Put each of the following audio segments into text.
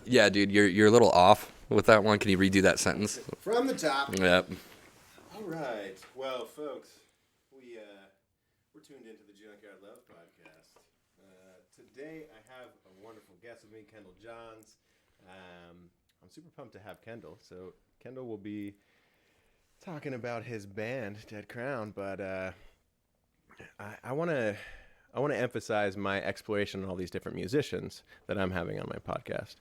Yeah, dude, you're a little off with that one. Can you redo that sentence? From the top. Yep. All right. Well, folks, we're tuned into the Junkyard Love podcast. Today I have a wonderful guest with me, Kendall Johns. I'm super pumped to have Kendall. So Kendall will be talking about his band, Dead Crown, but I want to emphasize my exploration on all these different musicians that I'm having on my podcast.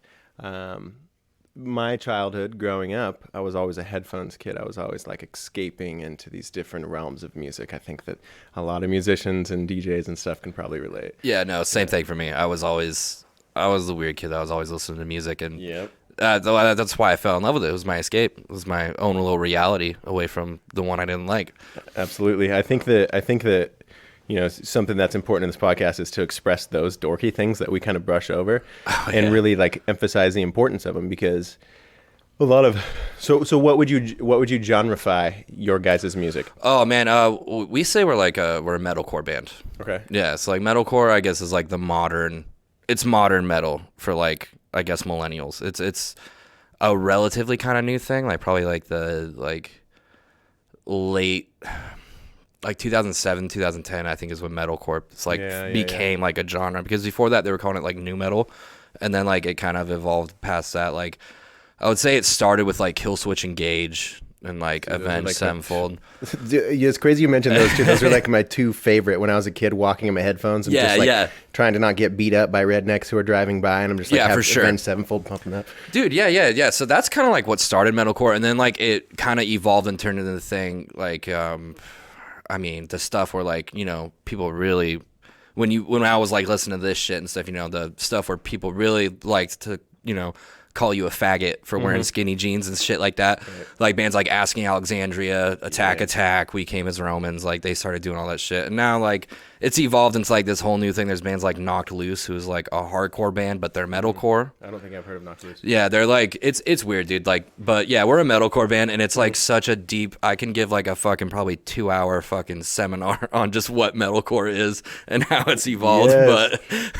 My childhood growing up, I was always a headphones kid. I was always like escaping into these different realms of music. I think that a lot of musicians and DJs and stuff can probably relate. Yeah, no, same thing for me. I was the weird kid. I was always listening to music, and Yep. That's why I fell in love with it. It was my escape. It was my own little reality away from the one I didn't like. Absolutely. I think that something that's important in this podcast is to express those dorky things that we kind of brush over and really like emphasize the importance of them, because a lot of so what would you genreify your guys' music? Oh man, we say we're a metalcore band. Okay. Yeah, so like metalcore, I guess, is like modern metal for like, I guess, millennials. It's a relatively kind of new thing, like probably like the late 2007, 2010, I think, is when metalcore became like a genre, because before that they were calling it like new metal, and then like it kind of evolved past that. Like I would say it started with like Killswitch Engage and like Avenged Sevenfold. It's crazy you mentioned those two. Those are like my two favorite when I was a kid, walking in my headphones and trying to not get beat up by rednecks who are driving by, and I'm just like, for sure, Avenged Sevenfold pumping up. Dude, yeah. So that's kind of like what started metalcore, and then like it kind of evolved and turned into the thing like I mean, the stuff where like, people really, when I was like listening to this shit and stuff, the stuff where people really liked to, call you a faggot for wearing skinny jeans and shit like that. Right. Like bands like Asking Alexandria, Attack, We Came as Romans, like they started doing all that shit. And now like it's evolved into like this whole new thing. There's bands like Knocked Loose, who's like a hardcore band, but they're metalcore. I don't think I've heard of Knocked Loose. Yeah, they're like, it's weird, dude. Like, but yeah, we're a metalcore band, and it's like such a deep, I can give like a fucking probably 2-hour fucking seminar on just what metalcore is and how it's evolved. Yes.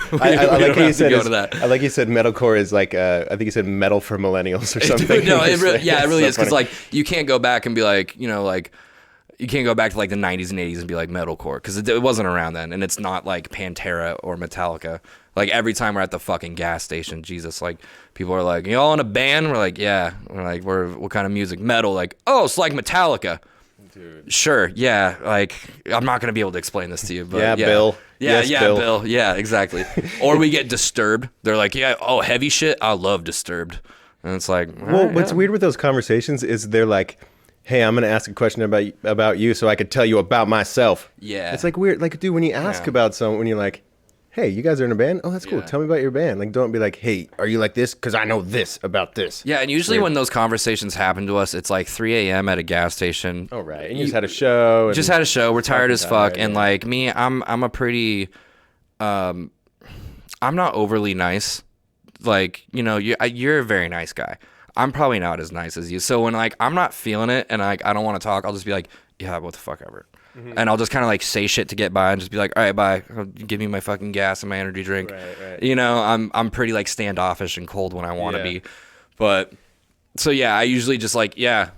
But I like how you said I like you said metalcore is like, I think you said metal for millennials or something. Dude, no, it really is, because like you can't go back and be like, you can't go back to like the 90s and 80s and be like metalcore, because it wasn't around then, and it's not like Pantera or Metallica. Like every time we're at the fucking gas station, Jesus, like people are like, y'all in a band? We're like, yeah. We're like, what kind of music? Metal. Like, oh, it's like Metallica. Dude. Sure, yeah. Like, I'm not gonna be able to explain this to you, but yeah. Bill. Yeah, yes, Bill. Yeah, exactly. Or we get Disturbed. They're like, yeah, oh, heavy shit. I love Disturbed. And it's like, well, what's weird with those conversations is they're like, hey, I'm going to ask a question about you so I could tell you about myself. Yeah. It's like weird. Like, dude, when you ask about someone, when you're like, hey, you guys are in a band? Oh, that's cool. Tell me about your band. Like, don't be like, hey, are you like this? Because I know this about this. Yeah, and usually when those conversations happen to us, it's like 3 a.m. at a gas station. Oh, right. And you just had a show. Just had a show. We're tired as fuck. And like me, I'm a pretty, I'm not overly nice. Like, you're a very nice guy. I'm probably not as nice as you. So when like I'm not feeling it and like I don't want to talk, I'll just be like, yeah, what the fuck ever. Mm-hmm. And I'll just kind of like say shit to get by and just be like, all right, bye. Give me my fucking gas and my energy drink. Right. I'm pretty like standoffish and cold when I want to be. But so yeah, I usually just like, yeah,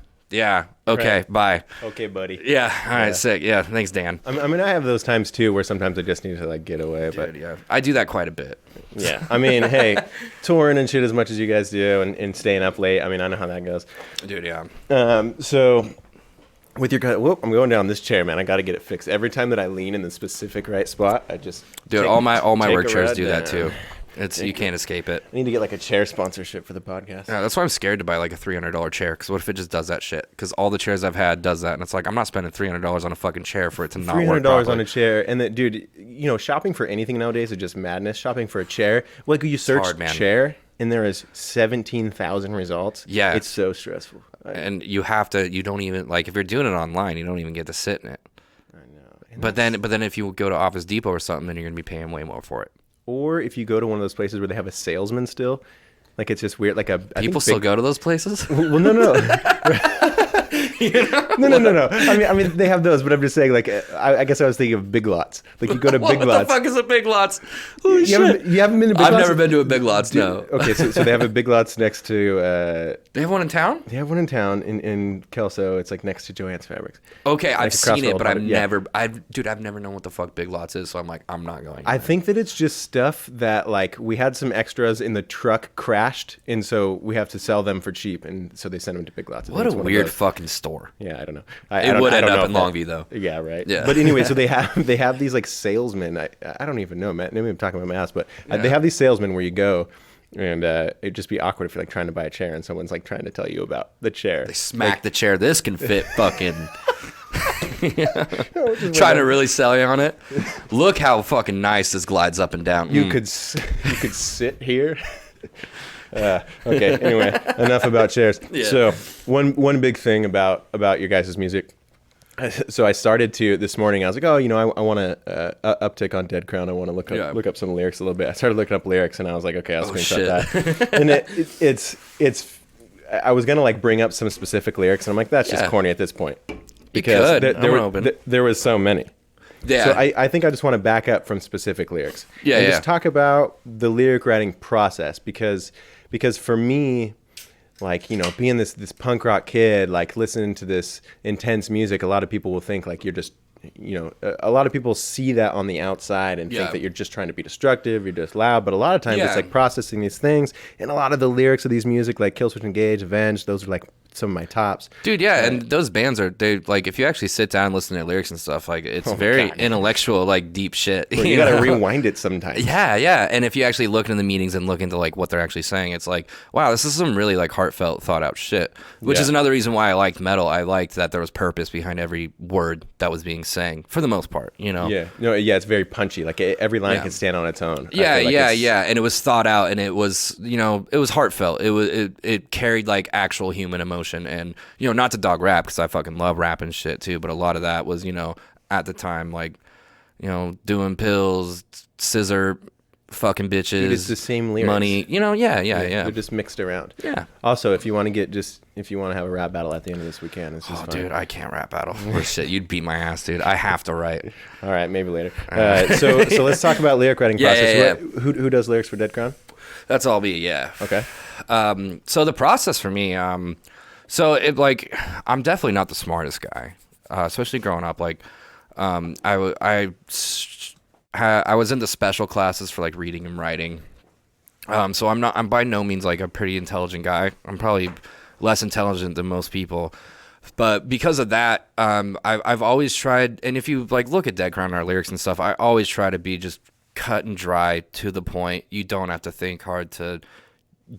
okay, bye. Okay, buddy. Yeah, all right, sick. Yeah, thanks, Dan. I mean, I have those times too where sometimes I just need to like get away. Dude, yeah, I do that quite a bit. Yeah, I mean, hey, touring and shit as much as you guys do, and staying up late. I mean, I know how that goes. Dude, yeah. So with your I'm going down this chair, man. I got to get it fixed. Every time that I lean in the specific right spot, I just all my work chairs do that too. You can't escape it. I need to get like a chair sponsorship for the podcast. Yeah, that's why I'm scared to buy like a $300 chair. Because what if it just does that shit? Because all the chairs I've had does that, and it's like I'm not spending $300 on a fucking chair for it to not work properly. $300 on a chair, and then, dude, shopping for anything nowadays is just madness. Shopping for a chair, like you search chair, and there is 17,000 results. Yeah, it's so stressful. And you have to. You don't even like if you're doing it online, you don't even get to sit in it. I know. But then if you go to Office Depot or something, then you're gonna be paying way more for it. Or if you go to one of those places where they have a salesman still, Like it's just weird. Like people still go to those places. Well, no. No. I mean, they have those, but I'm just saying, like, I guess I was thinking of Big Lots. Like, you go to Big Lots. What the fuck is a Big Lots? Holy shit. You haven't been to Big Lots? I've never been to a Big Lots, no. Okay, so they have a Big Lots next to... they have one in town? They have one in town in Kelso. It's, like, next to Joann's Fabrics. Okay, like I've seen it, but I've never... I've never known what the fuck Big Lots is, so I'm like, I'm not going. I think that it's just stuff that, like, we had some extras in the truck crashed, and so we have to sell them for cheap, and so they send them to Big Lots. What a weird fucking store. Yeah, I don't know. It would end up in Longview, though. Yeah, right. Yeah. But anyway, so they have these like salesmen. I don't even know, Matt. Maybe I'm talking about my ass, but they have these salesmen where you go, and it'd just be awkward if you're like trying to buy a chair and someone's like trying to tell you about the chair. They smack the chair. This can fit fucking. Trying to really sell you on it. Look how fucking nice this glides up and down. You could sit here. Okay. Anyway, enough about chairs. Yeah. So one big thing about your guys' music. So I started to this morning. I was like, oh, I want to uptick on Dead Crown. I want to look up some lyrics a little bit. I started looking up lyrics, and I was like, okay, I'll screenshot that. And it's. I was gonna like bring up some specific lyrics, and I'm like, that's just corny at this point because there was so many. Yeah. So I think I just want to back up from specific lyrics. Yeah. And just talk about the lyric writing process because for me, like, being this punk rock kid, like listening to this intense music, a lot of people will think like you're just, a lot of people see that on the outside and think that you're just trying to be destructive, you're just loud. But a lot of times it's like processing these things. And a lot of the lyrics of these music, like Killswitch Engage, Avenged, those are like some of my tops. Dude, yeah, and those bands they like, if you actually sit down and listen to their lyrics and stuff, like, it's very intellectual, like, deep shit. You gotta rewind it sometimes. Yeah, and if you actually look into the meetings and look into, like, what they're actually saying, it's like, wow, this is some really, like, heartfelt, thought-out shit, which is another reason why I liked metal. I liked that there was purpose behind every word that was being sang, for the most part, Yeah, it's very punchy. Like, every line can stand on its own. Yeah, and it was thought out, and it was, it was heartfelt. It carried, like, actual human emotion, and, not to dog rap, because I fucking love rap and shit too, but a lot of that was, at the time, like, doing pills, scissor, fucking bitches. Dude, it's the same lyrics. Money, yeah. They're just mixed around. Yeah. Also, if you want to have a rap battle at the end of this, we can. It's just fun. Dude, I can't rap battle. Or shit, you'd beat my ass, dude. I have to write. All right, maybe later. So let's talk about lyric writing process. Yeah. Who does lyrics for Dead Crown? That's all me, yeah. Okay. So the process for me, so it, like, I'm definitely not the smartest guy, especially growing up. Like, I was into special classes for like reading and writing. So I'm by no means like a pretty intelligent guy. I'm probably less intelligent than most people. But because of that, I've always tried, and if you like look at Dead Crown and our lyrics and stuff, I always try to be just cut and dry, to the point. You don't have to think hard to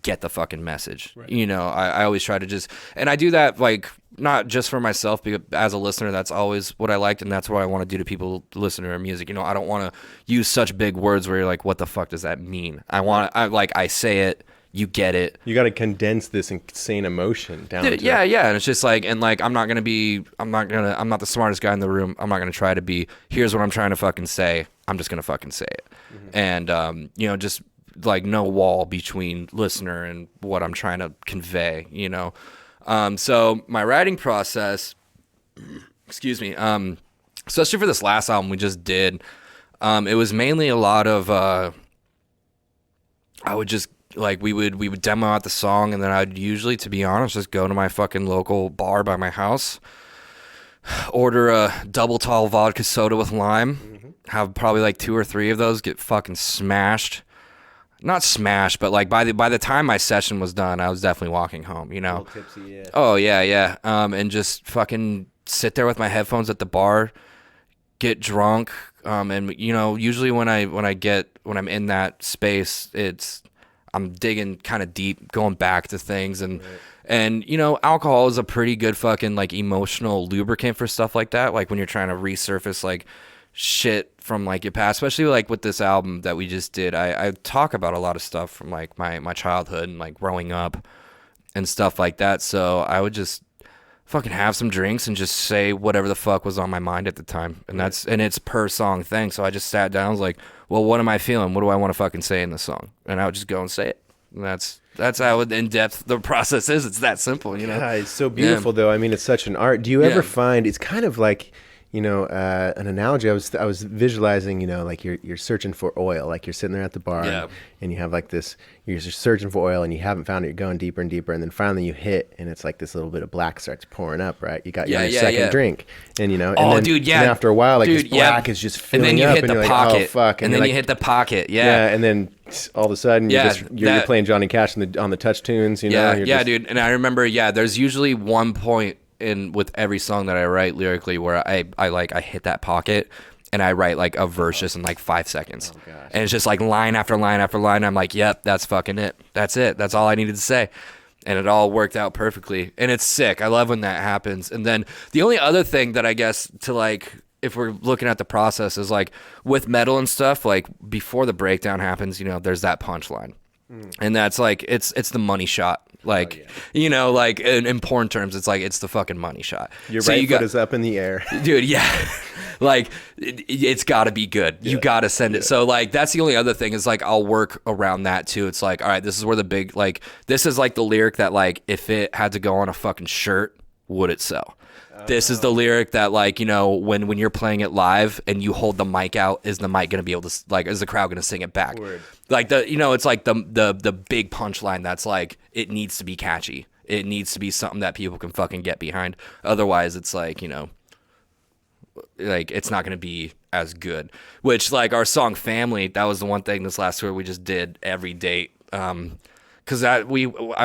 get the fucking message. Right. I always try to just, and I do that like not just for myself, because as a listener, that's always what I liked, and that's what I want to do to people listen to our music. I don't want to use such big words where you're like, what the fuck does that mean? I say it, you get it. You got to condense this insane emotion down. And it's just like, and like, I'm not the smartest guy in the room. I'm not gonna try to be, here's what I'm trying to fucking say. I'm just gonna fucking say it. Mm-hmm. And just like no wall between listener and what I'm trying to convey, So my writing process, excuse me, especially for this last album we just did, it was mainly a lot of, I would just, like, we would demo out the song, and then I'd usually, to be honest, just go to my fucking local bar by my house, order a double tall vodka soda with lime, have probably like 2 or 3 of those, get fucking smashed. Not smashed, but like by the time my session was done, I was definitely walking home, A little tipsy, yeah. Oh yeah. And just fucking sit there with my headphones at the bar, get drunk, and usually when I'm in that space, I'm digging kind of deep, going back to things, and alcohol is a pretty good fucking like emotional lubricant for stuff like that. Like when you're trying to resurface like shit from like your past, especially like with this album that we just did, I talk about a lot of stuff from like my childhood and like growing up and stuff like that. So I would just fucking have some drinks and just say whatever the fuck was on my mind at the time. And it's per song thing. So I just sat down, I was like, well, what am I feeling? What do I want to fucking say in this song? And I would just go and say it. And that's how in depth the process is. It's that simple, you know. Yeah, it's so beautiful though. I mean, it's such an art. Do you ever find it's kind of like, you know, an analogy? I was visualizing, you know, like you're searching for oil, like you're sitting there at the bar and you have like this, you're just searching for oil and you haven't found it. You're going deeper and deeper, and then finally you hit, and it's like this little bit of black starts pouring up, right? You got your second drink, and you know, and then, and after a while, like this black is just filling and then you up, hit and the you're pocket, like, oh fuck, and then you hit the pocket, and then all of a sudden you're playing Johnny Cash on the touch tunes, you know? Dude. And I remember, there's usually one point with every song that I write lyrically where I hit that pocket and I write like a verse just in like 5 seconds. Oh, gosh. And it's just like line after line after line. I'm like, yep, that's fucking it. That's it. That's all I needed to say. And it all worked out perfectly. And it's sick. I love when that happens. And then the only other thing that I guess to like, if we're looking at the process is like with metal and stuff, like before the breakdown happens, you know, there's that punchline. And that's like, it's the money shot. Like, you know, like in porn terms, it's like, it's the fucking money shot. Your right foot is up in the air. Dude, yeah. Like, it's got to be good. Yeah. You got to send it. So, like, that's the only other thing is, like, I'll work around that, too. It's like, all right, this is where the big, like, this is, like, the lyric that, like, if it had to go on a fucking shirt, would it sell? This is the lyric that, like, you know, when you're playing it live and you hold the mic out, is the mic going to be able to, like, is the crowd going to sing it back? Word. Like, you know, it's like the big punchline that's like, it needs to be catchy. It needs to be something that people can fucking get behind. Otherwise, it's like, you know, like, it's not going to be as good. Which, like, our song Family, that was the one thing this last tour we just did every date. Because I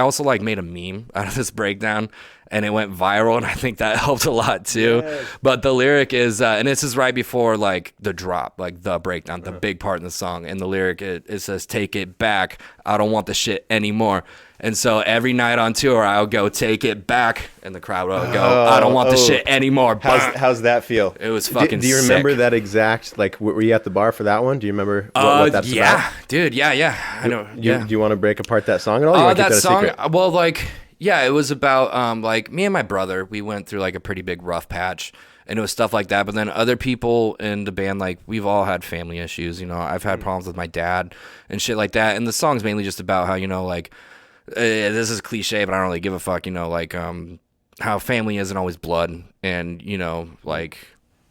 also, like, made a meme out of this breakdown, and it went viral, and I think that helped a lot too. Yes. But the lyric is, and this is right before like the drop, like the breakdown, the big part in the song. And the lyric, it says, "Take it back. I don't want the shit anymore." And so every night on tour, I'll go, "Take it back," and the crowd will go, "I don't want the shit anymore." How's that feel? It was fucking. Do you remember sick. that exact? Like, were you at the bar for that one? Do you remember what that's about? Dude. Yeah. I know. Do you want to break apart that song at all? You want to keep that song. A secret? Well, like. Yeah, it was about, like, me and my brother, we went through, like, a pretty big rough patch, and it was stuff like that. But then other people in the band, like, we've all had family issues, you know. I've had problems with my dad and shit like that. And the song's mainly just about how, you know, like, this is cliche, but I don't really give a fuck, you know, like, how family isn't always blood. And, you know, like...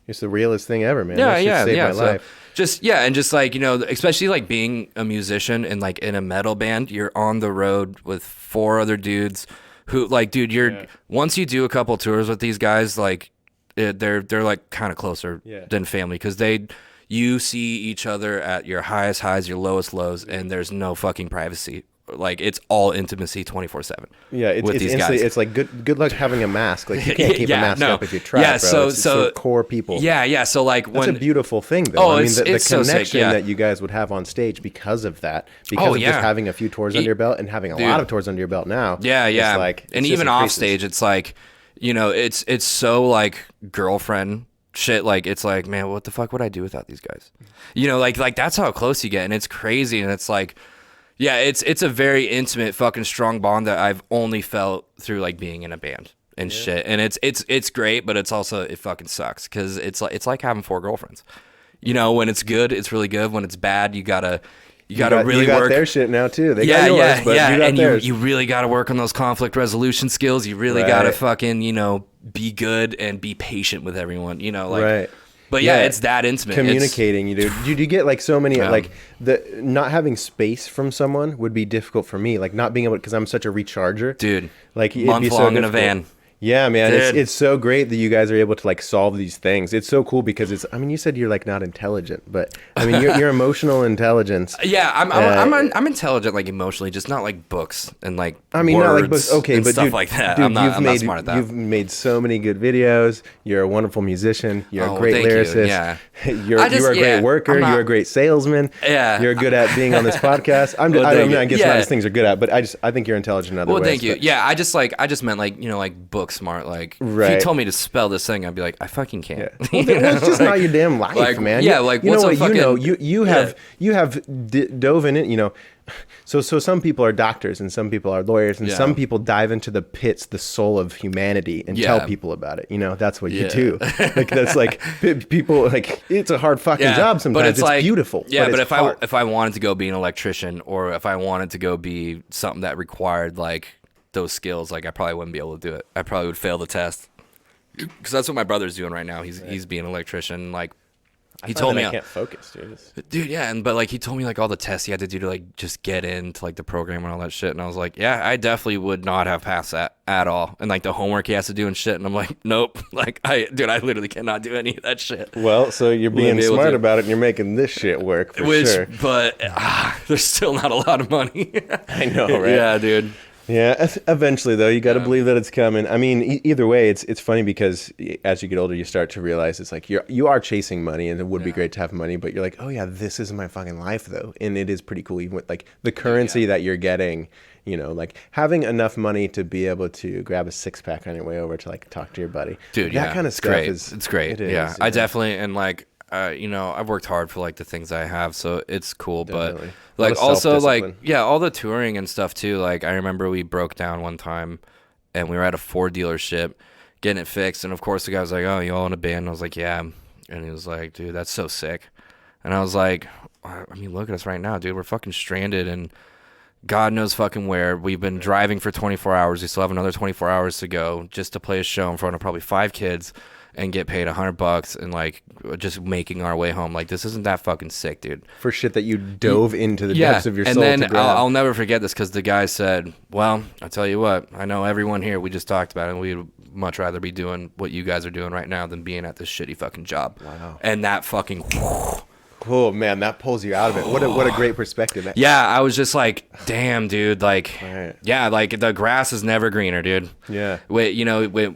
It's the realest thing ever, man. Yeah. My life. And just like, you know, especially like being a musician and like in a metal band, you're on the road with 4 other dudes who, like, dude, once you do a couple tours with these guys, like, they're like kind of closer than family, because you see each other at your highest highs, your lowest lows, and there's no fucking privacy. Like, it's all intimacy 24/7. Yeah, it's these guys. It's like good luck having a mask. Like, you can't keep a mask up if you try. Yeah, bro. It's for core people. Yeah. So like, that's a beautiful thing, though. I mean, the connection that you guys would have on stage because of that, because of just having a few tours under your belt and having a lot of tours under your belt now. Yeah. It's like, and even off stage, it's like, you know, it's so like girlfriend shit. Like, it's like, man, what the fuck would I do without these guys? You know, like that's how close you get, and it's crazy, and it's like. Yeah, it's a very intimate, fucking strong bond that I've only felt through like being in a band and shit. And it's great, but it's also, it fucking sucks, because it's like having 4 girlfriends. You know, when it's good, it's really good. When it's bad, you gotta really you got work. Their shit now too. They got yours, but you got theirs. You really gotta work on those conflict resolution skills. You really gotta fucking, you know, be good and be patient with everyone. You know, like. Right. But it's that intimate. Communicating, you get like so many like not having space from someone would be difficult for me. Like, not being able, because I'm such a recharger, dude. Like, it'd month be so long difficult. in a van. Yeah, man, it's so great that you guys are able to like solve these things. It's so cool because it's. I mean, you said you're like not intelligent, but I mean, your emotional intelligence. Yeah, I'm intelligent, like emotionally, just not like books and like. I mean, words not like books. Okay, and but stuff like that. Dude, I'm not smart at that. You've made so many good videos. You're a wonderful musician. You're a great lyricist. Yeah. You're a great worker. You're a great salesman. Yeah. You're good at being on this podcast. I guess not as things are good at, but I think you're intelligent in other ways. Well, thank you. Yeah, I just meant like, you know, like books smart. Like, Right. if you told me to spell this thing, I'd be like, I fucking can't. Yeah. Well, that's just not your damn life, like, man. yeah, you, like, you what's know a what? fucking, You have dove in it. You know, so some people are doctors and some people are lawyers and some people dive into the pits, the soul of humanity, and tell people about it. You know, that's what you do. Like that's like people like it's a hard fucking job sometimes. But it's like, beautiful. Yeah, but hard. if I wanted to go be an electrician, or if I wanted to go be something that required like those skills, like I probably wouldn't be able to do it. I probably would fail the test, because that's what my brother's doing right now. He's being an electrician. Like, he told me I can't focus, dude. Yeah, but like he told me like all the tests he had to do to like just get into like the program and all that shit. And I was like, yeah, I definitely would not have passed that at all. And like the homework he has to do and shit. And I'm like, nope. Like I literally cannot do any of that shit. Well, so you're being smart about it and you're making this shit work for sure. But there's still not a lot of money. I know, right? Yeah, dude. Yeah, eventually though, you got to believe that it's coming. I mean, either way, it's funny because as you get older, you start to realize it's like you are chasing money, and it would be great to have money, but you're like, oh yeah, this is my fucking life though, and it is pretty cool. Even with like the currency that you're getting, you know, like having enough money to be able to grab a 6-pack on your way over to like talk to your buddy, dude. That kind of stuff it's great. Yeah, I definitely and like. You know, I've worked hard for like the things I have, so it's cool. Definitely. But like also like all the touring and stuff too. Like I remember we broke down one time, and we were at a Ford dealership getting it fixed, and of course the guy was like, "Oh, you all in a band?" And I was like, "Yeah," and he was like, "Dude, that's so sick." And I was like, "I mean, look at us right now, dude. We're fucking stranded and God knows fucking where. We've been driving for 24 hours. We still have another 24 hours to go just to play a show in front of probably 5 kids." And get paid $100 and like just making our way home. Like, this isn't that fucking sick, dude. For shit that you dove into the depths of your soul. And then to grab. I'll never forget this because the guy said, "Well, I tell you what, I know everyone here. We just talked about it. And we'd much rather be doing what you guys are doing right now than being at this shitty fucking job." Wow. And that fucking. Oh man, that pulls you out of it. What a great perspective. Yeah, I was just like, damn, dude. Like, yeah, like the grass is never greener, dude. Yeah.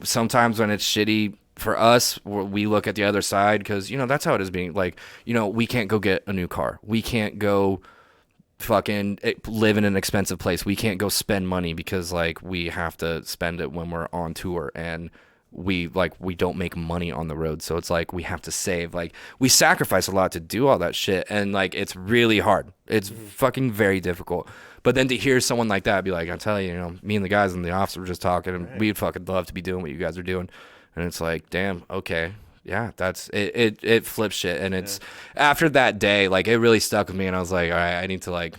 Sometimes when it's shitty. For us, we look at the other side because, you know, that's how it is being. Like, you know, we can't go get a new car. We can't go fucking live in an expensive place. We can't go spend money because, like, we have to spend it when we're on tour. And we don't make money on the road. So it's like we have to save. Like, we sacrifice a lot to do all that shit. And, like, it's really hard. It's fucking very difficult. But then to hear someone like that be like, I tell you, you know, me and the guys in the office were just talking, and we'd fucking love to be doing what you guys are doing. And it's like, damn, okay, yeah, that's it. It flips shit, and it's after that day, like it really stuck with me, and I was like, all right, I need to like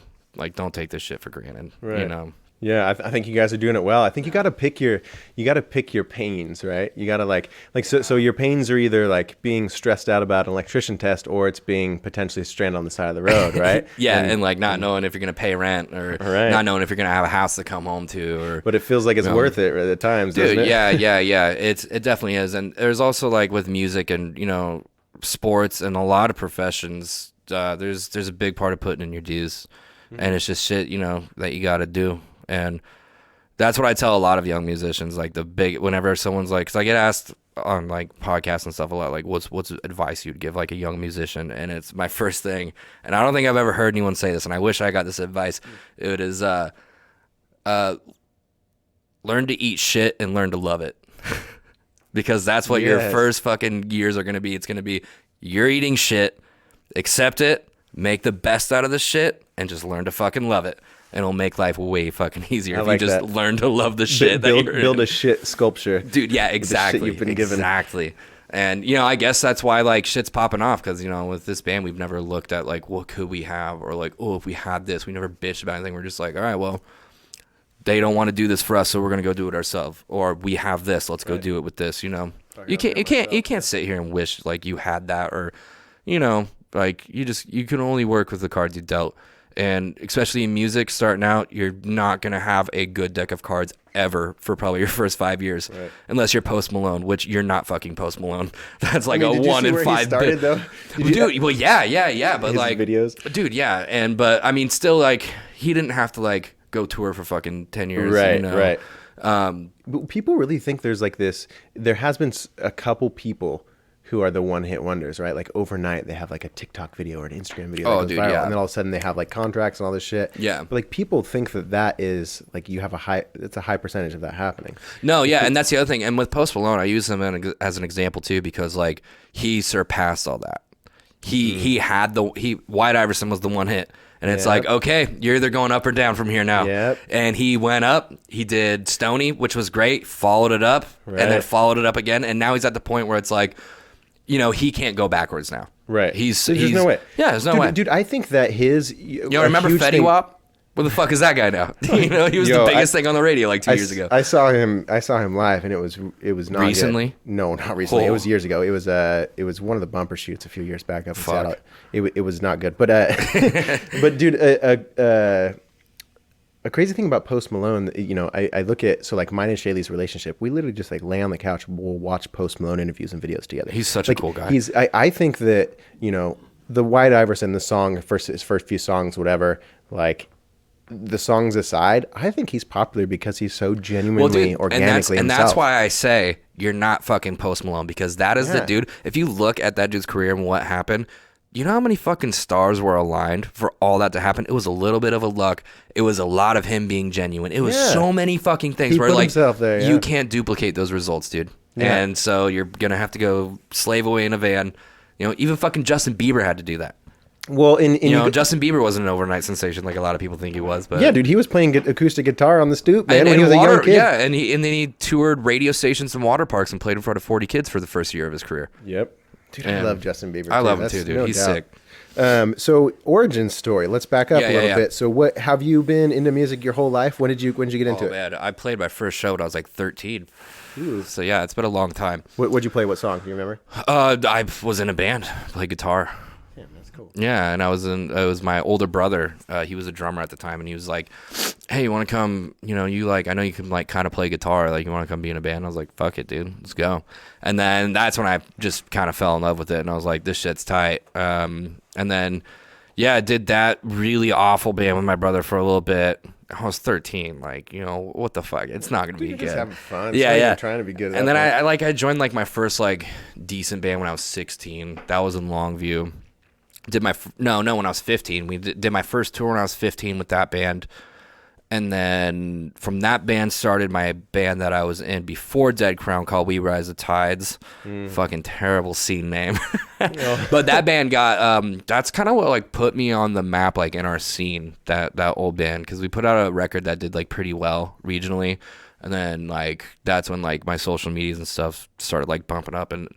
don't take this shit for granted, you know. Yeah, I think you guys are doing it well. I think you got to pick your pains, right? You got to like so your pains are either like being stressed out about an electrician test, or it's being potentially stranded on the side of the road, right? Yeah, and like not knowing if you're gonna pay rent, or not knowing if you're gonna have a house to come home to, or. But it feels like it's worth it at times, doesn't it? Yeah. It definitely is, and there's also like with music and, you know, sports and a lot of professions, there's a big part of putting in your dues, and it's just shit, you know, that you got to do. And that's what I tell a lot of young musicians, like whenever someone's like, because I get asked on like podcasts and stuff a lot, like what's advice you'd give like a young musician, and it's my first thing, and I don't think I've ever heard anyone say this, and I wish I got this advice. It is learn to eat shit and learn to love it. Because that's what your first fucking years are going to be. It's going to be you're eating shit, accept it, make the best out of the shit, and just learn to fucking love it. And it'll make life way fucking easier if you just learn to love the shit. Build a shit sculpture. Dude, yeah, exactly. The shit you've been given. Exactly. And, you know, I guess that's why, like, shit's popping off. Because, you know, with this band, we've never looked at, like, what could we have? Or, like, oh, if we had this. We never bitched about anything. We're just like, all right, well, they don't want to do this for us, so we're going to go do it ourselves. Or we have this. Let's go do it with this, you know. You can't sit here and wish, like, you had that. Or, you know, like, you can only work with the cards you dealt. And especially in music, starting out, you're not going to have a good deck of cards ever for probably your first 5 years. Right. Unless you're Post Malone, which you're not fucking Post Malone. That's like a 1 in 5. Started, though? Dude, well, yeah. But his like, videos? Dude, yeah. But I mean, still, like, he didn't have to, like, go tour for fucking 10 years. Right, you know? right. But people really think there's like this, there has been a couple people who are the one-hit wonders, right? Like overnight, they have like a TikTok video or an Instagram video that goes dude, viral, yeah. and then all of a sudden they have like contracts and all this shit. Yeah. But like people think that is like it's a high percentage of that happening. No, yeah, and that's the other thing. And with Post Malone, I use him as an example too, because like he surpassed all that. He had White Iverson was the one hit. And it's like, okay, you're either going up or down from here now. Yep. And he went up. He did Stoney, which was great, followed it up, and then followed it up again. And now he's at the point where it's like, he can't go backwards now. Right. There's no way. Yeah, there's no way. Dude, I think that remember Fetty Wap? Where the fuck is that guy now? He was the biggest thing on the radio like 2 years ago. I saw him live, and it was not recently. Good. No, not recently. It was years ago. It was one of the bumper shoots a few years back up in Seattle. It was not good. But but dude, a crazy thing about Post Malone, I look at like mine and Shaylee's relationship. We literally just like lay on the couch, we'll watch Post Malone interviews and videos together. He's such a cool guy. I think that the White Iverson, the song, his first few songs, whatever, like. The songs aside, I think he's popular because he's so genuinely organically and himself. that's why I say you're not fucking Post Malone, because that is the dude. If you look at that dude's career and what happened, you know how many fucking stars were aligned for all that to happen? It was a little bit of a luck. It was a lot of him being genuine. It was so many fucking things he where put like himself there, you can't duplicate those results, dude. Yeah. And so you're gonna have to go slave away in a van. Even fucking Justin Bieber had to do that. Well, Justin Bieber wasn't an overnight sensation like a lot of people think he was. But yeah, dude, he was playing acoustic guitar on the stoop, man, when he was a young kid. Yeah, and then he toured radio stations and water parks and played in front of 40 kids for the first year of his career. Yep. Dude, I love Justin Bieber. I love him too, dude. No He's doubt. sick. So origin story. Let's back up a little bit. So what have you been into music your whole life? When did you get into it? Man, I played my first show when I was like 13. Ooh. So yeah, it's been a long time. What'd you play? What song? Do you remember? I was in a band, played guitar. Cool. Yeah, and it was my older brother. He was a drummer at the time, and he was like, "Hey, you want to come? I know you can like kind of play guitar. Like, you want to come be in a band?" I was like, "Fuck it, dude, let's go." And then that's when I just kind of fell in love with it, and I was like, "This shit's tight." And then, I did that really awful band with my brother for a little bit. I was 13. Like, what the fuck? It's not gonna be good. Just having fun. Yeah. Trying to be good. And then I joined like my first like decent band when I was 16. That was in Longview. When I was 15. We did my first tour when I was 15 with that band. And then from that band started my band that I was in before Dead Crown called We Rise the Tides. Fucking terrible scene name. But that band got, that's kind of what like put me on the map like in our scene, that old band. Because we put out a record that did like pretty well regionally. And then like that's when like my social medias and stuff started like bumping up. And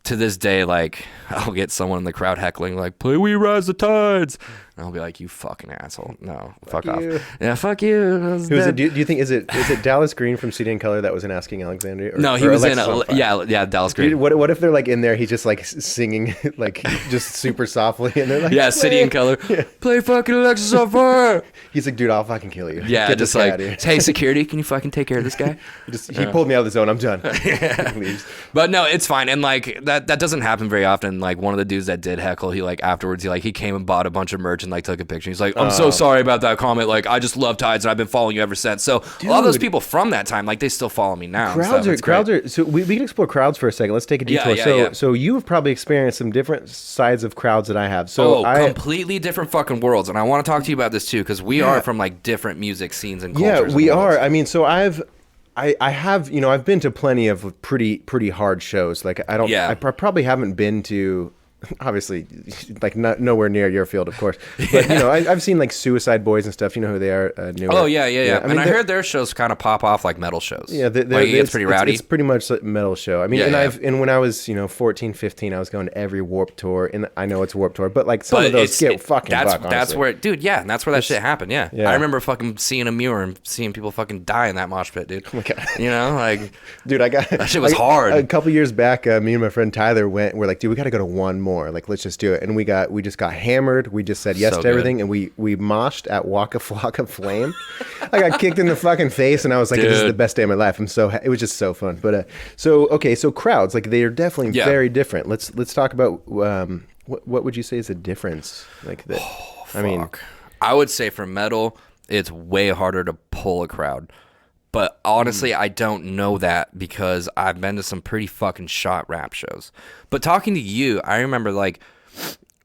to this day, like, I'll get someone in the crowd heckling, like, "Play We Rise the Tides." And I'll be like, "You fucking asshole. No, fuck off." Yeah, fuck you. Who's it? Do you think, is it Dallas Green from CD and Color that was in Asking Alexandria? No, he was in, Dallas Green. Dude, what if they're like in there, he's just like singing, like, just super softly, and they're like, yeah, City and Color. Yeah. "Play fucking Alexis on Fire." He's like, "Dude, I'll fucking kill you." Yeah, just like, "Hey, security, can you fucking take care of this guy?" He pulled me out of the zone. I'm done. But no, it's fine. And like, that doesn't happen very often. Like, one of the dudes that did heckle, he like afterwards he came and bought a bunch of merch and like took a picture. He's like, "I'm so sorry about that comment. Like, I just love Tides and I've been following you ever since." So a lot of those people from that time, like, they still follow me now. Crowds are so we can explore crowds for a second. Let's take a detour. So you've probably experienced some different sides of crowds that I have. So completely different fucking worlds. And I want to talk to you about this too, because we are from like different music scenes and cultures. Yeah, we are. I mean, so I have, I've been to plenty of pretty hard shows. Like I probably haven't been to, obviously, like nowhere near your field, of course. But I've seen like Suicide Boys and stuff. You know who they are? Newer. Oh yeah. I mean, I heard their shows kind of pop off like metal shows. Yeah, it's pretty rowdy. It's pretty much like metal show. I mean, and when I was 14, 15, I was going to every Warped Tour, and I know it's Warped Tour, but like some of those get fucking buck. That's where, dude. Yeah, and that's where that shit happened. Yeah. I remember fucking seeing a Muir and seeing people fucking die in that mosh pit, dude. Oh my God. Like, dude, that shit was hard. A couple years back, me and my friend Tyler we're like, dude, we got to go to one more. Like, let's just do it. And we just got hammered. We just said yes to everything, and we moshed at Waka Flocka Flame. I got kicked in the fucking face, and I was like, "This is the best day of my life." It was just so fun. But so crowds, like, they are definitely very different. Let's talk about what would you say is the difference? Like that. I mean, I would say for metal, it's way harder to pull a crowd. But honestly, I don't know that because I've been to some pretty fucking shot rap shows. But talking to you, I remember like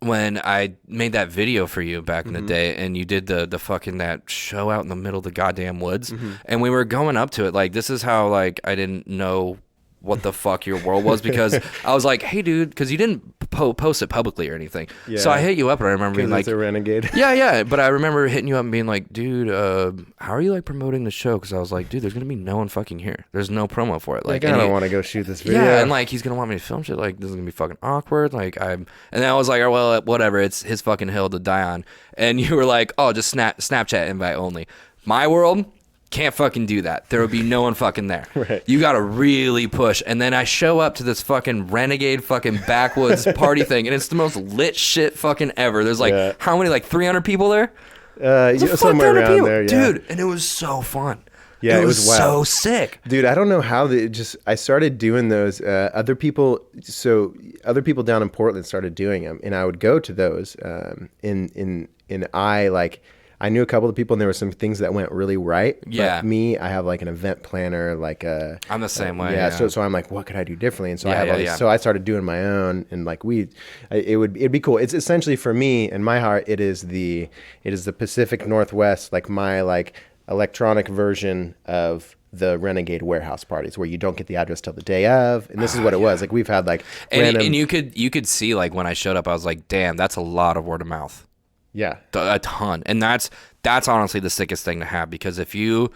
when I made that video for you back in the day, and you did the fucking that show out in the middle of the goddamn woods, and we were going up to it. Like, this is how like I didn't know what the fuck your world was, because I was like, hey dude, because you didn't post it publicly or anything. Yeah. So I hit you up and I remember being like, it's a renegade. yeah. But I remember hitting you up and being like, dude, how are you like promoting the show? Because I was like, dude, there's gonna be no one fucking here. There's no promo for it. Like I don't want to go shoot this video. Yeah, and like he's gonna want me to film shit. Like this is gonna be fucking awkward. Like and then I was like, oh, well, whatever. It's his fucking hill to die on. And you were like, oh, just Snapchat invite only. My world. Can't fucking do that. There would be no one fucking there. Right. You gotta really push. And then I show up to this fucking renegade fucking backwoods party thing, and it's the most lit shit fucking ever. There's like how many, like 300 people there? Somewhere around people. There, yeah. Dude, and it was so fun. Yeah, it was so sick. Dude, I don't know how I started doing those. Other people down in Portland started doing them, and I would go to those. I knew a couple of people, and there were some things that went really right. Yeah. But me, I have like an event planner, I'm the same way. Yeah. So I'm like, what could I do differently? And so I have all these. Yeah. So I started doing my own, and like it'd be cool. It's essentially, for me, in my heart, it is the Pacific Northwest, like my like electronic version of the Renegade warehouse parties, where you don't get the address till the day of, and this is what it was. Like we've had like and you could see, like when I showed up, I was like, damn, that's a lot of word of mouth. Yeah, a ton. And that's honestly the sickest thing to have, because if you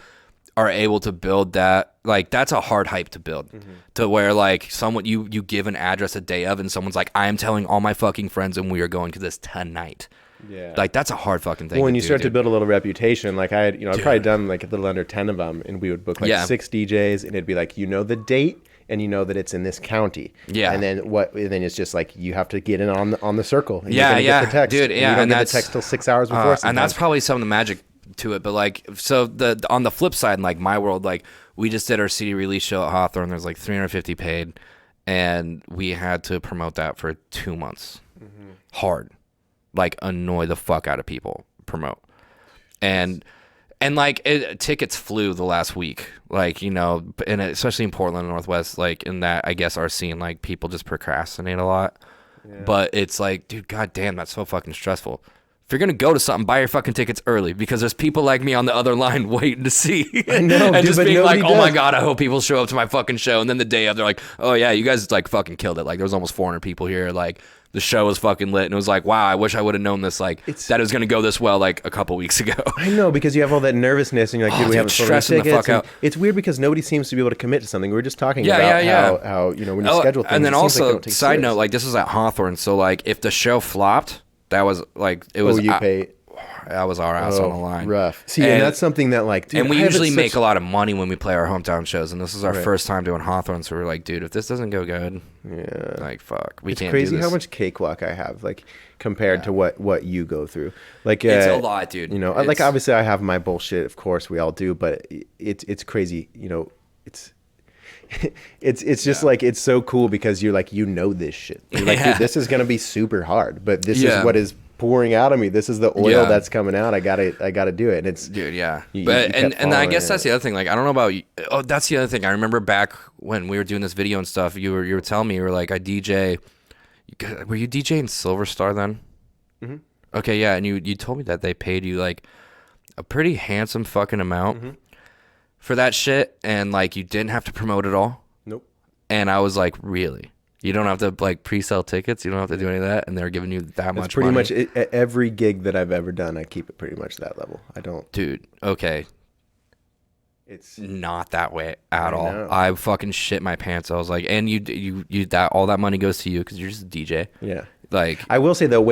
are able to build that, like that's a hard hype to build, to where like someone you give an address a day of, and someone's like, I am telling all my fucking friends and we are going to this tonight. Yeah, like that's a hard fucking thing. Well, when you start to build a little reputation, like I've probably done like a little under 10 of them, and we would book like 6 DJs, and it'd be like, the date, and that it's in this county. Yeah. And then it's just like you have to get in on the circle. And yeah, get the text. Dude. Yeah, and you don't get the text till 6 hours before. And that's probably some of the magic to it. But like, so on the flip side, in like my world, like we just did our CD release show at Hawthorne. There's like 350 paid, and we had to promote that for 2 months. Hard, like annoy the fuck out of people. Promote, and like tickets flew the last week, like, and especially in Portland, Northwest, like in that, I guess our scene, like people just procrastinate a lot. Yeah. But it's like, dude, goddamn, that's so fucking stressful. If you're gonna go to something, buy your fucking tickets early, because there's people like me on the other line waiting to see. I know, and dude, just being like, oh my god, I hope people show up to my fucking show. And then the day of, they're like, oh yeah, you guys like fucking killed it. Like there was almost 400 people here. Like the show was fucking lit, and it was like, wow, I wish I would have known this, like that it was gonna go this well, like a couple weeks ago. I know, because you have all that nervousness, and you're like, dude, we haven't sold any tickets. The fuck out. It's weird because nobody seems to be able to commit to something. We were just talking about how when you schedule things, and then also like side note, like this was at Hawthorne, so like if the show flopped, that was like it was. That was our ass on the line. Rough. See, and that's something that like, dude, and we usually make a lot of money when we play our hometown shows, and this is our first time doing Hawthorne, so we're like, dude, if this doesn't go good, like fuck, we can't do this. It's crazy how much cakewalk I have, like compared to what you go through. Like it's a lot, dude. Like obviously I have my bullshit, of course we all do, but it's crazy. It's just like, it's so cool because you're like, this shit. You're like, dude, this is gonna be super hard, but this is what is pouring out of me. This is the oil that's coming out. I gotta do it. And it's, dude, and I guess that's the other thing. Like, I don't know about you. Oh, that's the other thing. I remember back when we were doing this video and stuff, you were telling me, you were like, I DJ. Were you DJing Silver Star then? Mm-hmm. Okay, yeah. And you told me that they paid you like a pretty handsome fucking amount for that shit, and like you didn't have to promote it all. Nope. And I was like, really? You don't have to like pre-sell tickets. You don't have to do any of that, and they're giving you that much. Pretty money. much every gig that I've ever done, I keep it pretty much that level. I don't. Dude, okay. It's not that way at all. I fucking shit my pants. I was like, and you that all that money goes to you because you're just a DJ. Yeah. Like, I will say though,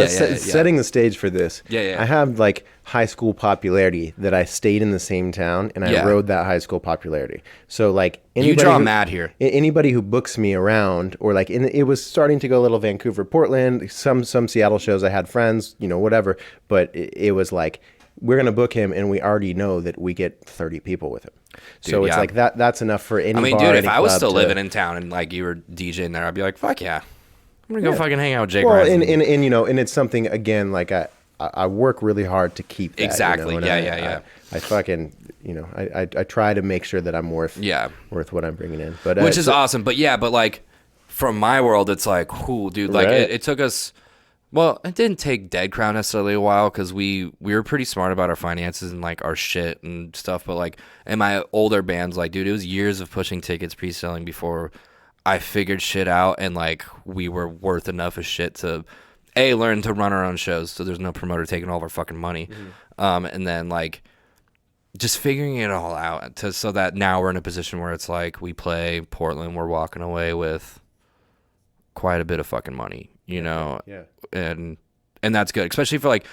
setting the stage for this. Yeah. I have like high school popularity that I stayed in the same town, and I rode that high school popularity. So like, you draw mad here. Anybody who books me around, or like, it was starting to go a little Vancouver, Portland, some Seattle shows. I had friends, whatever, but it was like, we're gonna book him, and we already know that we get 30 people with him. Dude, so it's like that's enough for any. I mean, bar, dude, if I was still living in town and like you were DJing there, I'd be like, fuck yeah. I'm gonna go fucking hang out with Jake. Well, and it's something, again, like I work really hard to keep that. Exactly. You know? And I fucking, I try to make sure that I'm worth what I'm bringing in. But which is awesome. But but like from my world, it's like, cool, dude. Like it took us. Well, it didn't take Dead Crown necessarily a while because we were pretty smart about our finances and like our shit and stuff. But like in my older bands, like, dude, it was years of pushing tickets, pre-selling before I figured shit out, and like we were worth enough of shit to learn to run our own shows, so there's no promoter taking all of our fucking money, and then like just figuring it all out so that now we're in a position where it's like we play Portland, we're walking away with quite a bit of fucking money, and that's good, especially for like.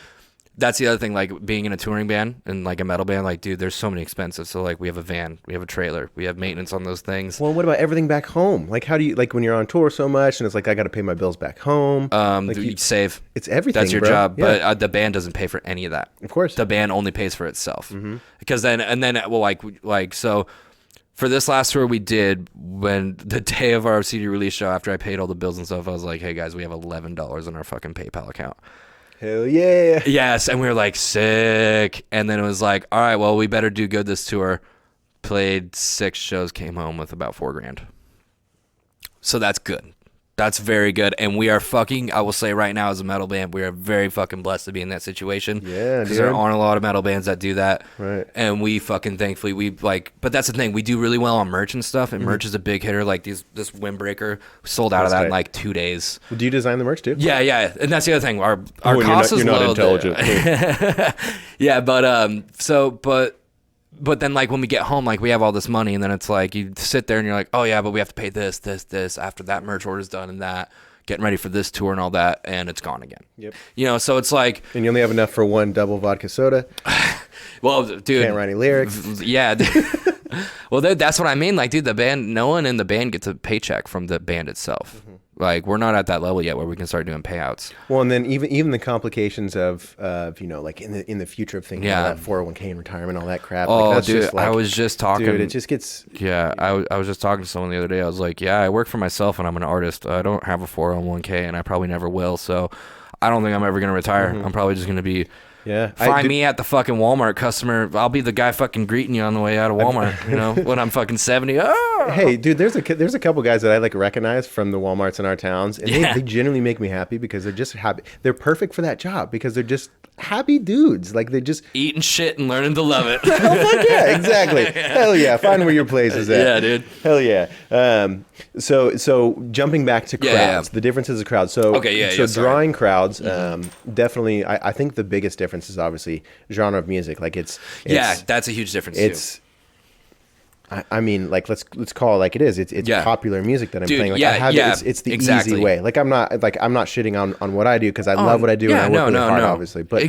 That's the other thing, like being in a touring band and like a metal band, like, dude, there's so many expenses. So like we have a van, we have a trailer, we have maintenance on those things. Well, what about everything back home? Like, how do you, like when you're on tour so much and it's like, I got to pay my bills back home. Like you save. It's everything. That's your job. Yeah. But the band doesn't pay for any of that. Of course. The band only pays for itself. Because then, so for this last tour we did, when the day of our CD release show, after I paid all the bills and stuff, I was like, hey guys, we have $11 in our fucking PayPal account. Hell yeah. Yes, and we were like, sick. And then it was like, all right, well, we better do good this tour. Played 6 shows, came home with about $4,000. So that's good. That's very good. And we are I will say right now as a metal band, we are very fucking blessed to be in that situation. Yeah, because there aren't a lot of metal bands that do that. Right. And we fucking thankfully, but that's the thing. We do really well on merch and stuff. And merch is a big hitter. Like this windbreaker, we sold out of that in like 2 days. Well, do you design the merch too? Yeah. And that's the other thing. Our cost is low. You're not intelligent. Yeah, but then, like, when we get home, like, we have all this money, and then it's like, you sit there, and you're like, oh, yeah, but we have to pay this, after that merch order's done, and that, getting ready for this tour and all that, and it's gone again. Yep. So it's like... And you only have enough for one double vodka soda. Well, dude... Can't write any lyrics. Yeah. Well, that's what I mean. Like, dude, no one in the band gets a paycheck from the band itself. Like, we're not at that level yet where we can start doing payouts. Well, and then even the complications of like in the future of thinking about that 401k and retirement, all that crap. Oh, like, that's dude, just like, I was just talking. Dude, it just gets. Yeah, I was just talking to someone the other day. I was like, yeah, I work for myself and I'm an artist. I don't have a 401k and I probably never will. So I don't think I'm ever gonna retire. I'm probably just gonna be. Yeah, find me at the fucking Walmart customer. I'll be the guy fucking greeting you on the way out of Walmart. When I'm fucking 70. Oh! Hey, dude, there's a couple guys that I like recognize from the Walmarts in our towns, and they genuinely make me happy because they're just happy. They're perfect for that job because they're just happy dudes. Like they just eating shit and learning to love it. Oh fuck yeah, exactly. Hell yeah, find where your place is at. Yeah, dude. Hell yeah. So jumping back to crowds, the differences of crowds. So drawing crowds, definitely. I think the biggest difference is obviously genre of music. Like it's that's a huge difference too. I mean, like let's call it like it is. It's popular music that I'm playing. Like I have it's the easy way. Like I'm not shitting on what I do because I love what I do and I work really hard, obviously. But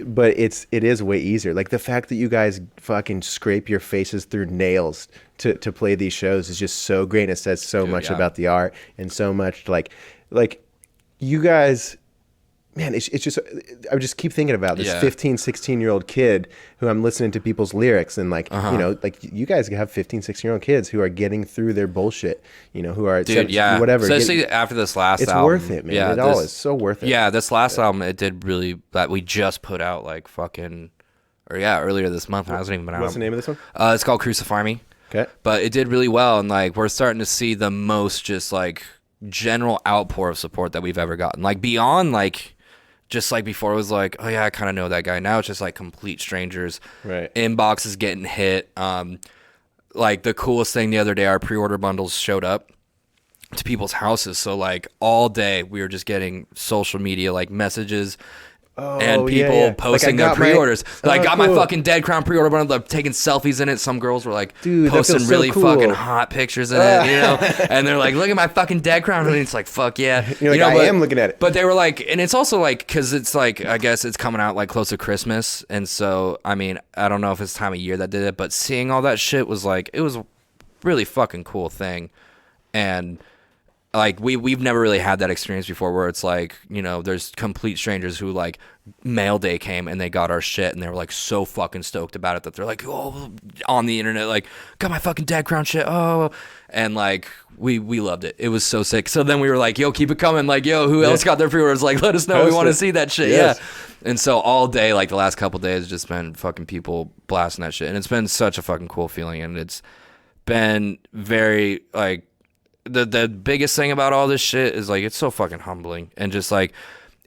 but it is way easier. Like the fact that you guys fucking scrape your faces through nails to play these shows is just so great. And it says so much about the art and so much like you guys. Man, it's just, I just keep thinking about this 15, 16-year-old kid who I'm listening to people's lyrics and like, like you guys have 15, 16-year-old kids who are getting through their bullshit, who are, whatever. Especially after this last album. It's worth it, man. Yeah, it all is so worth it. Yeah, this last album, it did really, that we just put out like earlier this month. It hasn't even been out. What's the name of this one? It's called Crucify Me. Okay. But it did really well and like, we're starting to see the most just like general outpour of support that we've ever gotten. Like beyond like, just like before it was like, oh yeah, I kind of know that guy. Now it's just like complete strangers. Right. Inboxes getting hit. Like the coolest thing the other day, our pre-order bundles showed up to people's houses. So like all day we were just getting social media like messages and people posting their pre-orders. I got my fucking Dead Crown pre-order bundle. I'm taking selfies in it. Some girls were like posting really fucking hot pictures in it, and they're like, look at my fucking Dead Crown. And it's like, fuck yeah. You're like, I am looking at it. But they were like, and it's also like, because it's like, I guess it's coming out like close to Christmas. And so, I mean, I don't know if it's time of year that did it, but seeing all that shit was like, it was a really fucking cool thing. And like we've never really had that experience before where it's like, you know, there's complete strangers who like mail day came and they got our shit and they were like so fucking stoked about it that they're like, oh, on the internet, like, got my fucking Dead Crown shit, oh, and like we loved it. It was so sick. So then we were like, yo, keep it coming, like, yo, who else got their pre-orders? Like, let us know. We want to see that shit. Yes. Yeah. And so all day, like the last couple days, just been fucking people blasting that shit, and it's been such a fucking cool feeling, and it's been very like the biggest thing about all this shit is like it's so fucking humbling, and just like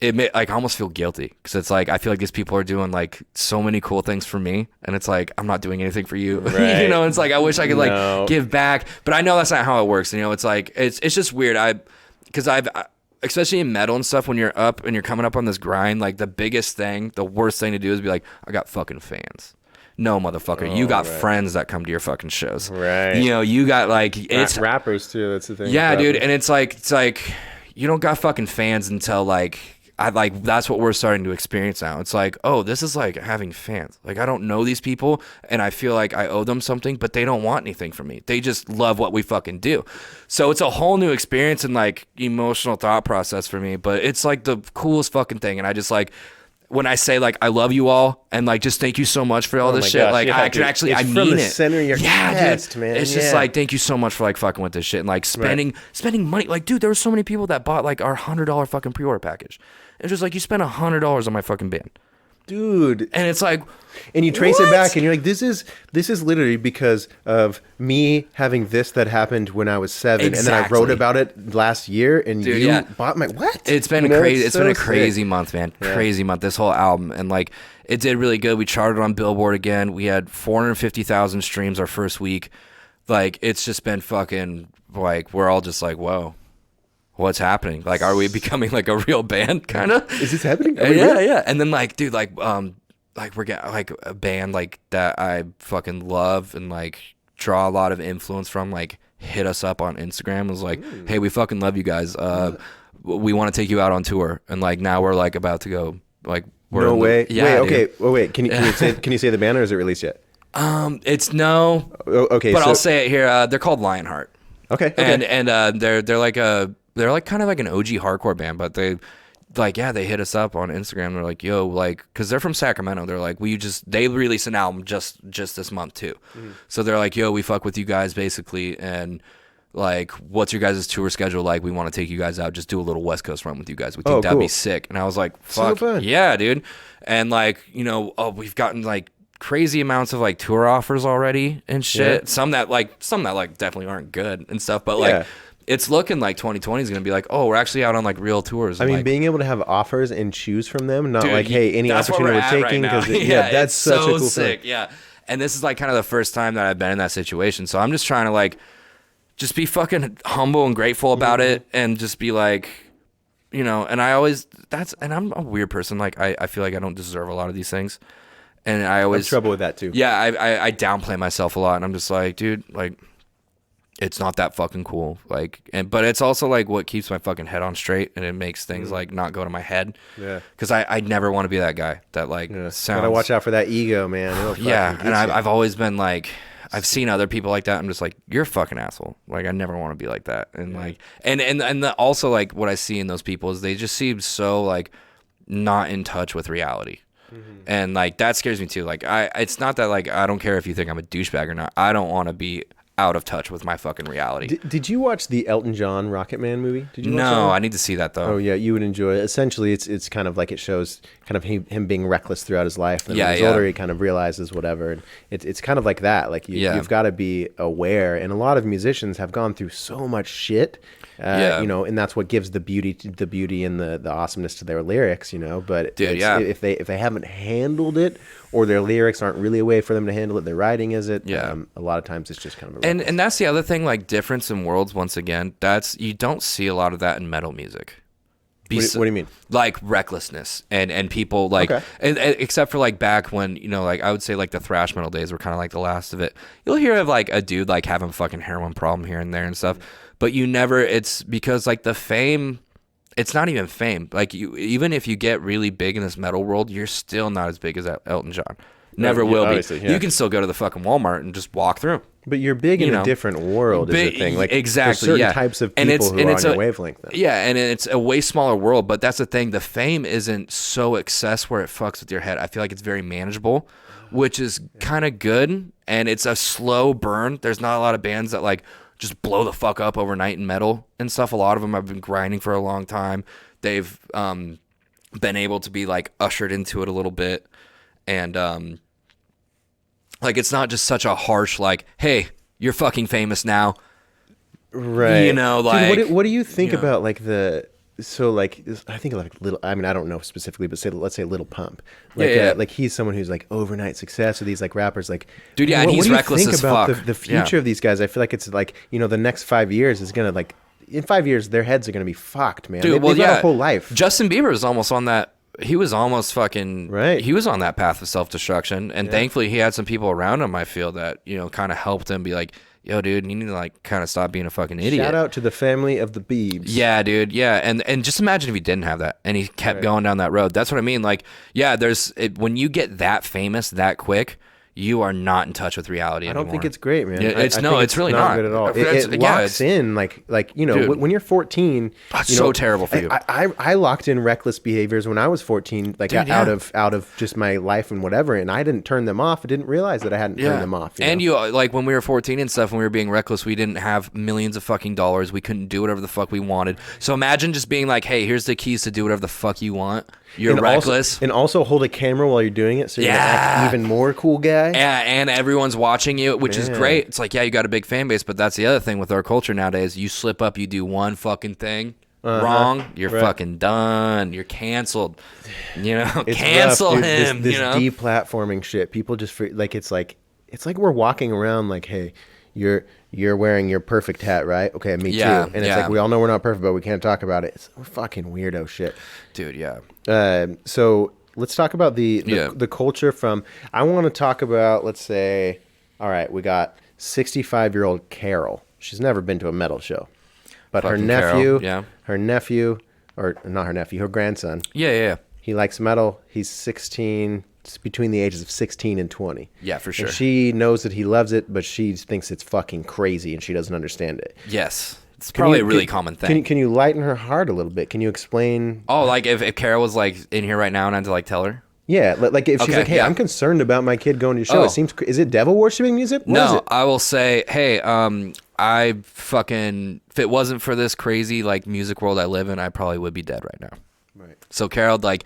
I almost feel guilty because it's like I feel like these people are doing like so many cool things for me, and it's like I'm not doing anything for you. Right. You know, it's like I wish I could like give back, but I know that's not how it works. You know, it's like it's just weird. Because I've especially in metal and stuff, when you're up and you're coming up on this grind, like the biggest thing, the worst thing to do is be like, I got fucking fans. No, motherfucker, you got friends that come to your fucking shows. Right. You know, you got like it's rappers too. That's the thing. Yeah, dude, and it's like you don't got fucking fans until like that's what we're starting to experience now. It's like, oh, this is like having fans. Like I don't know these people, and I feel like I owe them something, but they don't want anything from me. They just love what we fucking do. So it's a whole new experience and like emotional thought process for me. But it's like the coolest fucking thing, and I just like. When I say like I love you all and like just thank you so much for all this shit, gosh, like yeah, I can actually it's I mean from the it. center of your chest, dude. man. It's just like thank you so much for like fucking with this shit and like spending money. Like, dude, there were so many people that bought like our $100 fucking pre-order package. It's just like you spent $100 on my fucking band. Dude, and it's like, and you trace it back, and you're like, this is literally because of me having this that happened when I was 7, and then I wrote about it last year, and dude, you bought my what? It's been crazy. It's been a crazy month, man. Yeah. Crazy month. This whole album, and like it did really good. We charted on Billboard again. We had 450,000 streams our first week. Like it's just been fucking like we're all just like, whoa. What's happening? Like, are we becoming like a real band? Kind of. Is this happening? Yeah. And then like, dude, like we're getting like a band like that I fucking love and like draw a lot of influence from. Like, hit us up on Instagram. It was like, hey, we fucking love you guys. We want to take you out on tour. And like now we're like about to go. Like, we're no way. Yeah. Wait. Okay. Oh, wait. Can you say the band, or is it released yet? It's no. Okay. But I'll say it here. They're called Lionheart. Okay. And they're like kind of like an OG hardcore band, but they hit us up on Instagram. They're like, yo, like, cause they're from Sacramento. They're like, they released an album just this month too. Mm-hmm. So they're like, yo, we fuck with you guys basically. And like, what's your guys' tour schedule like? We want to take you guys out, just do a little West Coast run with you guys. We think that'd be sick. And I was like, fuck yeah, dude. And like, you know, we've gotten like crazy amounts of like tour offers already and shit. Yeah. Some that definitely aren't good and stuff, but like, it's looking like 2020 is going to be like, oh, we're actually out on like real tours. I mean, like, being being able to have offers and choose from them, not like, hey, any opportunity we're taking. Right that's such so a cool sick. thing. Yeah. And this is like kind of the first time that I've been in that situation. So I'm just trying to like, just be fucking humble and grateful about it. And just be like, you know, and and I'm a weird person. Like I feel like I don't deserve a lot of these things. And I always have trouble with that too. Yeah. I downplay myself a lot, and I'm just like, dude, like, it's not that fucking cool. Like, but it's also like what keeps my fucking head on straight, and it makes things like not go to my head. Yeah. Cause I never want to be that guy that like sounds. Gotta watch out for that ego, man. Yeah. And I've always been like, I've seen other people like that. I'm just like, you're a fucking asshole. Like, I never want to be like that. And like, and also like what I see in those people is they just seem so like not in touch with reality. Mm-hmm. And like, that scares me too. Like it's not that like, I don't care if you think I'm a douchebag or not. I don't want to be out of touch with my fucking reality. Did you watch the Elton John Rocket Man movie? Did you watch that? No, I need to see that though. Oh yeah, you would enjoy it. Essentially, it's kind of like it shows kind of him being reckless throughout his life. And when he's older, he kind of realizes whatever. And it's kind of like that. Like you've got to be aware. And a lot of musicians have gone through so much shit. You know, and that's what gives the beauty and the awesomeness to their lyrics, you know. But if they haven't handled it, or their lyrics aren't really a way for them to handle it, their writing is it. A lot of times it's just kind of and that's the other thing, like difference in worlds. Once again, you don't see a lot of that in metal music. What do you mean? Like recklessness and people like, and except for like back when, you know, like I would say like the thrash metal days were kind of like the last of it. You'll hear of like a dude like having fucking heroin problem here and there and stuff, but you never. It's because like the fame it's not even fame. Like even if you get really big in this metal world, you're still not as big as Elton John. Never will be. Yeah. You can still go to the fucking Walmart and just walk through. But you're big in a different world, is the thing. Like, exactly, there's certain types of people who are on your wavelength. Then. Yeah, and it's a way smaller world, but that's the thing. The fame isn't so excess where it fucks with your head. I feel like it's very manageable, which is kind of good, and it's a slow burn. There's not a lot of bands that, like, just blow the fuck up overnight in metal and stuff. A lot of them have been grinding for a long time. They've been able to be, like, ushered into it a little bit, and like, it's not just such a harsh, like, hey, you're fucking famous now. Right. You know, like... Dude, what do you think about, like, so, like, I think, like, I mean, I don't know specifically, but let's say Little Pump. Like, like, he's someone who's, like, overnight success, or these, like, rappers, like... Dude, yeah, and he's reckless as fuck. What do you think about the future of these guys? I feel like it's, like, you know, the next 5 years is going to, like... In 5 years, their heads are going to be fucked, man. Dude, they've got a whole life. Justin Bieber is almost on that... He was almost fucking... Right. He was on that path of self-destruction, and thankfully he had some people around him, I feel, that, you know, kind of helped him be like, yo, dude, you need to, like, kind of stop being a fucking idiot. Shout out to the family of the Biebs. Yeah, dude, yeah. And just imagine if he didn't have that, and he kept going down that road. That's what I mean. Like, yeah, when you get that famous that quick... You are not in touch with reality anymore. I don't think it's great, man. It's really not good at all. It locks in, like you know, dude, when you're 14. That's so terrible for you. I locked in reckless behaviors when I was 14, like, dude, out of just my life and whatever, and I didn't turn them off. I didn't realize that I hadn't turned them off. You like, when we were 14 and stuff, when we were being reckless, we didn't have millions of fucking dollars. We couldn't do whatever the fuck we wanted. So imagine just being like, hey, here's the keys to do whatever the fuck you want. You're reckless. And also hold a camera while you're doing it, so you're gonna act even more cool guy. Yeah, and everyone's watching you, which is great. It's like, yeah, you got a big fan base, but that's the other thing with our culture nowadays. You slip up, you do one fucking thing wrong, you're fucking done. You're canceled. You know, it's cancel rough, him. This you know, deplatforming shit. People just like it's like we're walking around like, hey, you're wearing your perfect hat, right? Okay, me too. And it's like, we all know we're not perfect, but we can't talk about it. We're fucking weirdo shit. Dude, yeah. So let's talk about the culture from... I want to talk about, let's say... All right, we got 65-year-old Carol. She's never been to a metal show. But her nephew... her grandson... Yeah. He likes metal. He's 16... It's between the ages of 16 and 20. Yeah, for sure. And she knows that he loves it, but she thinks it's fucking crazy and she doesn't understand it. Yes. It's probably a really common thing. Can you lighten her heart a little bit? Can you explain? Oh, like if Carol was, like, in here right now and I had to, like, tell her? Yeah, like if she's like, hey, I'm concerned about my kid going to your show. It seems... Is it devil worshiping music? What is it? I will say, hey, I fucking... If it wasn't for this crazy, like, music world I live in, I probably would be dead right now. Right. So Carol, like...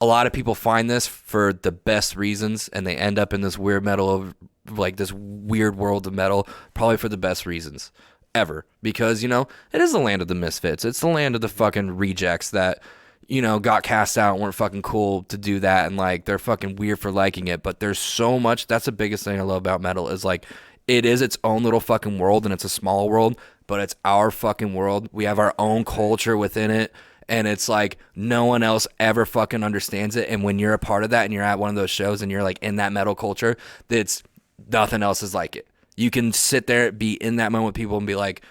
A lot of people find this for the best reasons, and they end up in this weird this weird world of metal, probably for the best reasons ever. Because, you know, it is the land of the misfits. It's the land of the fucking rejects that, you know, got cast out and weren't fucking cool to do that, and, like, they're fucking weird for liking it. But there's so much. That's the biggest thing I love about metal is, like, it is its own little fucking world, and it's a small world, but it's our fucking world. We have our own culture within it. And it's like no one else ever fucking understands it. And when you're a part of that and you're at one of those shows and you're like in that metal culture, it's nothing else is like it. You can sit there, be in that moment with people and be like,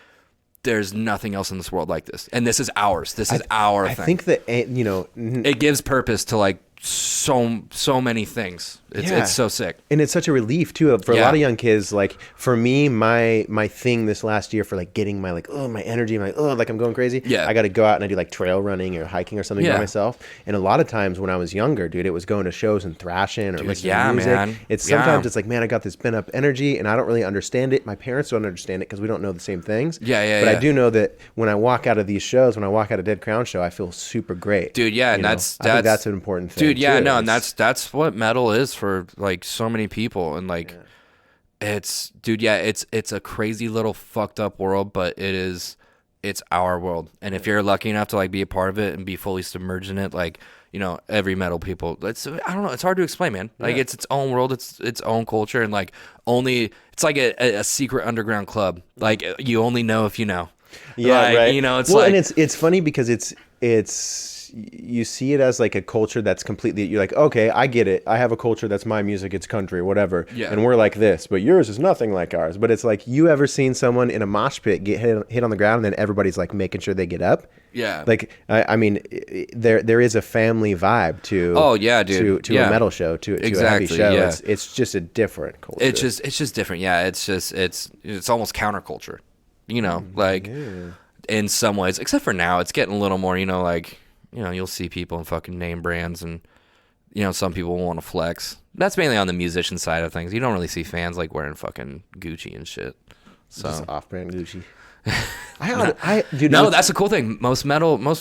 there's nothing else in this world like this. And this is ours. This is our thing. I think that, you know... It gives purpose to, like, so many things. It's so sick. And it's such a relief too for a lot of young kids. Like for me, my thing this last year for like getting my my energy, like I'm going crazy. Yeah. I got to go out and I do like trail running or hiking or something by myself. And a lot of times when I was younger, dude, it was going to shows and thrashing or listening to music. Man. It's sometimes it's like, man, I got this pent up energy and I don't really understand it. My parents don't understand it because we don't know the same things. But I do know that when I walk out of these shows, when I walk out of Dead Crown show, I feel super great. Dude, yeah, and I think that's an important thing. Dude, yeah, no, and that's what metal is for like so many people, and like it's a crazy little fucked up world, but it's our world, and if you're lucky enough to like be a part of it and be fully submerged in it, like, you know, every metal people, I don't know, it's hard to explain, man. Like it's its own world, it's its own culture, and like it's like a secret underground club. Like you only know if you know. Yeah, like, right. You know, it's and it's funny because it's you see it as like a culture that's completely, you're like, okay, I get it. I have a culture that's my music, it's country, whatever. Yeah. And we're like this, but yours is nothing like ours. But it's like, you ever seen someone in a mosh pit get hit on the ground and then everybody's like making sure they get up? Yeah. Like, I mean, there is a family vibe to. Oh yeah, dude. To a metal show, to a heavy show. Yeah. It's just a different culture. It's just different. Yeah. It's almost counterculture. You know, like in some ways, except for now, it's getting a little more. You know, like you'll see people in fucking name brands, and some people want to flex. That's mainly on the musician side of things. You don't really see fans like wearing fucking Gucci and shit. So just off-brand Gucci. Dude, no, that's the cool thing.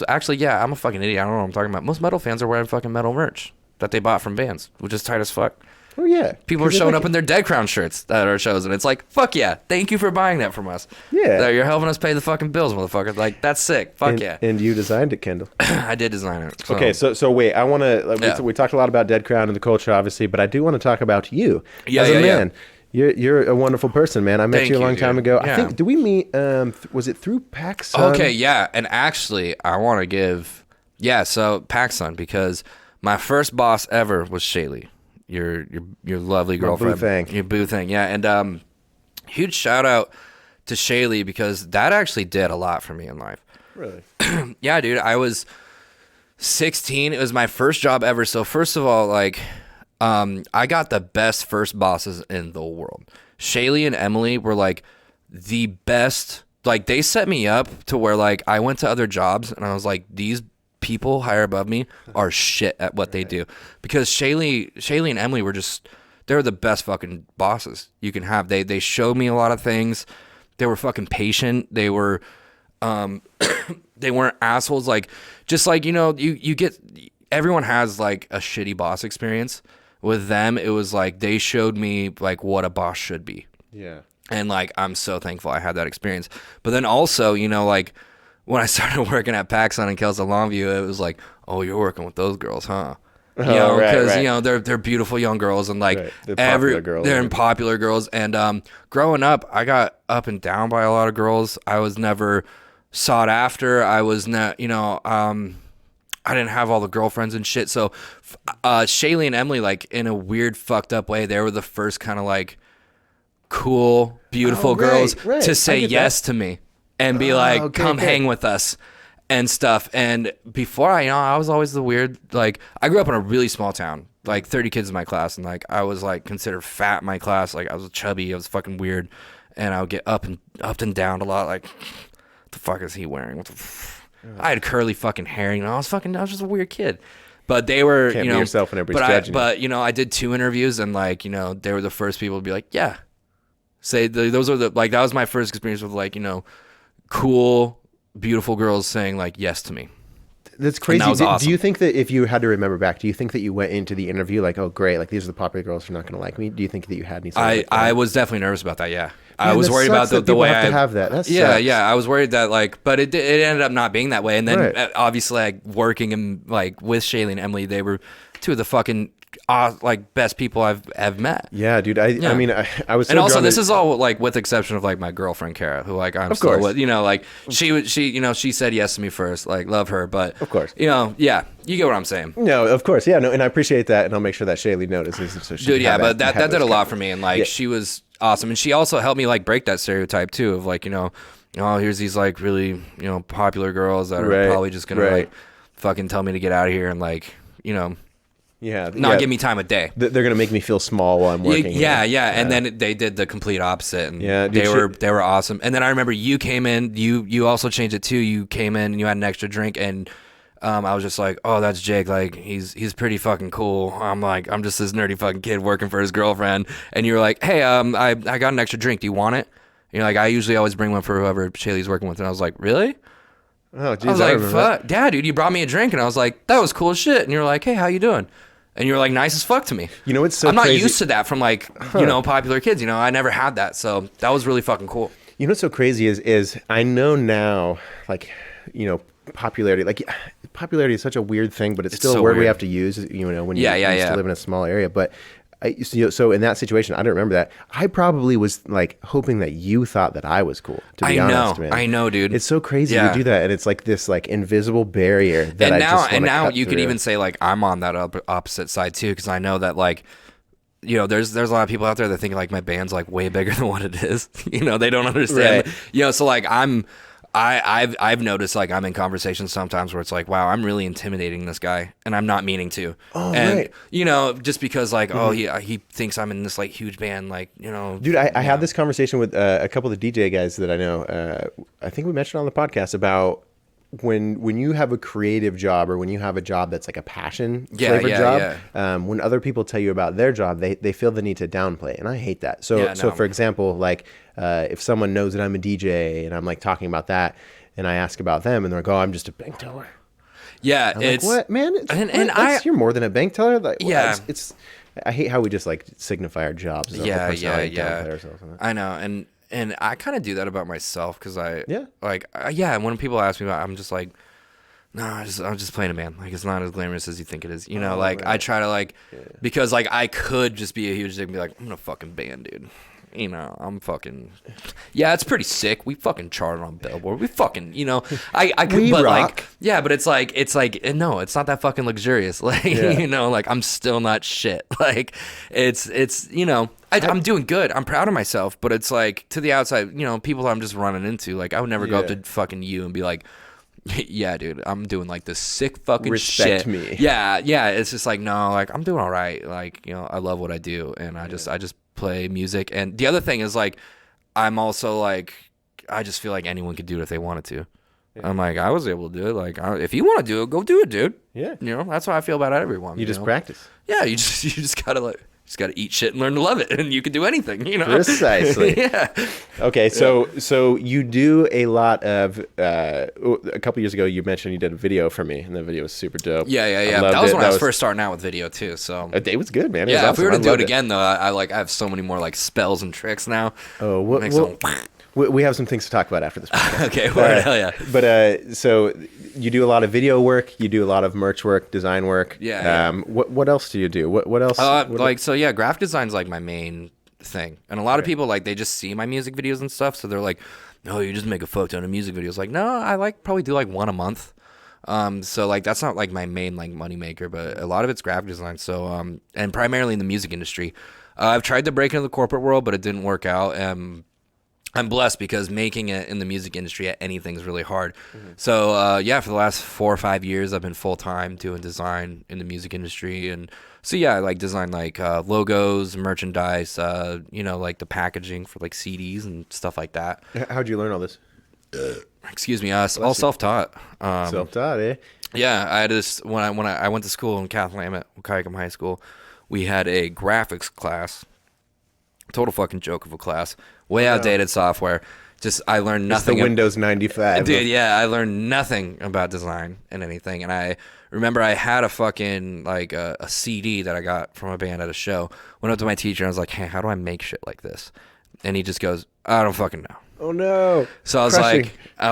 Actually, yeah, I'm a fucking idiot. I don't know what I'm talking about. Most metal fans are wearing fucking metal merch that they bought from bands, which is tight as fuck. Oh yeah, people are showing up in their Dead Crown shirts at our shows, and it's like, fuck yeah, thank you for buying that from us. Yeah, you're helping us pay the fucking bills, motherfucker. Like, that's sick. Fuck yeah. And you designed it, Kendall. I did design it. So. Okay, so wait, I want to. We talked a lot about Dead Crown and the culture, obviously, but I do want to talk about you as a man. You're a wonderful person, man. I met you a long time ago. Yeah. I think, did we meet, was it through PacSun? Okay, yeah. And actually, I want to give, so PacSun, because my first boss ever was Shaylee, your lovely girlfriend. Your boo thing, yeah. And huge shout out to Shaylee, because that actually did a lot for me in life. Really? Yeah, dude. I was 16. It was my first job ever. So first of all, like... I got the best first bosses in the world. Shaylee and Emily were like the best. Like, they set me up to where like I went to other jobs and I was like, these people higher above me are shit at what they do. Because Shaylee and Emily were they were the best fucking bosses you can have. They showed me a lot of things. They were fucking patient. They were they weren't assholes. Like, just like, you get, everyone has like a shitty boss experience. With them, it was like they showed me like what a boss should be. Yeah. And like, I'm so thankful I had that experience. But then also, like when I started working at PacSun and Kelso Longview, it was like, oh, you're working with those girls, huh? Because they're beautiful young girls, and like they're popular girls. And growing up, I got up and down by a lot of girls. I was never sought after. I was not, I didn't have all the girlfriends and shit. So Shaylee and Emily, like, in a weird fucked up way, they were the first kind of like cool, beautiful girls to say yes to me and be like, come hang with us and stuff. And before I was always the weird, like, I grew up in a really small town, like 30 kids in my class. And like, I was like considered fat in my class. Like, I was chubby. I was fucking weird. And I would get up and down a lot. Like, what the fuck is he wearing? I had curly fucking hair, I was just a weird kid. But they were, Can't be yourself when everybody's judging you. But I did 2 interviews, and like, they were the first people to be like, yeah. Those are that was my first experience with like, cool, beautiful girls saying like yes to me. That's crazy. That was awesome. Do you think that if you had to remember back, do you think that you went into the interview like, oh great, like these are the popular girls who are not going to like me? Do you think that you had any? I was definitely nervous about that. Yeah. I was worried about the way I have that. Yeah. I was worried that like, but it ended up not being that way. And then obviously, like, working and like with Shaylee and Emily, they were 2 of the fucking like best people I've met. Yeah, dude. I mean, I was. So and also, this is all like with the exception of like my girlfriend Kara, who like I'm still with. Like she said yes to me first. Like, love her, but of course, yeah, you get what I'm saying. No, of course, yeah, no, and I appreciate that, and I'll make sure that Shaylee notices. So she dude, yeah, but that did a lot for me, and like she was awesome, and she also helped me like break that stereotype too of like here's these like really popular girls that are probably just gonna like fucking tell me to get out of here and like not give me time of day. They're gonna make me feel small while I'm working. Yeah. And then they did the complete opposite, and they were awesome. And then I remember you came in. You also changed it too. You came in and you had an extra drink, and I was just like, oh, that's Jake. Like, he's pretty fucking cool. I'm like, I'm just this nerdy fucking kid working for his girlfriend. And you were like, hey, I got an extra drink. Do you want it? And you're like, I usually always bring one for whoever Shaylee's working with. And I was like, really? Oh, geez, I was like, fuck, yeah, dude, you brought me a drink. And I was like, that was cool as shit. And you were like, hey, how you doing? And you're like, nice as fuck to me. It's so I'm not crazy. used to that from like, popular kids. I never had that. So that was really fucking cool. What's so crazy is I know now, like, popularity. Like, popularity is such a weird thing, but it's still a word we have to use, when you used to live in a small area. But So in that situation, I don't remember that. I probably was like hoping that you thought that I was cool. To be honest, man. I know, dude. It's so crazy to do that, and it's like this like invisible barrier that and now cut you through. could even say like I'm on that opposite side too, because I know that like, you know, there's a lot of people out there that think like my band's like way bigger than what it is. You know, they don't understand. Right. You know, so like I've noticed like I'm in conversations sometimes where it's like, wow, I'm really intimidating this guy, and I'm not meaning to. Oh, and right. you know, just because like, oh, he thinks I'm in this like huge band, like, you know. Dude, I had this conversation with a couple of the DJ guys that I know. I think we mentioned on the podcast about when you have a creative job, or when you have a job that's like a passion flavored job, when other people tell you about their job, they feel the need to downplay it, and I hate that. So for example, like if someone knows that I'm a DJ and I'm like talking about that, and I ask about them, and they're like, oh, I'm just a bank teller. Yeah, I'm it's like, what, man? You're more than a bank teller. Like, it's I hate how we just like signify our jobs. As I know, and I kind of do that about myself, because when people ask me about it, I'm just like, no, I'm just playing a band. Like, it's not as glamorous as you think it is. You know, like, right. I try to like, because like I could just be a huge dick and be like, I'm in a fucking band, dude. You know, I'm fucking, it's pretty sick. We fucking charted on Billboard. We fucking, you know, I could, but rock. like, but it's like, no, it's not that fucking luxurious. Like, you know, like, I'm still not shit. Like, it's, you know, I'm doing good. I'm proud of myself, but it's like, to the outside, you know, people I'm just running into, like, I would never go up to fucking you and be like, yeah, dude, I'm doing like this sick fucking Respect shit. me. Yeah. It's just like, no, like, I'm doing all right. Like, you know, I love what I do, and I just play music. And the other thing is like, I'm also like, I just feel like anyone could do it if they wanted to. I'm like, I was able to do it. Like, if you want to do it, go do it, dude. Yeah. You know, that's how I feel about everyone. You just practice. Yeah, you just gotta like, gotta eat shit and learn to love it, and you can do anything, you know. Precisely. Yeah. Okay, so you do a lot of. A couple years ago, you mentioned you did a video for me, and the video was super dope. Yeah. That was when I was first starting out with video too. So it was good, man. It was if awesome. we were to do it again though, I have so many more like spells and tricks now. Oh, we have some things to talk about after this podcast. Okay, well, hell yeah. But so you do a lot of video work, you do a lot of merch work, design work. Yeah. What else do you do? What else? Graphic design's like my main thing, and a lot of people like, they just see my music videos and stuff, so they're like, no, you just make a photo and a music video. It's like, no, I like probably do like one a month. So like that's not like my main like money maker, but a lot of it's graphic design. So and primarily in the music industry. I've tried to break into the corporate world, but it didn't work out. I'm blessed because making it in the music industry at anything is really hard. Mm-hmm. So for the last 4 or 5 years, I've been full time doing design in the music industry, and so I like design like logos, merchandise, you know, like the packaging for like CDs and stuff like that. How'd you learn all this? Excuse me, all self-taught. Self-taught, eh? Yeah, I had this when I went to school in Kathleen at Waukegan High School. We had a graphics class. Total fucking joke of a class. Way outdated software. Just I learned nothing. It's the Windows 95. Dude, I learned nothing about design and anything. And I remember I had a fucking like a CD that I got from a band at a show. Went up to my teacher and I was like, hey, how do I make shit like this? And he just goes, I don't fucking know. Oh no. So I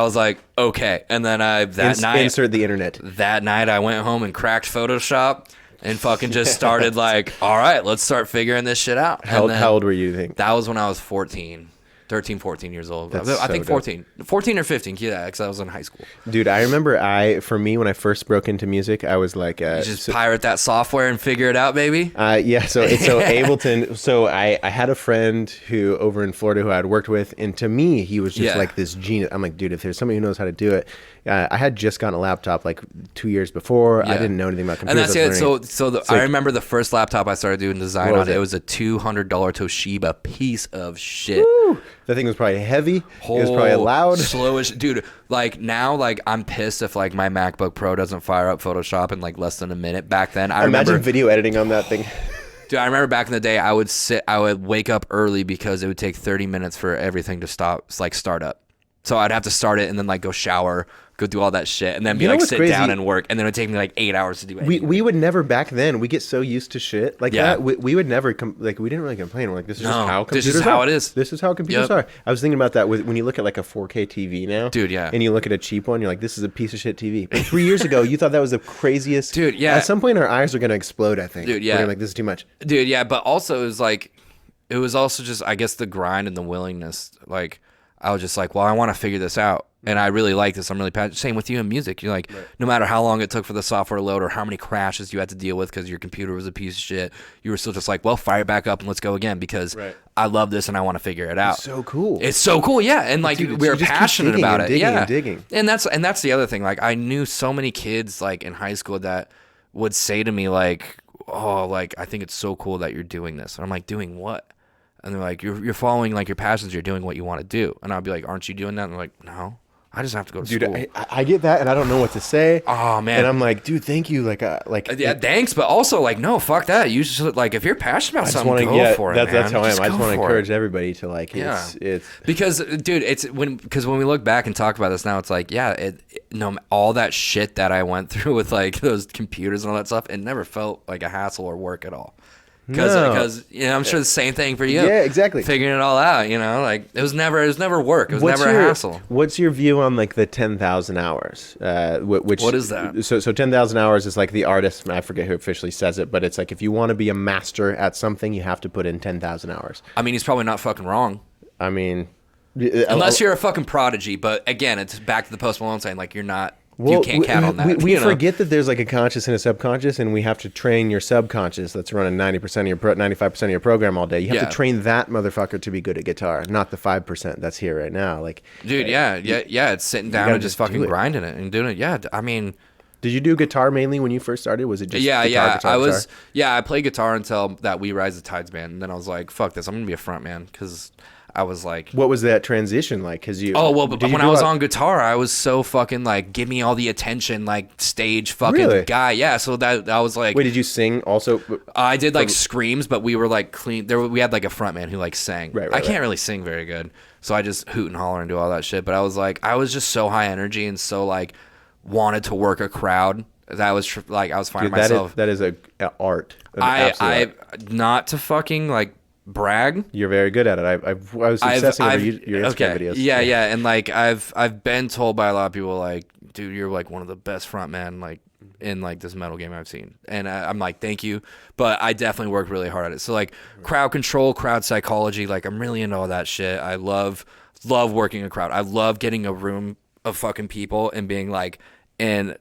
was like, okay. And then night insert the internet. That night I went home and cracked Photoshop. And fucking just started like, all right, let's start figuring this shit out. How old were you, think? That was when I was 13 years old. That's I think so 14 or 15, because I was in high school. Dude, I remember for me, when I first broke into music, I was like... you just pirate that software and figure it out, baby? So Ableton... So I had a friend who over in Florida who I had worked with, and to me, he was just like this genius. I'm like, dude, if there's somebody who knows how to do it... I had just gotten a laptop like 2 years before. I didn't know anything about computers. And that's it. I remember the first laptop I started doing design on. It was a $200 Toshiba piece of shit. Woo! That thing was probably heavy. It was probably loud. Slowish. Dude, like now, like I'm pissed if like my MacBook Pro doesn't fire up Photoshop in like less than a minute. Back then, I remember video editing on that thing. Dude, I remember back in the day, I would wake up early because it would take 30 minutes for everything to start up. So I'd have to start it and then like go shower, go do all that shit, and then be You know like what's sit crazy? down and work, and then it would take me like 8 hours to do it. We would never back then. We get so used to shit like Yeah. that. We would never like we didn't really complain. We're like, this is just No, how this computers is how are. it is. This is how computers Yep. are. I was thinking about that when you look at like a 4K TV now, Dude, yeah. and you look at a cheap one, you're like, this is a piece of shit TV. But 3 years ago, you thought that was the craziest. Dude, yeah. At some point, our eyes are gonna explode. I think. Dude, yeah. We're gonna be like, this is too much. Dude, yeah, but also it was also just, I guess, the grind and the willingness. Like, I was just like, well, I want to figure this out. And I really like this. I'm really passionate. Same with you in music. You're like, no matter how long it took for the software to load or how many crashes you had to deal with because your computer was a piece of shit, you were still just like, well, fire it back up and let's go again because I love this and I want to figure it out. It's so cool. It's so cool, yeah. And like Dude, we were you just keep passionate digging about and it. digging Yeah. and digging. And that's the other thing. Like I knew so many kids like in high school that would say to me like, oh, like I think it's so cool that you're doing this. And I'm like, doing what? And they're like, you're following like your passions, you're doing what you want to do. And I'll be like, aren't you doing that? And they're like, no, I just have to go to school. Dude, I get that, and I don't know what to say. Oh man, and I'm like, dude, thank you. Yeah, thanks, but also like, no, fuck that. You should like, if you're passionate about something, go for it. That's how I am. Just I just go want to for encourage it. everybody to like, it's Because, dude, because when we look back and talk about this now, it's like, yeah, all that shit that I went through with like those computers and all that stuff, it never felt like a hassle or work at all. Because you know, I'm sure the same thing for you. Yeah, exactly. Figuring it all out, you know, like it was never work. It was never a hassle. What's your view on like the 10,000 hours? Which what is that? So 10,000 hours is like the artist. I forget who officially says it, but it's like if you want to be a master at something, you have to put in 10,000 hours. I mean, he's probably not fucking wrong. I mean, unless you're a fucking prodigy. But again, it's back to the Post Malone saying like you're not. Well, you can't count on that. We forget that there's like a conscious and a subconscious, and we have to train your subconscious that's running 90% of your 95% of your program all day. You have to train that motherfucker to be good at guitar, not the 5% that's here right now. Like, dude, yeah. It's sitting down and just fucking grinding it and doing it. Yeah, I mean, did you do guitar mainly when you first started? Was it just guitar? I played guitar until that We Rise the Tides band, and then I was like, fuck this, I'm gonna be a front man because. I was like, what was that transition like? Because you, but when I was on guitar, I was so fucking like, give me all the attention, like stage fucking guy. Yeah, so that I was like, wait, did you sing also? I did like screams, but we were like clean. We had like a front man who like sang. I can't really sing very good, so I just hoot and holler and do all that shit. But I was like, I was just so high energy and so like wanted to work a crowd. That was like I was finding myself. That is a art. I not to fucking like. Brag. You're very good at it. I was obsessing over your Instagram videos. Yeah, and like I've been told by a lot of people like, dude, you're like one of the best frontmen like in like this metal game I've seen, and I'm like, thank you, but I definitely worked really hard at it. So like crowd control, crowd psychology, like I'm really into all that shit. I love working a crowd. I love getting a room of fucking people and being like, in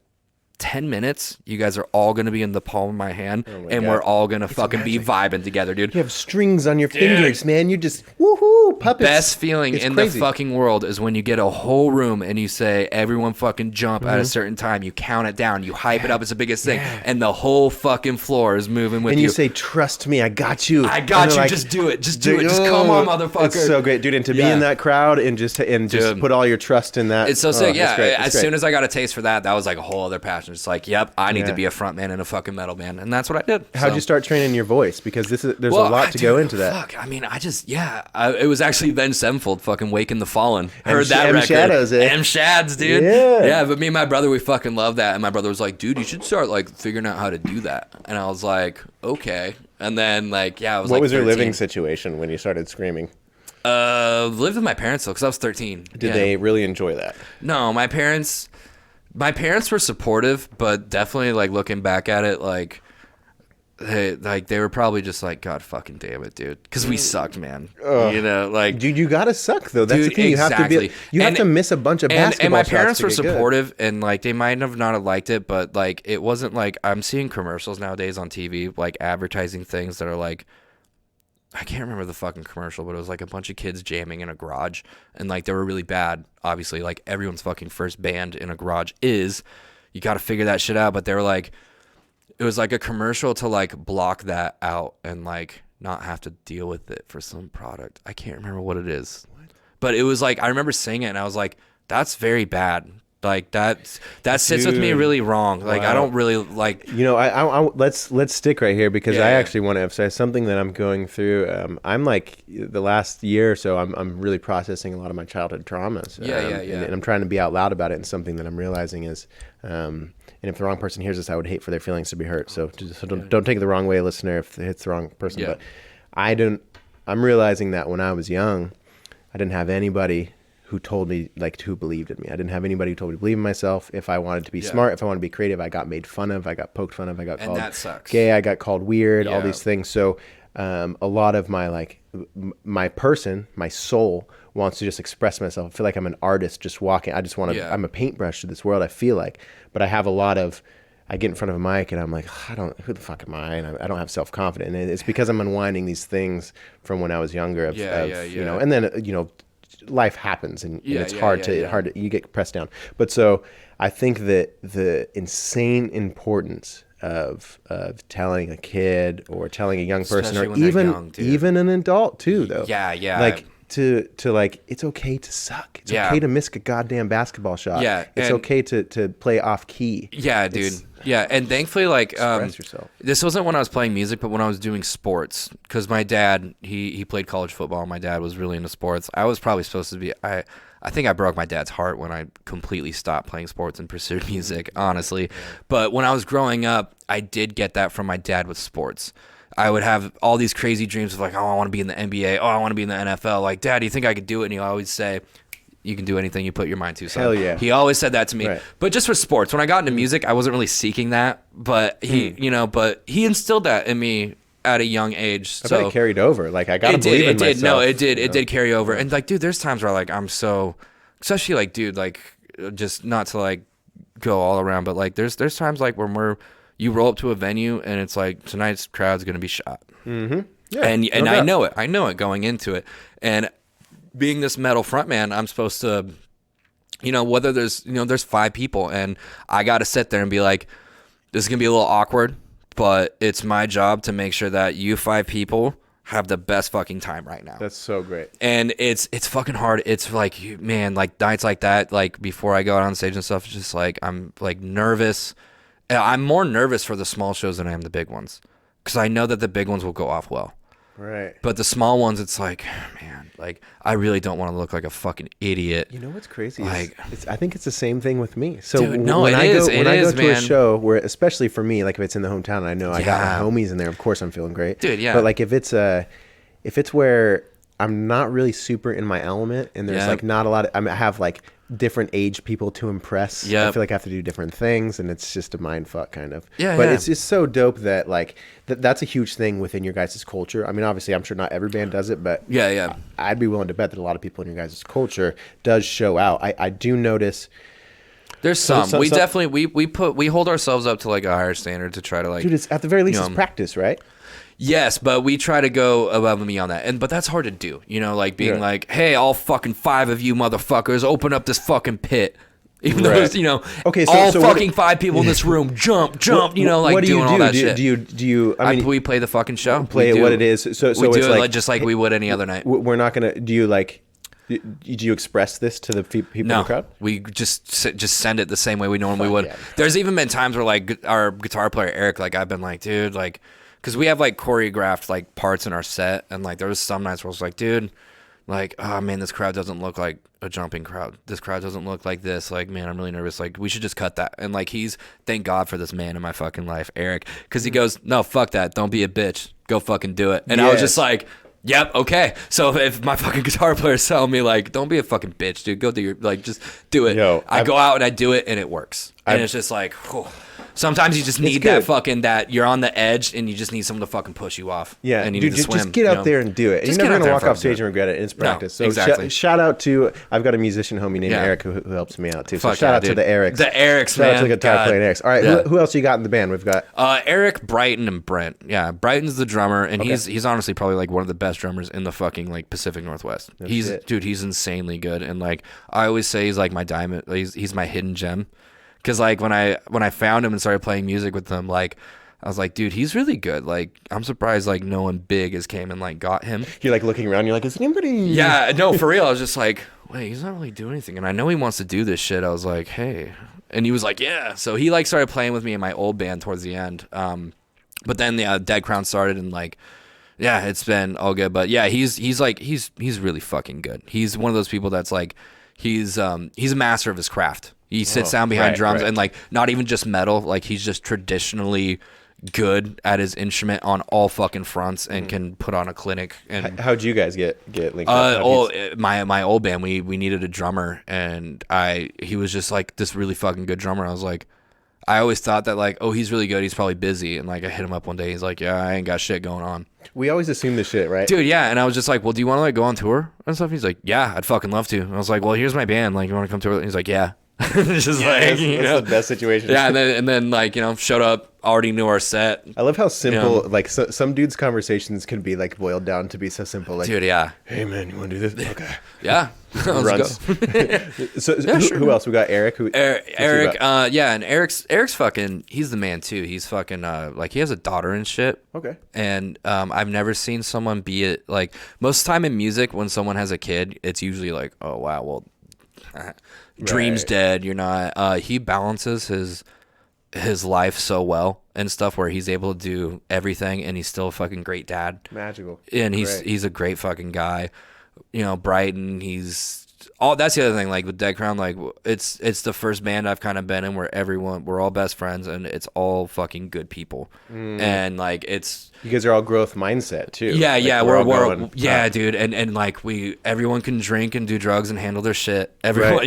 10 minutes, you guys are all going to be in the palm of my hand, and we're all going to fucking be vibing together, dude. You have strings on your fingers, man. You just, woohoo, puppets. Best feeling in the fucking world is when you get a whole room and you say, everyone fucking jump at a certain time. You count it down. You hype it up as the biggest thing, and the whole fucking floor is moving with you. And you say, trust me, I got you. I got you. Like, just do it. Just do it. Just come on, motherfucker. It's so great, dude. And to be in that crowd and just put all your trust in that. It's so sick. Yeah. As soon as I got a taste for that, that was like a whole other passion. It's like, yep, I need to be a front man in a fucking metal band, and that's what I did. How'd you start training your voice? Because there's a lot to go into that. Fuck, I mean, it was actually Avenged Sevenfold, fucking Waking the Fallen. Heard that record. Shadows, M Shads, dude. Yeah, but me and my brother, we fucking love that, and my brother was like, dude, you should start like figuring out how to do that, and I was like, okay, and then like, I was what like, was your 13. living situation when you started screaming? Lived with my parents though, because I was 13. Did they really enjoy that? No, my parents were supportive, but definitely like looking back at it, like they were probably just like, God fucking damn it, dude, because we sucked, man. You know, like, dude, you gotta suck though. That's the thing. You have to be. You have to miss a bunch of basketball. And my parents were shots to get supportive, and like they might have not have liked it, but like it wasn't like I'm seeing commercials nowadays on TV, like advertising things that are like. I can't remember the fucking commercial, but it was like a bunch of kids jamming in a garage, and like they were really bad. Obviously, like everyone's fucking first band in a garage is, you got to figure that shit out. But they were like, it was like a commercial to like block that out and like not have to deal with it for some product. I can't remember what it is, but it was like I remember seeing it and I was like, that's very bad. Like that sits with me really wrong. Like I don't really like. I let's stick right here because I actually want to emphasize something that I'm going through. I'm like the last year or so, I'm really processing a lot of my childhood traumas. And I'm trying to be out loud about it. And something that I'm realizing is, and if the wrong person hears this, I would hate for their feelings to be hurt. So don't take it the wrong way, listener, if it's the wrong person. Yeah. But I'm realizing that when I was young, I didn't have anybody who told me, like, who believed in me. I didn't have anybody who told me to believe in myself. If I wanted to be smart, if I wanted to be creative, I got made fun of, I got poked fun of, I got called gay, I got called weird, all these things. So a lot of my my soul wants to just express myself. I feel like I'm an artist just walking. I just want to, I'm a paintbrush to this world, I feel like. But I have a lot of, I get in front of a mic and I'm like, who the fuck am I? And I don't have self-confidence. And it's because I'm unwinding these things from when I was younger you know, and then, life happens and it's hard to you get pressed down. But so I think that the insane importance of telling a kid or telling a young person, especially or even an adult too, though. Like to like, it's okay to suck. It's okay to miss a goddamn basketball shot. It's okay to play off key. Yeah, dude. And thankfully, like, express yourself. This wasn't when I was playing music, but when I was doing sports, because my dad, he played college football. My dad was really into sports. I was probably supposed to be, I think I broke my dad's heart when I completely stopped playing sports and pursued music, honestly. But when I was growing up, I did get that from my dad with sports. I would have all these crazy dreams of like, oh, I want to be in the NBA. Oh, I want to be in the NFL. Like, Dad, do you think I could do it? And he'd always say, you can do anything you put your mind to. So hell yeah. He always said that to me. Right. But just for sports, when I got into music, I wasn't really seeking that. But he, but he instilled that in me at a young age. I bet it carried over. Like, I gotta believe in myself. No, it did. It did carry over. And like, dude, there's times where like I'm so, especially like, dude, like, just not to like go all around, but like, there's times like when you roll up to a venue and it's like tonight's crowd's gonna be shot. Mm-hmm. Yeah, and I know it going into it. And being this metal frontman, I'm supposed to, whether there's 5 people and I got to sit there and be like, this is going to be a little awkward, but it's my job to make sure that you 5 people have the best fucking time right now. That's so great. And it's fucking hard. It's like, man, like nights like that, like before I go out on stage and stuff, it's just like, I'm like nervous. I'm more nervous for the small shows than I am the big ones because I know that the big ones will go off well. Right. But the small ones, it's like, man, like I really don't want to look like a fucking idiot. You know what's crazy? Like, I think it's the same thing with me. So dude, no, when I go to man. a show where, especially for me, like if it's in the hometown, and I know I got my homies in there. Of course, I'm feeling great, dude. Yeah. But like if it's where I'm not really super in my element, and there's like not a lot of, I have like different age people to impress. I feel like I have to do different things, and it's just a mind fuck kind of. But it's just so dope that like that's a huge thing within your guys' culture. I mean, obviously, I'm sure not every band does it, but I'd be willing to bet that a lot of people in your guys' culture does show out. I do notice. There's some. We definitely we hold ourselves up to like a higher standard to try to like. Dude, it's at the very least it's practice, right? Yes, but we try to go above and beyond that. But that's hard to do. Like being like, hey, all fucking 5 of you motherfuckers, open up this fucking pit. Even though there's, okay, all fucking 5 people in this room, jump, like what do doing all that shit. Do you, I mean, we play the fucking show. Play it what it is. So we it's do like, it just like we would any other night. We're not going to, do you express this to the people in the crowd? We just send it the same way we normally would. Yeah. There's even been times where like our guitar player, Eric, like I've been like, dude, like, because we have like choreographed like parts in our set, and like there was some nights where I was like, dude, like, oh man, this crowd doesn't look like a jumping crowd. This crowd doesn't look like this. Like, man, I'm really nervous. Like, we should just cut that. And like, thank God for this man in my fucking life, Eric, because he goes, no, fuck that. Don't be a bitch. Go fucking do it. And I was just like, yep, okay. So if my fucking guitar player is telling me like, don't be a fucking bitch, dude. Go do your just do it. I go out and I do it, and it works. And it's just like, whew. Sometimes you just need that fucking, that you're on the edge and you just need someone to fucking push you off. Yeah, and you dude, need to swim. Just get out there and do it. You're never going to walk off stage and regret it. It's practice. No, exactly. Shout out to, I've got a musician homie named Eric who helps me out too. So shout out to the Erics. The Erics, man. Shout out to the guitar playing Erics. All right, who else you got in the band? We've got Eric, Brighton, and Brent. Yeah, Brighton's the drummer, and he's honestly probably like one of the best drummers in the fucking like Pacific Northwest. He's insanely good, and like I always say he's like my diamond. He's my hidden gem. Because like when I found him and started playing music with him, like I was like, dude, he's really good. Like, I'm surprised like no one big has came and like got him. You're like looking around. You're like, is anybody? Yeah, no, for real. I was just like, wait, he's not really doing anything, and I know he wants to do this shit. I was like, hey, and he was like, yeah. So he like started playing with me in my old band towards the end. But then the Dead Crown started, and like, yeah, it's been all good. But yeah, he's really fucking good. He's one of those people that's like, he's a master of his craft. He sits down behind drums and like not even just metal, like he's just traditionally good at his instrument on all fucking fronts and can put on a clinic. And how'd you guys get linked up? My old band, we needed a drummer, and he was just like this really fucking good drummer. I was like, I always thought that like, oh, he's really good, he's probably busy, and like I hit him up one day, he's like, yeah, I ain't got shit going on. We always assume this shit, right? Dude, yeah. And I was just like, well, do you want to like go on tour and stuff? He's like, yeah, I'd fucking love to. And I was like, well, here's my band, like, you want to come tour? And he's like, yeah. It's just like, that's the best situation. Yeah, and then like, showed up, already knew our set. I love how simple like some dudes' conversations can be like boiled down to be so simple. Like, dude, yeah. Hey man, you want to do this? Okay. Yeah. Runs. So yeah, sure. Who else? We got Eric. Eric. Yeah, and Eric's fucking. He's the man too. He's fucking. Like he has a daughter and shit. Okay. And I've never seen someone be it. Like most of the time in music, when someone has a kid, it's usually like, oh wow, well. Dream's dead. You're not. He balances his life so well and stuff where he's able to do everything, and he's still a fucking great dad. Magical. And he's a great fucking guy. Brighton. That's the other thing. Like with Dead Crown, like it's the first band I've kind of been in where we're all best friends, and it's all fucking good people. And like it's. You guys are all growth mindset too. Yeah, like, yeah, we're dude, and like everyone can drink and do drugs and handle their shit. Everyone,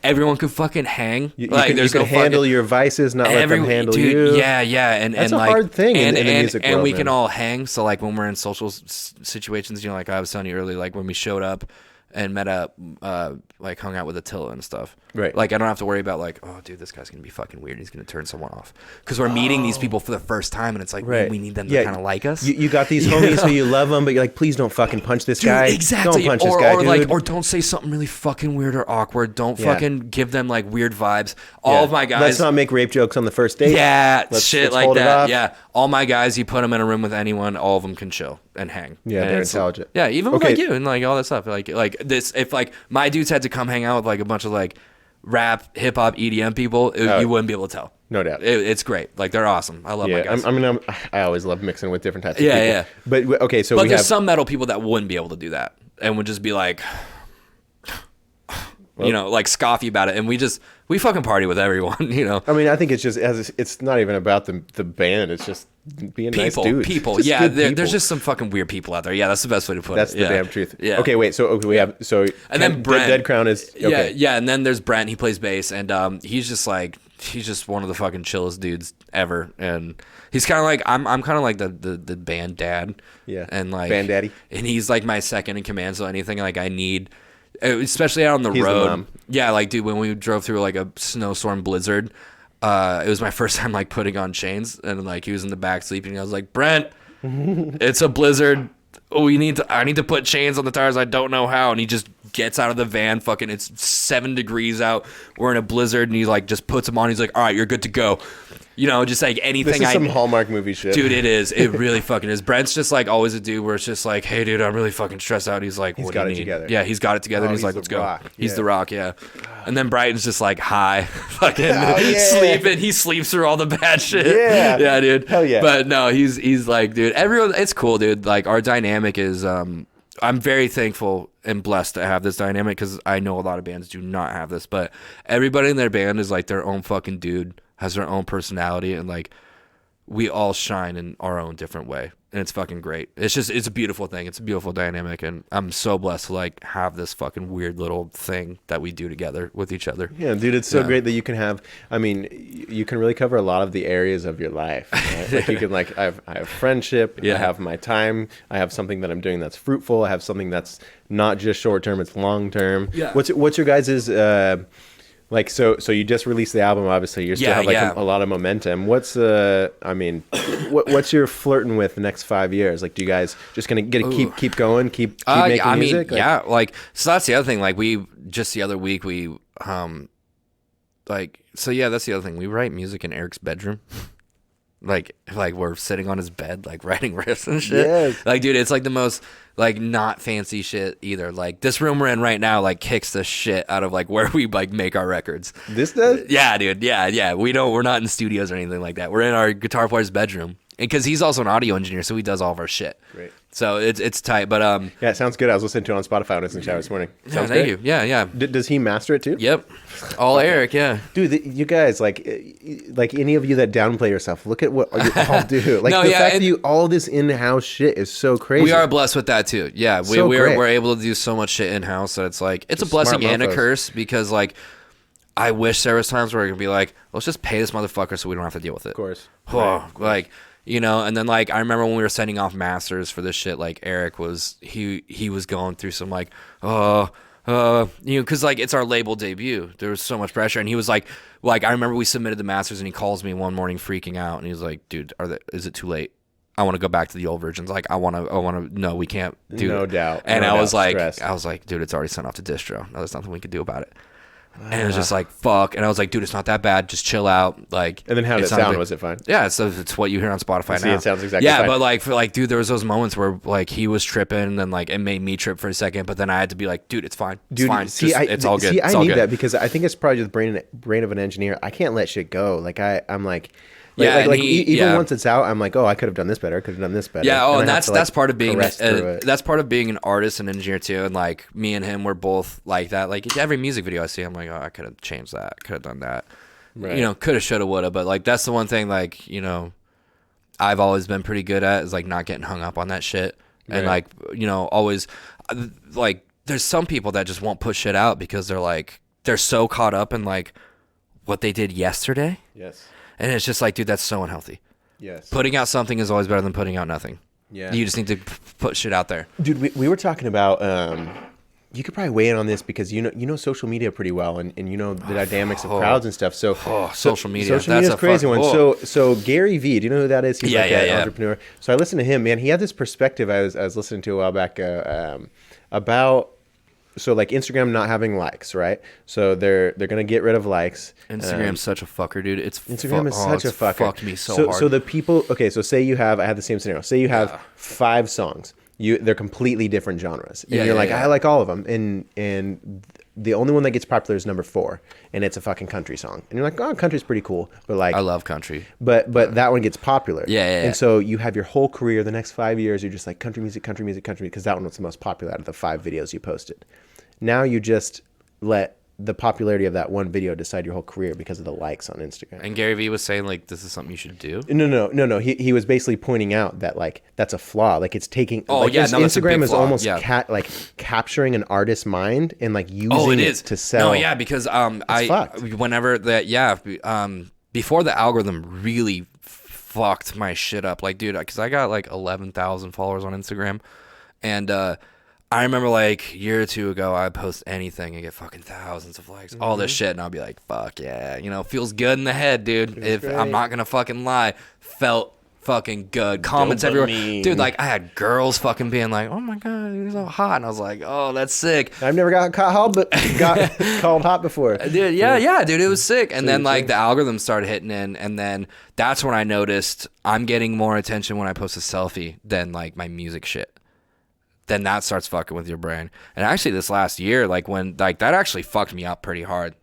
everyone can fucking hang. You can handle your vices, not let them handle you. Yeah, and that's and a like, hard thing and, in the and, music and world, we man. can all hang. So like when we're in social situations, like I was telling you earlier, like when we showed up and met up, like hung out with Attila and stuff. Right. Like I don't have to worry about like, oh, dude, this guy's gonna be fucking weird. He's gonna turn someone off because we're meeting these people for the first time, and it's like we need them to kind of like us. You got these homies who you love them, but you're like, please don't fucking punch this guy. Exactly. Don't punch this guy, dude. Like, or don't say something really fucking weird or awkward. Don't fucking give them like weird vibes. All of my guys. Let's not make rape jokes on the first date. Yeah, let's like that. Yeah, all my guys. You put them in a room with anyone, all of them can chill and hang. Yeah, and they're intelligent. Yeah, even with like you and like all that stuff. Like this, if like my dudes had to come hang out with like a bunch of like rap, hip hop, EDM people, you wouldn't be able to tell. No doubt. It's great. Like they're awesome. I love my guys. I always love mixing with different types of people. Yeah. But okay, so but there's some metal people that wouldn't be able to do that and would just be like, like scoffy about it, and we fucking party with everyone, I mean, I think it's just it's not even about the band. It's just being nice dudes. People. Yeah, there's just some fucking weird people out there. Yeah, that's the best way to put it. That's the damn truth. Yeah. Okay, wait. So we have and then Brent, Dead Crown is okay. Yeah, and then there's Brent. He plays bass, and he's just one of the fucking chillest dudes ever, and he's kind of like I'm kind of like the band dad. Yeah. And like band daddy. And he's like my second in command. So anything like I need. Especially out on the He's road. The mom. Yeah, like dude, when we drove through like a snowstorm blizzard, it was my first time like putting on chains, and like he was in the back sleeping. I was like, Brent, it's a blizzard. I need to put chains on the tires. I don't know how. And he just gets out of the van. Fucking, it's 7 degrees out. We're in a blizzard, and he like just puts them on. He's like, all right, you're good to go. Just like anything. This is some Hallmark movie shit. Dude, it is. It really fucking is. Brent's just like always a dude where it's just like, hey, dude, I'm really fucking stressed out. He's like, what do you need? Together. Yeah, he's got it together. And he's like, let's go. Rock. He's the rock, yeah. And then Brighton's just like high, fucking sleeping. He sleeps through all the bad shit. Yeah. Yeah, dude. Hell yeah. But no, he's like, dude, everyone, it's cool, dude. Like our dynamic is, I'm very thankful and blessed to have this dynamic because I know a lot of bands do not have this, but everybody in their band is like their own fucking dude, has their own personality, and like we all shine in our own different way, and it's fucking great. It's a beautiful thing. It's a beautiful dynamic, and I'm so blessed to like have this fucking weird little thing that we do together with each other. Yeah, dude, it's so great that you can have. I mean, you can really cover a lot of the areas of your life. Right? Like you can I have friendship. I have my time. I have something that I'm doing that's fruitful. I have something that's not just short term; it's long term. Yeah. What's your guys's like so you just released the album, obviously you still have like a lot of momentum. What's what's your flirting with the next 5 years? Like, do you guys just gonna keep going, keep making music? So that's the other thing. Like we just the other week we that's the other thing. We write music in Eric's bedroom. like we're sitting on his bed, like writing riffs and shit. Yes. Like, dude, it's like the most like not fancy shit either. Like this room we're in right now, like kicks the shit out of like where we like make our records. This does? Yeah, dude. Yeah. We're not in studios or anything like that. We're in our guitar player's bedroom. And because he's also an audio engineer, so he does all of our shit. Great. So it's tight, but yeah, it sounds good. I was listening to it on Spotify when I was in the shower this morning. Sounds thank great. you. Yeah. Does he master it too? Yep. All Eric, yeah. Dude, you guys, like any of you that downplay yourself, look at what you all do. Like the fact that you all this in-house shit is so crazy. We are blessed with that too. Yeah, we're able to do so much shit in-house that it's like it's a blessing and a curse because like I wish there was times where I could be like, let's just pay this motherfucker so we don't have to deal with it. Of course. Oh, like. You know, and then like I remember when we were sending off masters for this shit, like Eric was he was going through some like you know, because like it's our label debut. There was so much pressure, and he was like I remember we submitted the masters, and he calls me one morning freaking out, and he was like, "Dude, is it too late? I want to go back to the old versions. Like I want to. No, we can't do no it." doubt. And no I was doubt. like, dude, it's already sent off to distro. No, there's nothing we can do about it. And it was just like, fuck. And I was like, dude, it's not that bad. Just chill out. Like, and then how did it sound? Was it fine? Yeah, it's what you hear on Spotify now. It sounds exactly fine. But like, dude, there was those moments where like he was tripping and then like it made me trip for a second. But then I had to be like, dude, it's fine. It's fine. It's all good. See, I need that because I think it's probably the brain of an engineer. I can't let shit go. Like I'm like... even once it's out, I'm like, oh, I could have done this better. I could have done this better. Yeah. Oh, and that's part of being that's part of being an artist and engineer too. And like me and him, we're both like that. Like every music video I see, I'm like, oh, I could have changed that. Could have done that. Right. You know, could have, should have, would have. But like that's the one thing like you know, I've always been pretty good at is like not getting hung up on that shit. And like you know, always like there's some people that just won't put shit out because they're so caught up in like what they did yesterday. Yes. And it's just like, dude, that's so unhealthy. Yes. Putting out something is always better than putting out nothing. Yeah. You just need to put shit out there. Dude, we were talking about, you could probably weigh in on this because you know social media pretty well and you know the dynamics of crowds and stuff. So social media. Social media is a crazy one. So Gary Vee, do you know who that is? He's an entrepreneur. So I listened to him, man. He had this perspective I was listening to a while back about... So like Instagram not having likes, right? So they're gonna get rid of likes. Instagram's such a fucker, dude. Instagram is such a fucker. Fucked me so hard. So the people, okay. So say you have, I had the same scenario. Say you have 5 songs. They're completely different genres, and you're like, I like all of them, and the only one that gets popular is number 4, and it's a fucking country song, and you're like, oh, country's pretty cool, but like I love country, but that one gets popular, yeah. And so you have your whole career, the next 5 years, you're just like country music, because that one was the most popular out of the 5 videos you posted. Now you just let the popularity of that one video decide your whole career because of the likes on Instagram. And Gary Vee was saying like this is something you should do. No. He was basically pointing out that like that's a flaw. Like it's taking. Instagram is almost like capturing an artist's mind and like using it to sell. No, yeah, because before the algorithm really fucked my shit up. Like, dude, because I got like 11,000 followers on Instagram, and I remember like a year or two ago, I'd post anything and get fucking thousands of likes, all this shit, and I'll be like, fuck yeah, you know, feels good in the head, dude. I'm not gonna fucking lie, felt fucking good. Comments everywhere, dude. Like I had girls fucking being like, oh my god, you're so hot, and I was like, oh, that's sick. I've never got called hot before, dude. Yeah, dude, it was sick. And then like the algorithm started hitting in, and then that's when I noticed I'm getting more attention when I post a selfie than like my music shit. Then that starts fucking with your brain. And actually this last year, like when like that actually fucked me up pretty hard,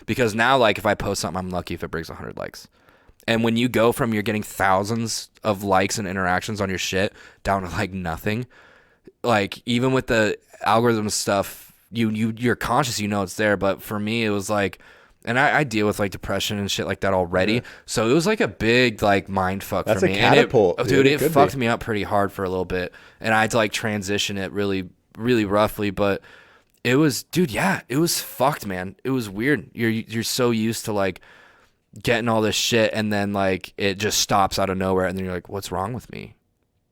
because now like if I post something, I'm lucky if it breaks 100 likes. And when you go from you're getting thousands of likes and interactions on your shit down to like nothing, like even with the algorithm stuff, you're conscious, you know it's there. But for me, it was like, and I deal with like depression and shit like that already. Yeah. So it was like a big like mind fuck for me. That's a catapult. And it fucked me up pretty hard for a little bit. And I had to like transition it really, really roughly. But it was, dude, yeah, it was fucked, man. It was weird. You're so used to like getting all this shit, and then like it just stops out of nowhere, and then you're like, what's wrong with me?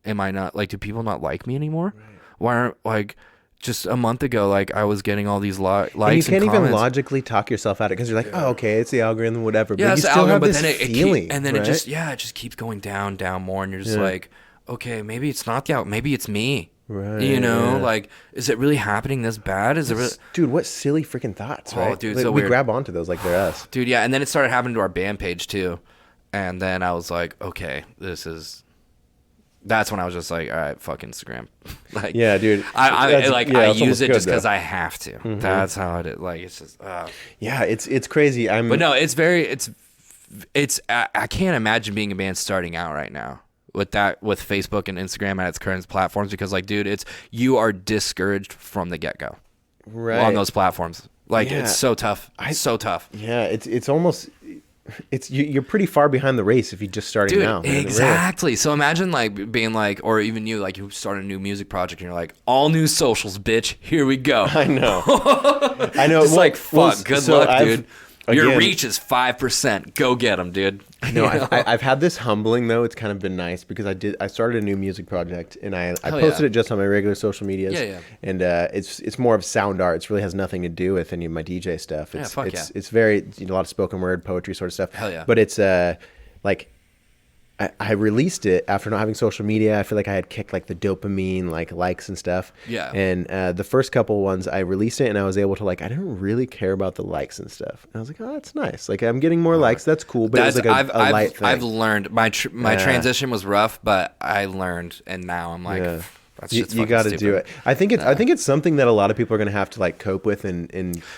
Am I not like, do people not like me anymore? Right. Why aren't like... Just a month ago, like I was getting all these likes and comments. And you can't even logically talk yourself out of it because you're like, oh, okay, it's the algorithm, whatever. But you still have this feeling, and then it just keeps going down more, and you're just like, okay, maybe it's not the algorithm, maybe it's me. Right. You know, like, is it really happening this bad? Is it really... Dude, what silly freaking thoughts, right? Oh, dude, like, so we weird. grab onto those like they're us. Dude, yeah, and then it started happening to our band page too. And then I was like, okay, that's when I was just like, all right, fuck Instagram. Like, yeah, dude. I use it just because I have to. Mm-hmm. That's how it is. Like, it's just, yeah, it's crazy. But no, I can't imagine being a band starting out right now with Facebook and Instagram at its current platforms, because like, dude, you are discouraged from the get-go. Right. On those platforms. Like, it's so tough. It's so tough. Yeah, it's almost... you're pretty far behind the race if you're just starting now. Exactly. So imagine like being like, or even you, like, you start a new music project and you're like, all new socials, bitch. Here we go. I know. Just like, fuck. Good luck, dude. Your reach is 5%. Go get them, dude. No, I've had this humbling though. It's kind of been nice because I started a new music project and I posted it just on my regular social medias. Yeah. And it's more of sound art. It really has nothing to do with any of my DJ stuff. It's very a lot of spoken word, poetry sort of stuff. Hell yeah. But it's like I released it after not having social media. I feel like I had kicked like the dopamine, like likes and stuff. Yeah. And the first couple ones, I released it and I was able to, like, I didn't really care about the likes and stuff. And I was like, oh, that's nice. Like, I'm getting more likes. That's cool. But it was like a light thing. I've learned. My transition was rough, but I learned, and now I'm like, that's just you got to do it. I think it's something that a lot of people are going to have to like cope with and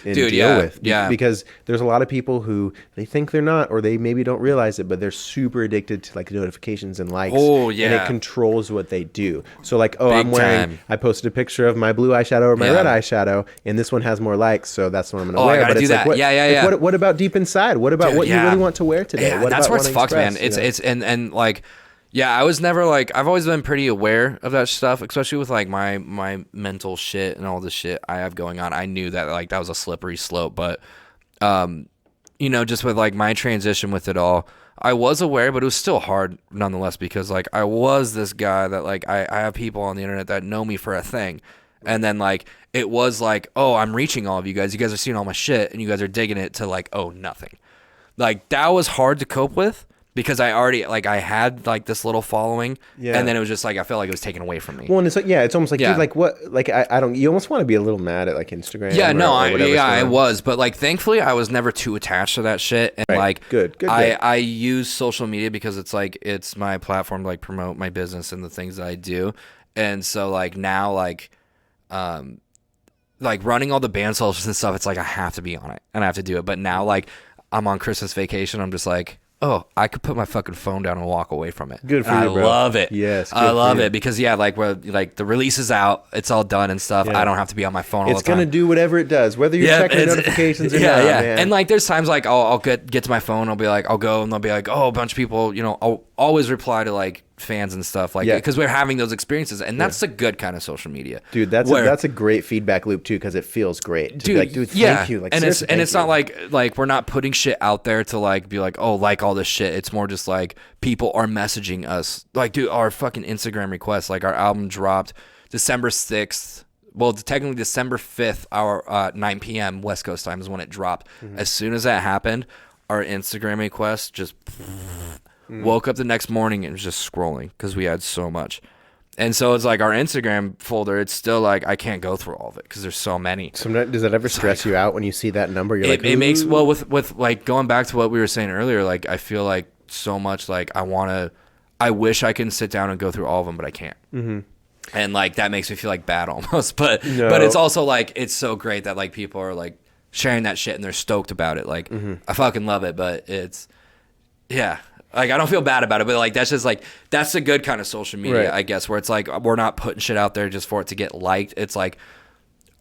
deal with. Yeah. Because there's a lot of people who they think they're not, or they maybe don't realize it, but they're super addicted to like notifications and likes. Oh yeah. And it controls what they do. So like, I posted a picture of my blue eyeshadow or my red eyeshadow, and this one has more likes, so that's what I'm going to wear. I gotta do that. Like, what about deep inside? What about what you really want to wear today? Yeah, that's where it's fucked, man. It's and like. Yeah, I was never like, I've always been pretty aware of that stuff, especially with like my mental shit and all the shit I have going on. I knew that like that was a slippery slope, but just with like my transition with it all, I was aware, but it was still hard nonetheless, because like I was this guy that like I have people on the internet that know me for a thing. And then like it was like, oh, I'm reaching all of you guys. You guys are seeing all my shit and you guys are digging it, to like, oh, nothing. Like that was hard to cope with. Because I already, like, I had, like, this little following, and then it was just, like, I felt like it was taken away from me. Well, and it's like, it's almost like, dude, like, what, like, I don't, you almost want to be a little mad at, like, Instagram. Yeah, I was, but, like, thankfully, I was never too attached to that shit, and, like, good. I use social media because it's, like, it's my platform to, like, promote my business and the things that I do, and so, like, now, like running all the band socials and stuff, it's, like, I have to be on it, and I have to do it, but now, like, I'm on Christmas vacation, I'm just, like, oh, I could put my fucking phone down and walk away from it. Good for you, bro. I love it. Yes, I love it because like the release is out, it's all done and stuff. I don't have to be on my phone all the time. It's gonna do whatever it does, whether you're checking notifications or not. Man. And like, there's times like I'll get to my phone, I'll be like, I'll go and they'll be like, oh, a bunch of people, I'll always reply to like fans and stuff, like, because we're having those experiences, and that's a good kind of social media, dude. That's a great feedback loop too, because it feels great to be like, dude, thank you. Like, and it's not like we're not putting shit out there to like be like, oh, like all this shit. It's more just like people are messaging us, like, dude, our fucking Instagram requests, like our album dropped December 6th. Well, technically December 5th, our 9 p.m. West Coast time is when it dropped. As soon as that happened, our Instagram request just woke up the next morning and was just scrolling because we had so much. And so it's like our Instagram folder, it's still like I can't go through all of it because there's so many. Sometimes, does that ever stress you out when you see that number? You're it makes, well, with like going back to what we were saying earlier, like I feel like so much like I wish I can sit down and go through all of them, but I can't. And like that makes me feel like bad almost. But it's also like it's so great that like people are like sharing that shit and they're stoked about it. Like I fucking love it, but it's like I don't feel bad about it, but like that's just like that's a good kind of social media, I guess, where it's like we're not putting shit out there just for it to get liked. It's like,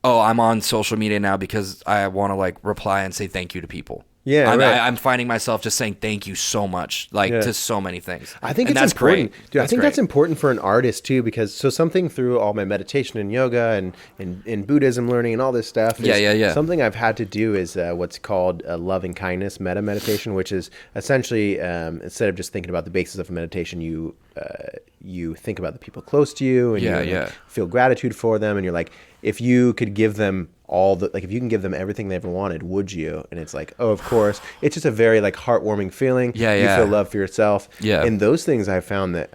oh, I'm on social media now because I want to like reply and say thank you to people. Yeah, I'm finding myself just saying thank you so much, like to so many things. I think it's important, dude. I think that's important for an artist too, because something through all my meditation and yoga and Buddhism learning and all this stuff. Something I've had to do is what's called a loving kindness metta meditation, which is essentially instead of just thinking about the basis of a meditation, you think about the people close to you and you feel gratitude for them, and you're like, if you could give them all the, like, if you can give them everything they ever wanted, would you? And it's like, oh, of course. It's just a very like heartwarming feeling. You feel love for yourself. And those things I found that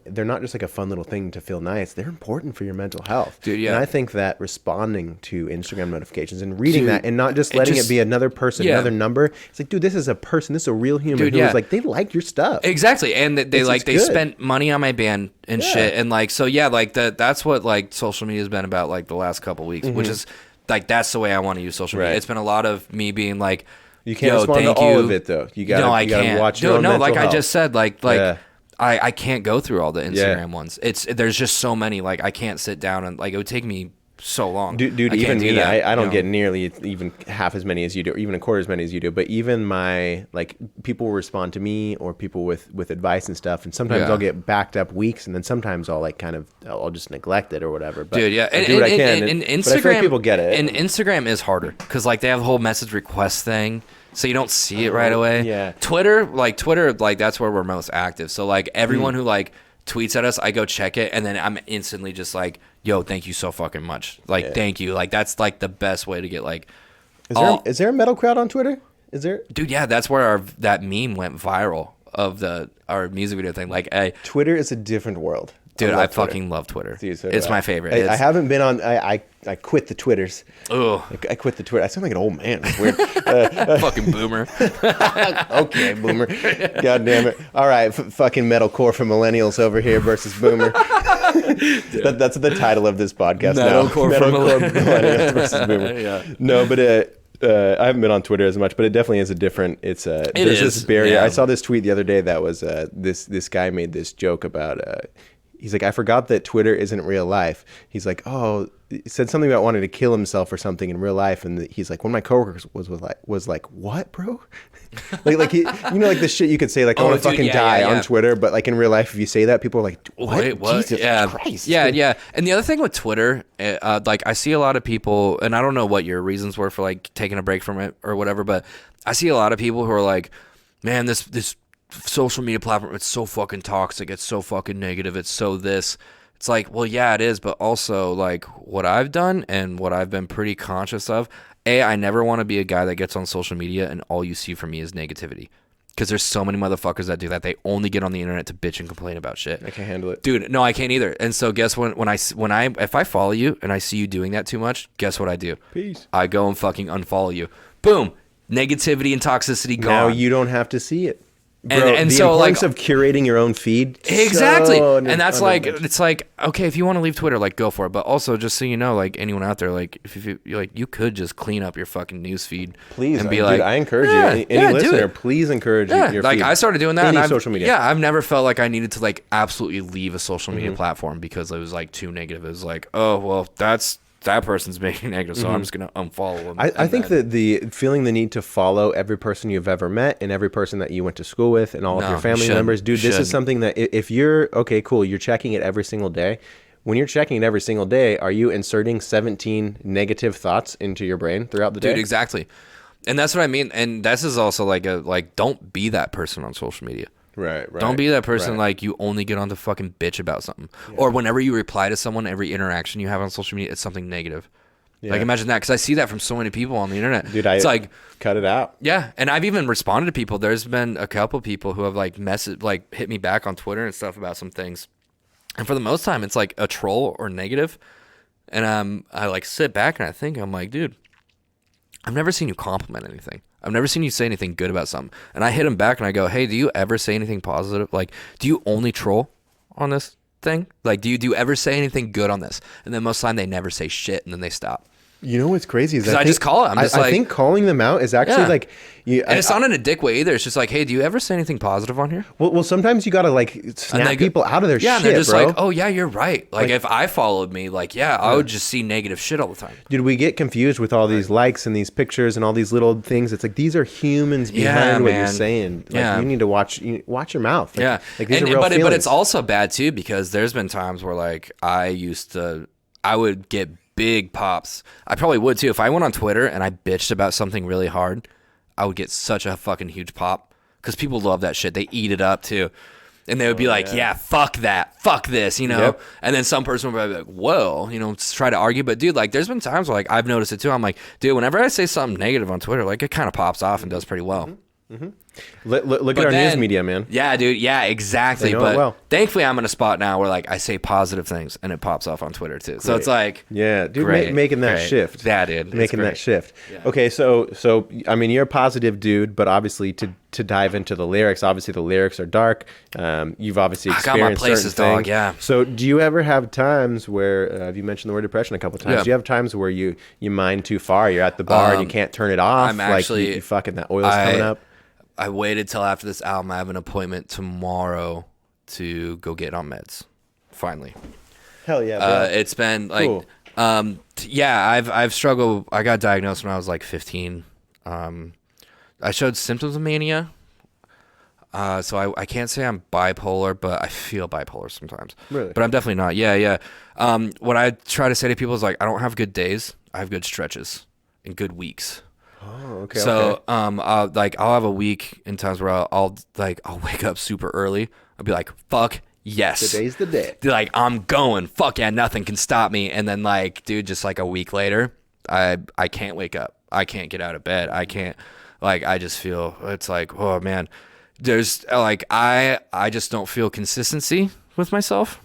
they're not just like a fun little thing to feel nice. They're important for your mental health. Dude, and I think that responding to Instagram notifications and reading that and not just letting it be another person, another number. It's like, dude, this is a person. This is a real human who is like, they like your stuff. Exactly. And they spent money on my band and shit. And like, so like that's what like social media has been about like the last couple weeks, which is like, that's the way I want to use social media. It's been a lot of me being like, you can't respond to all of it though. You gotta, I can't watch your own mental like health. I just said, I can't go through all the Instagram ones. There's just so many, like I can't sit down and like, it would take me so long. Dude, even me, I don't get nearly even half as many as you do, or even a quarter as many as you do. But even my, like, people will respond to me or people with advice and stuff. And sometimes I'll get backed up weeks, and then sometimes I'll like I'll just neglect it or whatever. But dude, I do what I can. And Instagram, but I feel like people get it. And Instagram is harder because like they have a whole message request thing. So you don't see it right away. Twitter, that's where we're most active. So like everyone who like tweets at us, I go check it, and then I'm instantly just like, yo, thank you so fucking much. Like, thank you. Like, that's like the best way to get like. Is there a metal crowd on Twitter? Is there? Dude, yeah, that's where that meme went viral of our music video thing. Like, Twitter is a different world. Dude, I fucking love Twitter. Dude, so it's my favorite. I haven't been on. I quit the Twitters. Ugh. I quit the Twitter. I sound like an old man. It's weird. Fucking boomer. Okay, boomer. God damn it. All right, fucking metalcore for millennials over here versus boomer. That's the title of this podcast now. Metalcore for millennials versus boomer. No, but I haven't been on Twitter as much, but it definitely is a different. There's this barrier. Yeah. I saw this tweet the other day that was this guy made this joke about. He's like, I forgot that Twitter isn't real life. He's like, oh, he said something about wanting to kill himself or something in real life, and he's like, one of my coworkers was like, what, bro? like he, like the shit you could say, like, I want to fucking die on Twitter, but like in real life, if you say that, people are like, what? Wait, what? Jesus Christ. Yeah. And the other thing with Twitter, like I see a lot of people, and I don't know what your reasons were for like taking a break from it or whatever, but I see a lot of people who are like, man, this social media platform, it's so fucking toxic, it's so fucking negative, it's so this. It's like, well, yeah, it is, but also like what I've done and what I've been pretty conscious of, I never want to be a guy that gets on social media and all you see from me is negativity, because there's so many motherfuckers that do that. They only get on the internet to bitch and complain about shit. I can't handle it, dude. No, I can't either. And so guess when if I follow you and I see you doing that too much, guess what I do? Peace. I go and fucking unfollow you. Boom, negativity and toxicity gone. Now you don't have to see it. Bro, and the so importance like of curating your own feed, exactly, and that's like, it's like, okay, if you want to leave Twitter, like, go for it, but also just so you know, like, anyone out there, like, if you like, you could just clean up your fucking news feed, please, and be dude, like, I encourage you, any listener, please encourage your like feed. I started doing that, any and social media. Yeah, I've never felt like I needed to like absolutely leave a social media platform because it was like too negative. It was like, oh well, that person's making negative, so I'm just gonna unfollow them. I think that the feeling the need to follow every person you've ever met and every person that you went to school with and all of your family members, dude, this is something that if you're okay, cool, you're checking it every single day. When you're checking it every single day, are you inserting 17 negative thoughts into your brain throughout the day? Dude, exactly. And that's what I mean. And this is also like don't be that person on social media. Right. Don't be that person like you only get on to fucking bitch about something. Yeah. Or whenever you reply to someone, every interaction you have on social media, it's something negative. Yeah. Like imagine that, because I see that from so many people on the internet. Dude, it's like, cut it out. Yeah, and I've even responded to people. There's been a couple people who have like hit me back on Twitter and stuff about some things. And for the most time, it's like a troll or negative. And I like sit back and I think, I'm like, dude, I've never seen you compliment anything. I've never seen you say anything good about something. And I hit him back and I go, hey, do you ever say anything positive? Like, do you only troll on this thing? Like, do you ever say anything good on this? And then most of the time they never say shit and then they stop. You know what's crazy is I just call it. I think calling them out is actually like, and it's not in a dick way either. It's just like, hey, do you ever say anything positive on here? Well, sometimes you gotta like snap people out of their shit. Yeah, and they're just bro. like, oh yeah, you're right. Like if I followed me, like I would just see negative shit all the time. Dude, we get confused with all these likes and these pictures and all these little things. It's like these are humans behind what you're saying. Like you need to watch your mouth. Like, like these are real feelings. But it's also bad too, because there's been times where like I would get big pops. I probably would too. If I went on Twitter and I bitched about something really hard, I would get such a fucking huge pop, because people love that shit. They eat it up too. And they would be like, yeah, fuck that, fuck this, you know? Yep. And then some person would be like, whoa, you know, try to argue. But dude, like, there's been times where like I've noticed it too. I'm like, dude, whenever I say something negative on Twitter, like it kind of pops off and does pretty well. Look at our news media, man. Yeah, dude. Yeah, exactly. But thankfully, I'm in a spot now where like I say positive things and it pops off on Twitter too. Great. So it's like, yeah, dude, making that shift. Yeah, dude, making that shift. Yeah. Okay, so I mean, you're a positive dude, but obviously to dive into the lyrics, obviously the lyrics are dark. You've obviously experienced I got my places, certain things. Dog. Yeah. So do you ever have times where you mentioned the word depression a couple times? Yeah. Do you have times where you mind too far? You're at the bar and you can't turn it off. I'm actually like you fucking that oil's coming up. I waited till after this album. I have an appointment tomorrow to go get on meds. Finally. Hell yeah, bro. It's been like, cool. Yeah, I've struggled. I got diagnosed when I was like 15. I showed symptoms of mania. So I can't say I'm bipolar, but I feel bipolar sometimes. Really? But I'm definitely not. Yeah. What I try to say to people is like, I don't have good days. I have good stretches and good weeks. Oh, okay. So, I'll have a week in times where I'll wake up super early. I'll be like, fuck yes. Today's the day. Like, I'm going. Fuck yeah, nothing can stop me. And then like, dude, just like a week later, I can't wake up. I can't get out of bed. I can't, like, I just feel, it's like, oh man, there's like, I just don't feel consistency with myself.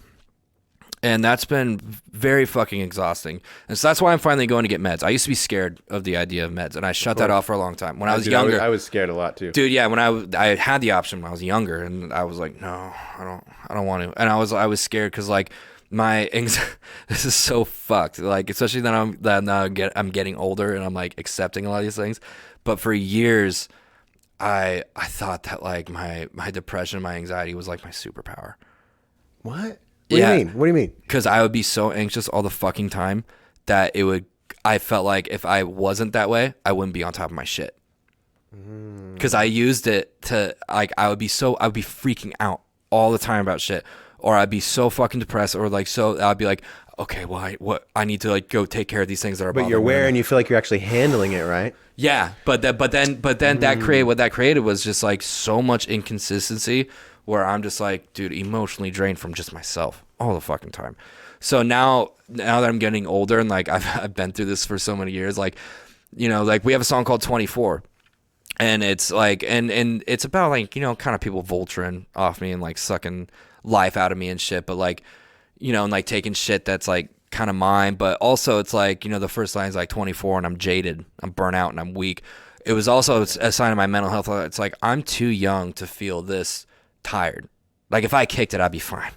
And that's been very fucking exhausting. And so that's why I'm finally going to get meds. I used to be scared of the idea of meds, and I shut that off for a long time. When I was younger, I was scared a lot too. Dude, yeah, when I had the option when I was younger, and I was like, no, I don't want to. And I was scared because like my anxiety, this is so fucked. Like especially that I'm getting older and I'm like accepting a lot of these things. But for years, I thought that like my depression, my anxiety was like my superpower. What? What do you mean? Because I would be so anxious all the fucking time that I felt like if I wasn't that way, I wouldn't be on top of my shit. Because I used it to, like, I would be freaking out all the time about shit. Or I'd be so fucking depressed, or like, so I'd be like, okay, well, I need to like go take care of these things that are bothering me. But you're aware and you feel like you're actually handling it, right? Yeah, but then what that created was just like so much inconsistency where I'm just like, dude, emotionally drained from just myself all the fucking time. So now that I'm getting older and like I've been through this for so many years, like, you know, like we have a song called 24, and it's like, and it's about like, you know, kind of people vulturing off me and like sucking life out of me and shit, but like, you know, and like taking shit that's like kind of mine, but also it's like, you know, the first line is like 24 and I'm jaded, I'm burnt out and I'm weak. It was also a sign of my mental health. It's like, I'm too young to feel this tired. Like if I kicked it, I'd be fine.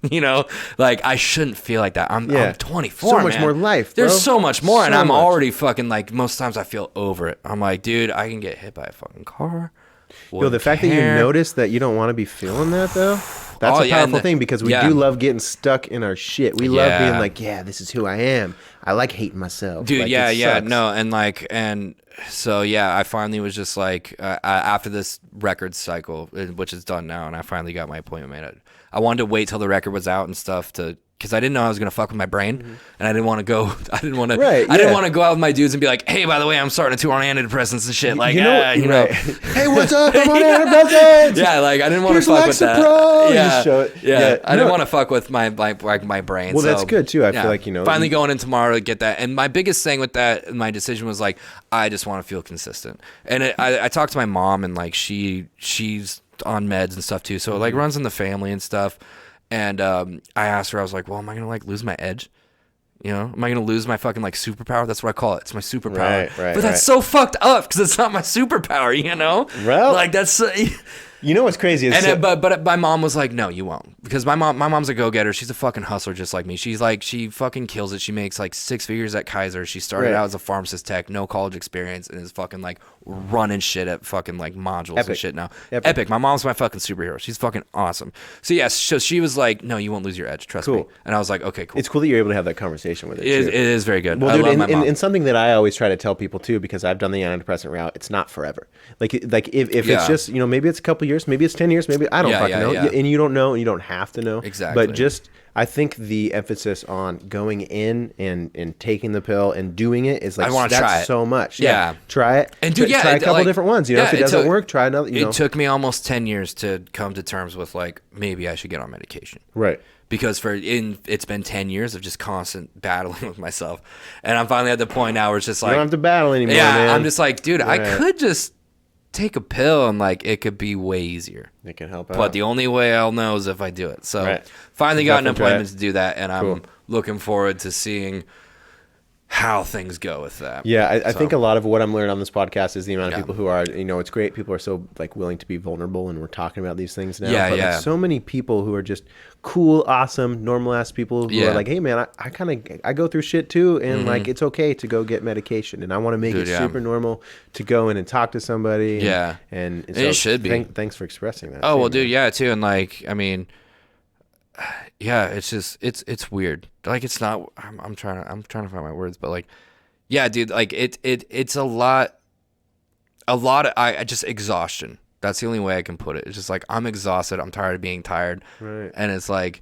You know, like I shouldn't feel like that. I'm 24. So much more life, bro. There's so much more, and I'm already fucking like, most times I feel over it. I'm like, dude, I can get hit by a fucking car. Yo, the fact that you notice that you don't want to be feeling that though, that's a powerful thing, because we do love getting stuck in our shit. We love being like, yeah, this is who I am. I like hating myself. Dude, like, no, and so I finally was just like, after this record cycle, which is done now, and I finally got my appointment made. I wanted to wait till the record was out and stuff because I didn't know I was gonna fuck with my brain, and I didn't want to go. I didn't want to go out with my dudes and be like, hey, by the way, I'm starting to tour on antidepressants and shit. Like, you know. Hey, what's up? I'm on antidepressants. Yeah, like I didn't want to fuck with that. I didn't want to fuck with my brain. Well, that's good too. I feel like, you know, finally going in tomorrow to get that. And my biggest thing with that, my decision was like, I just want to feel consistent. And I talked to my mom, and like she's on meds and stuff too, so it like runs in the family and stuff. And I asked her, I was like, well, am I gonna like lose my edge? You know, am I gonna lose my fucking like superpower? That's what I call it. It's my superpower. Right, but that's so fucked up because it's not my superpower. You know, well, like that's. You know what's crazy is, but my mom was like, no, you won't, because my mom's a go-getter. She's a fucking hustler just like me. She's like, she fucking kills it. She makes like 6 figures at Kaiser. She started out as a pharmacist tech, no college experience, and is fucking like running shit at fucking like modules and shit now. Epic. My mom's my fucking superhero. She's fucking awesome. So yes, so she was like, no, you won't lose your edge. Trust me. And I was like, okay, cool. It's cool that you're able to have that conversation with her. It is very good. Well, dude, I love my mom. And something that I always try to tell people too, because I've done the antidepressant route, it's not forever. Like if it's just, you know, maybe it's a couple years, maybe it's 10 years, maybe I don't fucking know. Yeah. And you don't know, and you don't have to know. Exactly. But just, I think the emphasis on going in and taking the pill and doing it is like, I want to try it so much. Yeah. Try it. And dude, try a couple different ones. If it doesn't work, try another. It took me almost 10 years to come to terms with like, maybe I should get on medication. Right. Because it's been 10 years of just constant battling with myself. And I'm finally at the point now where it's just like, you don't have to battle anymore, man. I'm just like, dude, I could just take a pill and like it could be way easier. It can help out. But the only way I'll know is if I do it. So finally got an appointment to do that, and I'm looking forward to seeing how things go with that. Yeah, I think a lot of what I'm learning on this podcast is the amount of people who are, it's great. People are so like willing to be vulnerable, and we're talking about these things now. But like, so many people who are just cool, awesome, normal ass people who are like, hey man, I go through shit too, and like it's okay to go get medication, and I want to make it super normal to go in and talk to somebody. And so it should be. Thanks for expressing that. Oh well, dude, too, and like I mean. Yeah, it's just it's weird. Like it's not. I'm trying to find my words, but like, yeah, dude. Like it's a lot of I just exhaustion. That's the only way I can put it. It's just like I'm exhausted. I'm tired of being tired, and it's like,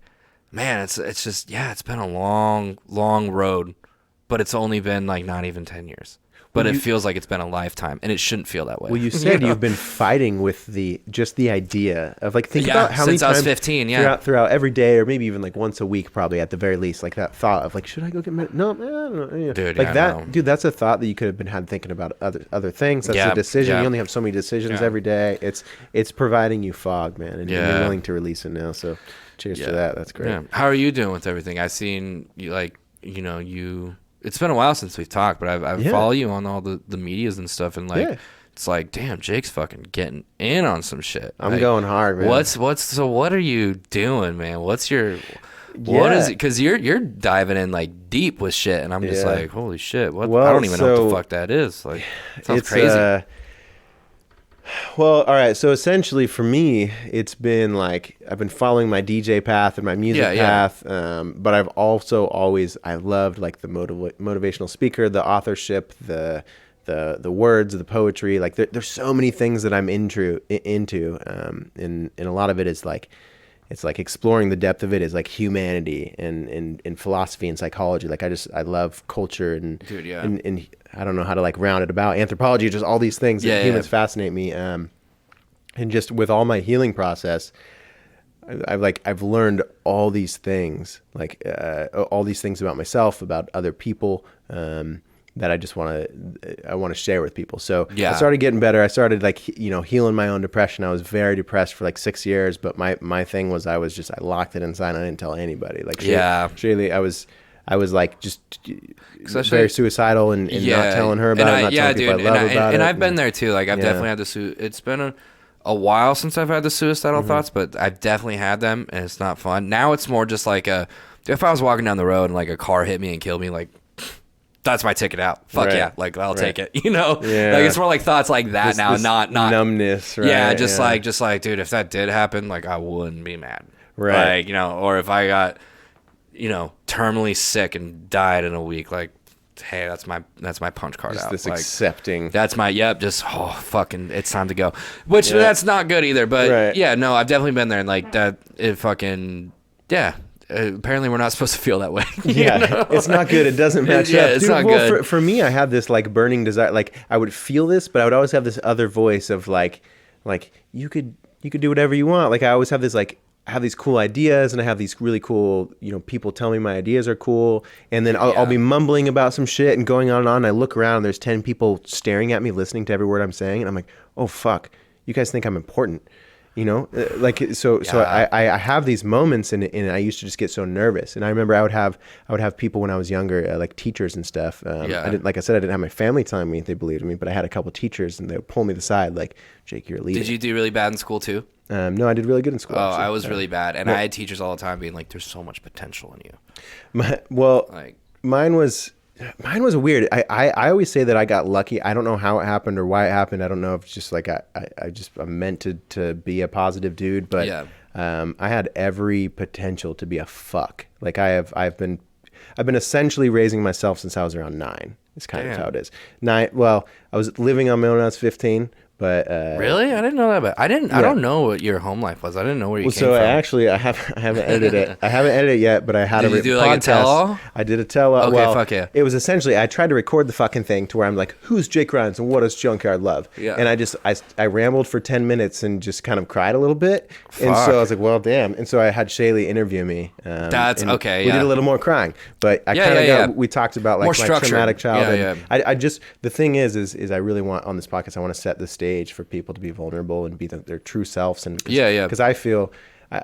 man, it's just it's been a long road, but it's only been like not even 10 years. But it feels like it's been a lifetime, and it shouldn't feel that way. Well, you said you've been fighting with the idea of like think about how many times since I was 15, throughout every day, or maybe even like once a week, probably at the very least, like that thought of like, should I go get no, man, I don't know. Dude, like that, dude. That's a thought that you could have been had thinking about other things. That's a decision. You only have so many decisions every day. It's providing you fog, man, and you're willing to release it now. So, cheers to that. That's great. Yeah. How are you doing with everything? I've seen you like you. It's been a while since we've talked, but I follow you on all the medias and stuff, and like it's like, damn, Jake's fucking getting in on some shit. I'm like, going hard, man. What are you doing, man? What is it? Because you're diving in like deep with shit, and I'm just like, holy shit, what? I don't even know what the fuck that is. Like, it sounds crazy. Well, all right. So essentially, for me, it's been like I've been following my DJ path and my music path, but I've also I loved like the motivational speaker, the authorship, the words, the poetry. Like there's so many things that I'm into, and a lot of it is like. It's like exploring the depth of it is like humanity and philosophy and psychology. Like I love culture and and I don't know how to like round it about anthropology, just all these things that humans fascinate me. And just with all my healing process, I've learned all these things, like all these things about myself, about other people, that I just want to share with people. So I started getting better. I started like, healing my own depression. I was very depressed for like 6 years, but my thing was I locked it inside. I didn't tell anybody. Like, surely I was like just very suicidal and not telling her about it, not telling people I love about it. And I've been there too. Like I've definitely had it's been a while since I've had the suicidal thoughts, but I've definitely had them, and it's not fun. Now it's more just like if I was walking down the road and like a car hit me and killed me, like, that's my ticket out. Fuck yeah. Like I'll take it, Yeah. Like it's more like thoughts like that this, now, this not numbness, right? Yeah, just like, dude, if that did happen, like I wouldn't be mad. Right. Like, or if I got, terminally sick and died in a week, like, hey, that's my punch card just out. This like, accepting. That's my fucking it's time to go. Which that's not good either, but I've definitely been there, and like that it fucking apparently we're not supposed to feel that way. It's not good. It doesn't match up. It's not good. For me, I had this like burning desire. Like I would feel this, but I would always have this other voice of like you could do whatever you want. Like I always have this like I have these cool ideas, and I have these really cool people tell me my ideas are cool, and then I'll be mumbling about some shit and going on and on. And I look around, and there's 10 people staring at me, listening to every word I'm saying, and I'm like, oh fuck, you guys think I'm important. I have these moments, and I used to just get so nervous. And I remember I would have people when I was younger, like teachers and stuff. I didn't have my family telling me they believed in me, but I had a couple teachers, and they would pull me to the side, like, Jake, you're a leader. Did you do really bad in school too? No, I did really good in school. Oh, actually. I was really bad, and I had teachers all the time being like, "There's so much potential in you." Mine was weird. I always say that I got lucky. I don't know how it happened or why it happened. I don't know if it's just like I'm meant to be a positive dude, but I had every potential to be a fuck. Like I've been essentially raising myself since I was around 9. It's kind of how it is. 9. Well, I was living on my own when I was 15, But really, I didn't know that. But I don't know what your home life was. I didn't know where you came so from. I haven't edited it. I haven't edited it yet, but I had Did you do like a tell-all? I did a tell-all. Okay, fuck yeah. It was essentially I tried to record the fucking thing to where I'm like, who's Jake Ryan's and what does Junkyard love? Yeah. And I rambled for 10 minutes and just kind of cried a little bit. Fuck. And so I was like, well, damn. And so I had Shaylee interview me. That's okay. We did a little more crying, but I kind of we talked about like my traumatic childhood. I just the thing is I really want on this podcast I want to set the stage for people to be vulnerable and be their true selves and because I feel I'm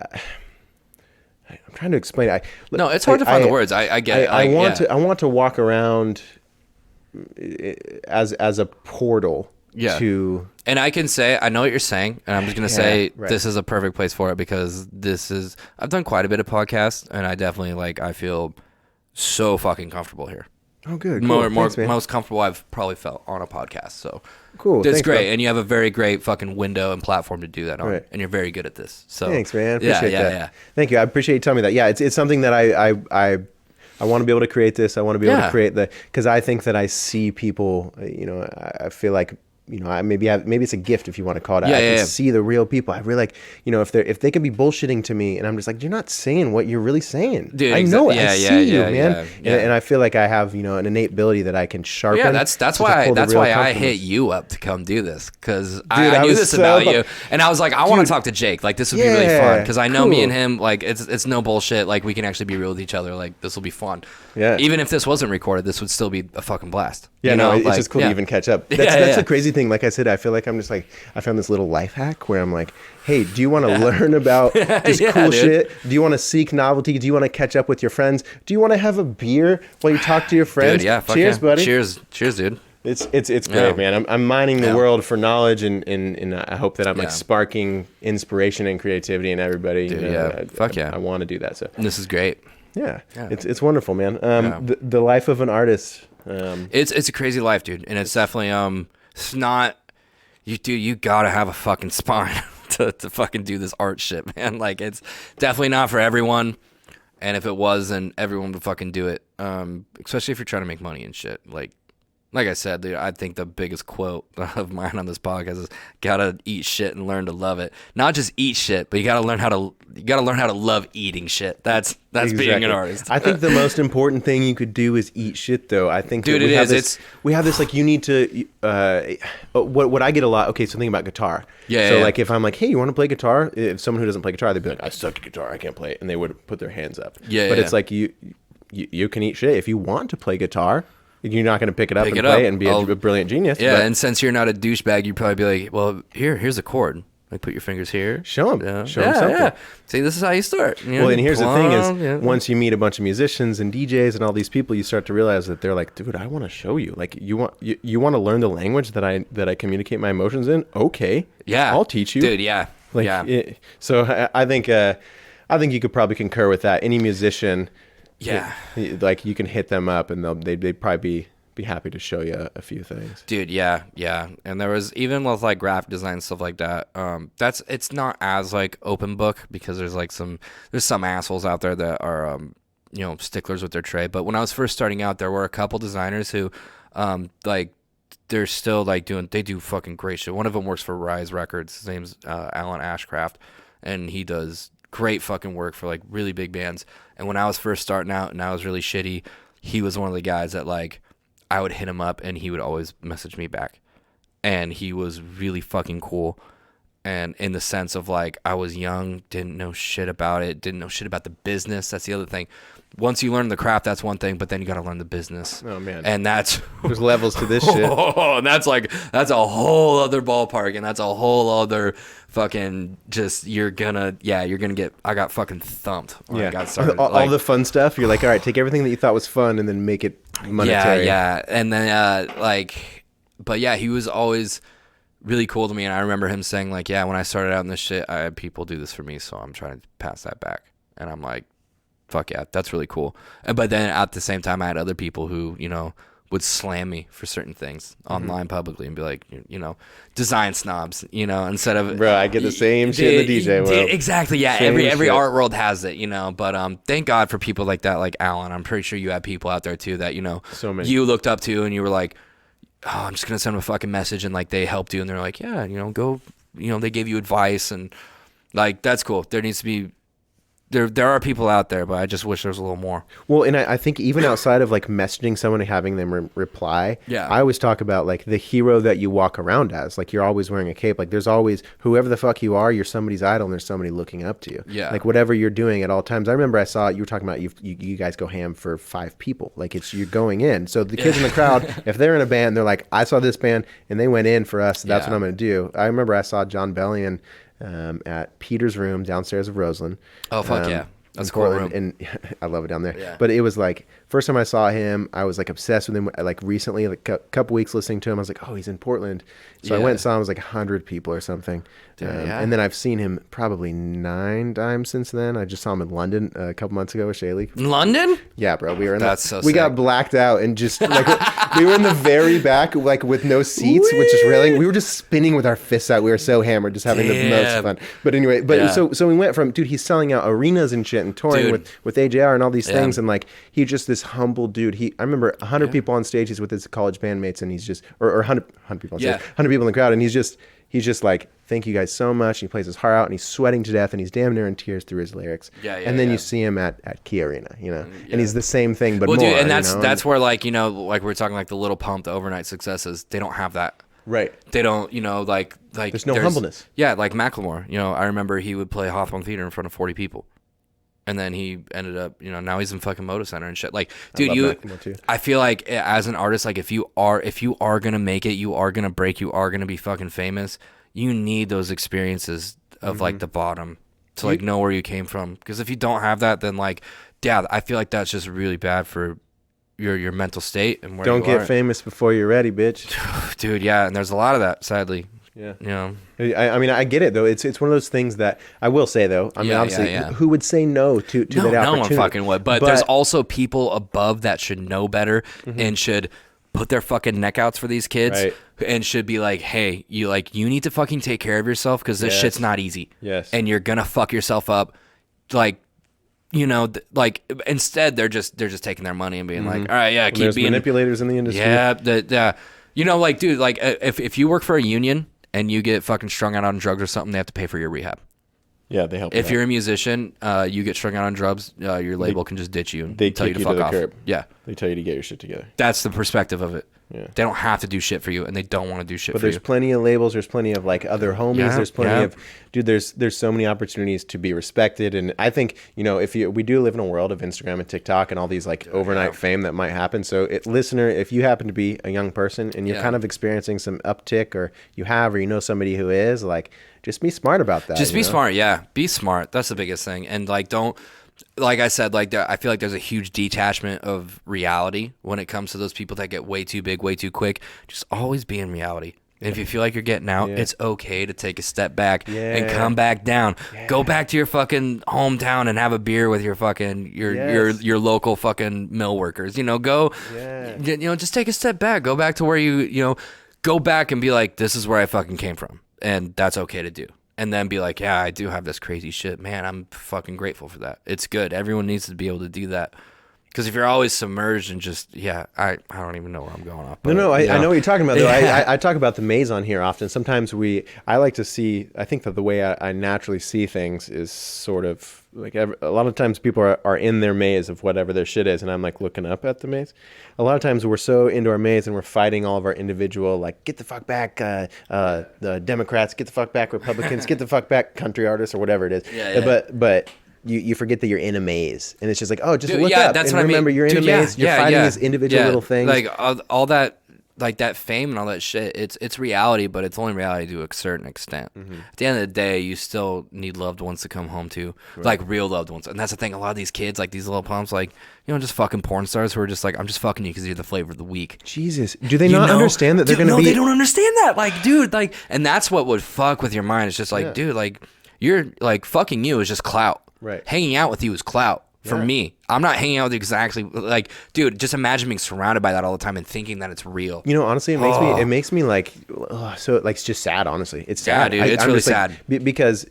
trying to explain it. No, it's hard to find the words. I get it. I want to walk around as a portal to. And I can say I know what you're saying, and I'm just gonna say this is a perfect place for it because I've done quite a bit of podcasts, and I definitely I feel so fucking comfortable here. Oh, good. Cool. Thanks, most comfortable I've probably felt on a podcast. So cool. It's great, man. And you have a very great fucking window and platform to do that on, and you're very good at this. So thanks, man. Appreciate that. Yeah. Thank you. I appreciate you telling me that. Yeah, it's something that I want to be able to create this. I want to be able to create because I think that I see people. I feel like. Maybe it's a gift if you want to call it. I can see the real people. I really if they could be bullshitting to me, and I'm just like, you're not saying what you're really saying. Dude, I know it. I see you, man. And I feel like I have an innate ability that I can sharpen. Yeah, that's why I hit you up to come do this because I knew this about you, and I was like, I want to talk to Jake. Like this would be really fun because I know me and him. Like it's no bullshit. Like we can actually be real with each other. Like this will be fun. Yeah. Even if this wasn't recorded, this would still be a fucking blast. Yeah, it's just cool to even catch up. That's the crazy thing. Like I said, I feel like I'm just like, I found this little life hack where I'm like, hey, do you want to learn about this cool shit? Do you want to seek novelty? Do you want to catch up with your friends? Do you want to have a beer while you talk to your friends? Dude, Cheers, buddy. Cheers, dude. It's great, man. I'm mining the world for knowledge, and I hope that I'm like sparking inspiration and creativity in everybody. Dude, I want to do that. So this is great. Yeah. It's wonderful, man. The life of an artist. It's a crazy life, dude, and it's definitely it's not you gotta have a fucking spine to fucking do this art shit, man. Like it's definitely not for everyone, and if it was, then everyone would fucking do it. Especially if you're trying to make money and shit. Like I said, dude, I think the biggest quote of mine on this podcast is gotta eat shit and learn to love it. Not just eat shit, but you gotta learn how to love eating shit. That's exactly. Being an artist. I think the most important thing you could do is eat shit, though. I think, dude, we have this like you need to. What I get a lot. Okay, so think about guitar. Like if I'm like, hey, you want to play guitar? If someone who doesn't play guitar, they'd be like, I suck at guitar, I can't play it, and they would put their hands up. But it's like you can eat shit if you want to play guitar. You're not going to pick it up and play it and be a brilliant genius. Yeah, and since you're not a douchebag, you'd probably be like, well, here's a chord. Like, put your fingers here. Show them. Show them something. Yeah. See, this is how you start. Well, and here's the thing is, once you meet a bunch of musicians and DJs and all these people, you start to realize that they're like, dude, I want to show you. Like, you want to learn the language that I communicate my emotions in? Okay. Yeah. I'll teach you. Dude, yeah. So I think you could probably concur with that. Any musician... Yeah. Like you can hit them up and they'd probably be happy to show you a few things. Dude, yeah. And there was even with like graphic design and stuff like that. It's not as like open book because there's some assholes out there that are sticklers with their trade. But when I was first starting out, there were a couple designers who they're still like they do fucking great shit. One of them works for Rise Records. His name's Alan Ashcraft, and he does great fucking work for like really big bands. And when I was first starting out and I was really shitty, he was one of the guys that like I would hit him up and he would always message me back. And he was really fucking cool. And in the sense of like I was young, didn't know shit about it, didn't know shit about the business. That's the other thing. Once you learn the craft, that's one thing, but then you got to learn the business. Oh man. And that's there's levels to this shit. And that's a whole other ballpark, and that's a whole other fucking just you're gonna get I got fucking thumped when I got started. All the fun stuff, you're like, all right, take everything that you thought was fun and then make it monetary. Yeah. And then but yeah, he was always really cool to me, and I remember him saying like, yeah, when I started out in this shit, I had people do this for me, so I'm trying to pass that back. And I'm like, fuck yeah, that's really cool. But then at the same time, I had other people who, would slam me for certain things online publicly and be like, design snobs, instead of... Bro, I get the same shit in the DJ world. Exactly, yeah. Every art world has it, But thank God for people like that, like Alan. I'm pretty sure you have people out there too that, so many. You looked up to and you were like, oh, I'm just gonna send them a fucking message and like they helped you and they're like, yeah, go, they gave you advice and like that's cool. There needs to be. There are people out there, but I just wish there was a little more. Well, and I think even outside of like messaging someone and having them reply, I always talk about like the hero that you walk around as. Like you're always wearing a cape. Like there's always whoever the fuck you are, you're somebody's idol, and there's somebody looking up to you. Yeah. Like whatever you're doing at all times. I remember I saw you were talking about you guys go ham for 5 people. Like you're going in. So the kids in the crowd, if they're in a band, they're like, I saw this band and they went in for us. So that's what I'm going to do. I remember I saw John Bellion at Peter's room downstairs of Roseland. Oh fuck yeah. That's a cool room. And I love it down there. Yeah. But it was like, first time I saw him, I was like obsessed with him. Like recently, like a couple weeks listening to him, I was like, oh, he's in Portland. So I went and saw him. It was like 100 people or something. And then I've seen him probably 9 times since then. I just saw him in London a couple months ago with Shaylee. London? Yeah, bro. We were in That's so we sick. got blacked out and just like we were in the very back, like with no seats, which is railing. We were just spinning with our fists out. We were so hammered, just having the most fun. But anyway, so we went from, dude, he's selling out arenas and shit and touring with AJR and all these things, and like he's just this humble dude. I remember 100 people on stage. He's with his college bandmates, and he's just or 100 people on stage, 100 people in the crowd, and he's just like, thank you guys so much. And he plays his heart out, and he's sweating to death, and he's damn near in tears through his lyrics. And then you see him at Key Arena, and he's the same thing, but more. Dude, and that's where like like we're talking like the Little Pump, the overnight successes. They don't have that. Right. They don't, like there's no humbleness. Yeah, like Macklemore. I remember he would play Hawthorne Theater in front of 40 people. And then he ended up, now he's in fucking Moda Center and shit. Like, dude, I feel like as an artist, like if you are gonna make it, you are gonna break, you are gonna be fucking famous. You need those experiences of like the bottom to like know where you came from. Because if you don't have that, then like, yeah, I feel like that's just really bad for your mental state and where don't get famous before you're ready, bitch. Dude, yeah, and there's a lot of that, sadly. Yeah. I mean, I get it though. It's one of those things that I will say though. I mean, obviously, who would say no to that opportunity? No one fucking would. But there's also people above that should know better and should put their fucking neck outs for these kids and should be like, hey, you need to fucking take care of yourself because this shit's not easy. Yes. And you're gonna fuck yourself up. Like, like instead they're just taking their money and being like, all right, keep there's being manipulators in the industry. Yeah, like, dude, like if you work for a union and you get fucking strung out on drugs or something, they have to pay for your rehab. Yeah, they help. If you're a musician, you get strung out on drugs, your label can just ditch you and they tell you to kick fuck to the off. curb. Yeah. They tell you to get your shit together. That's the perspective of it. Yeah. They don't have to do shit for you, and they don't want to do shit but for you. But there's plenty of labels. There's plenty of like other homies. There's plenty of, dude. There's so many opportunities to be respected, and I think if we do live in a world of Instagram and TikTok and all these like overnight fame that might happen. So, listener, if you happen to be a young person and you're kind of experiencing some uptick, or you know somebody who is, like, just be smart about that. Just be smart, Be smart. That's the biggest thing, and like don't. Like I said, like I feel like there's a huge detachment of reality when it comes to those people that get way too big, way too quick. Just always be in reality. And if you feel like you're getting out, it's okay to take a step back and come back down. Go back to your fucking hometown and have a beer with your fucking your local fucking mill workers. Go. Just take a step back. Go back to where you go back and be like, this is where I fucking came from, and that's okay to do. And then be like, yeah, I do have this crazy shit. Man, I'm fucking grateful for that. It's good. Everyone needs to be able to do that. Because if you're always submerged and just, I don't even know where I'm going off. But, I know what you're talking about, though. I talk about the maze on here often. Sometimes I like to see, I think that the way I naturally see things is sort of, like a lot of times people are in their maze of whatever their shit is, and I'm like looking up at the maze. A lot of times we're so into our maze and we're fighting all of our individual, like, get the fuck back, the Democrats, get the fuck back, Republicans, get the fuck back, country artists, or whatever it is. But you forget that you're in a maze, and it's just like, oh, just look up that's and what remember, you're in a maze. You're fighting these individual little things. Like all that, like that fame and all that shit. It's reality, but it's only reality to a certain extent. At the end of the day, you still need loved ones to come home to, like real loved ones. And that's the thing. A lot of these kids, like these little pumps, like just fucking porn stars who are just like, I'm just fucking you because you're the flavor of the week. Jesus, do they not understand that they're gonna be? No, they don't understand that. Like, dude, like, and that's what would fuck with your mind. It's just like, dude, like, you're like fucking you is just clout. Right. Hanging out with you is clout for me. I'm not hanging out with you exactly like, dude, just imagine being surrounded by that all the time and thinking that it's real. Honestly, it makes me like, so like it's just sad, honestly. It's sad. Yeah, dude, it's really sad. Because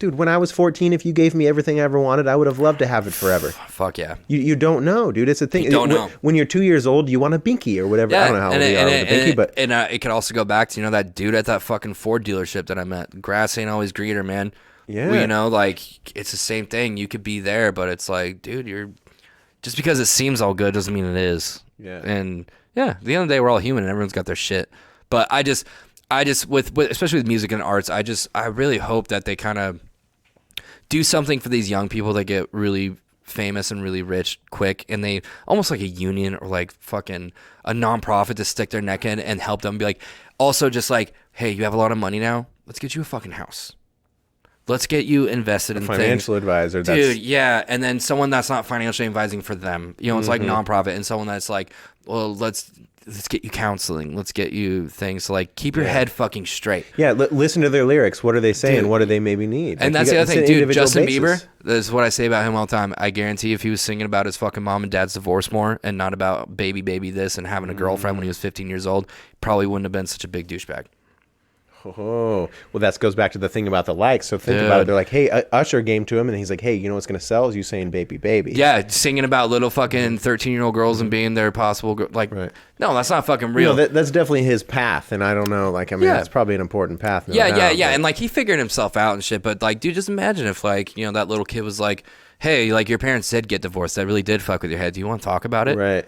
Dude, when I was 14, if you gave me everything I ever wanted, I would have loved to have it forever. Fuck yeah. You don't know, dude. It's a thing. You don't know. When you're 2 years old, you want a binky or whatever. Yeah, I don't know how old you are with a binky, but... And it could also go back to, that dude at that fucking Ford dealership that I met. Grass ain't always greener, man. Yeah. It's the same thing. You could be there, but it's like, dude, just because it seems all good doesn't mean it is. Yeah. And, yeah, at the end of the day, we're all human and everyone's got their shit. But I just with especially with music and arts, I really hope that they kind of do something for these young people that get really famous and really rich quick, and they almost like a union or like fucking a nonprofit to stick their neck in and help them be like, also just like, hey, you have a lot of money now, let's get you a fucking house. Let's get you invested in financial things. Advisor. Dude, yeah. And then someone that's not financially advising for them. It's like nonprofit, and someone that's like, well, let's get you counseling. Let's get you things to like keep your head fucking straight. Yeah, listen to their lyrics. What are they saying? Dude. What do they maybe need? And like, that's the other thing, dude. Justin basis. Bieber, that's what I say about him all the time. I guarantee if he was singing about his fucking mom and dad's divorce more and not about baby this and having a girlfriend when he was 15 years old, probably wouldn't have been such a big douchebag. Oh, well, that goes back to the thing about the likes. So think about it. They're like, hey, Usher came to him, and he's like, hey, you know what's going to sell is you saying baby. Yeah, singing about little fucking 13-year-old girls and being their possible, right. No, that's not fucking real. That's definitely his path, and I don't know, like, I mean, it's probably an important path. Yeah, and like, he figured himself out and shit, but like, dude, just imagine if like, that little kid was like, hey, like, your parents did get divorced. That really did fuck with your head. Do you want to talk about it? Right.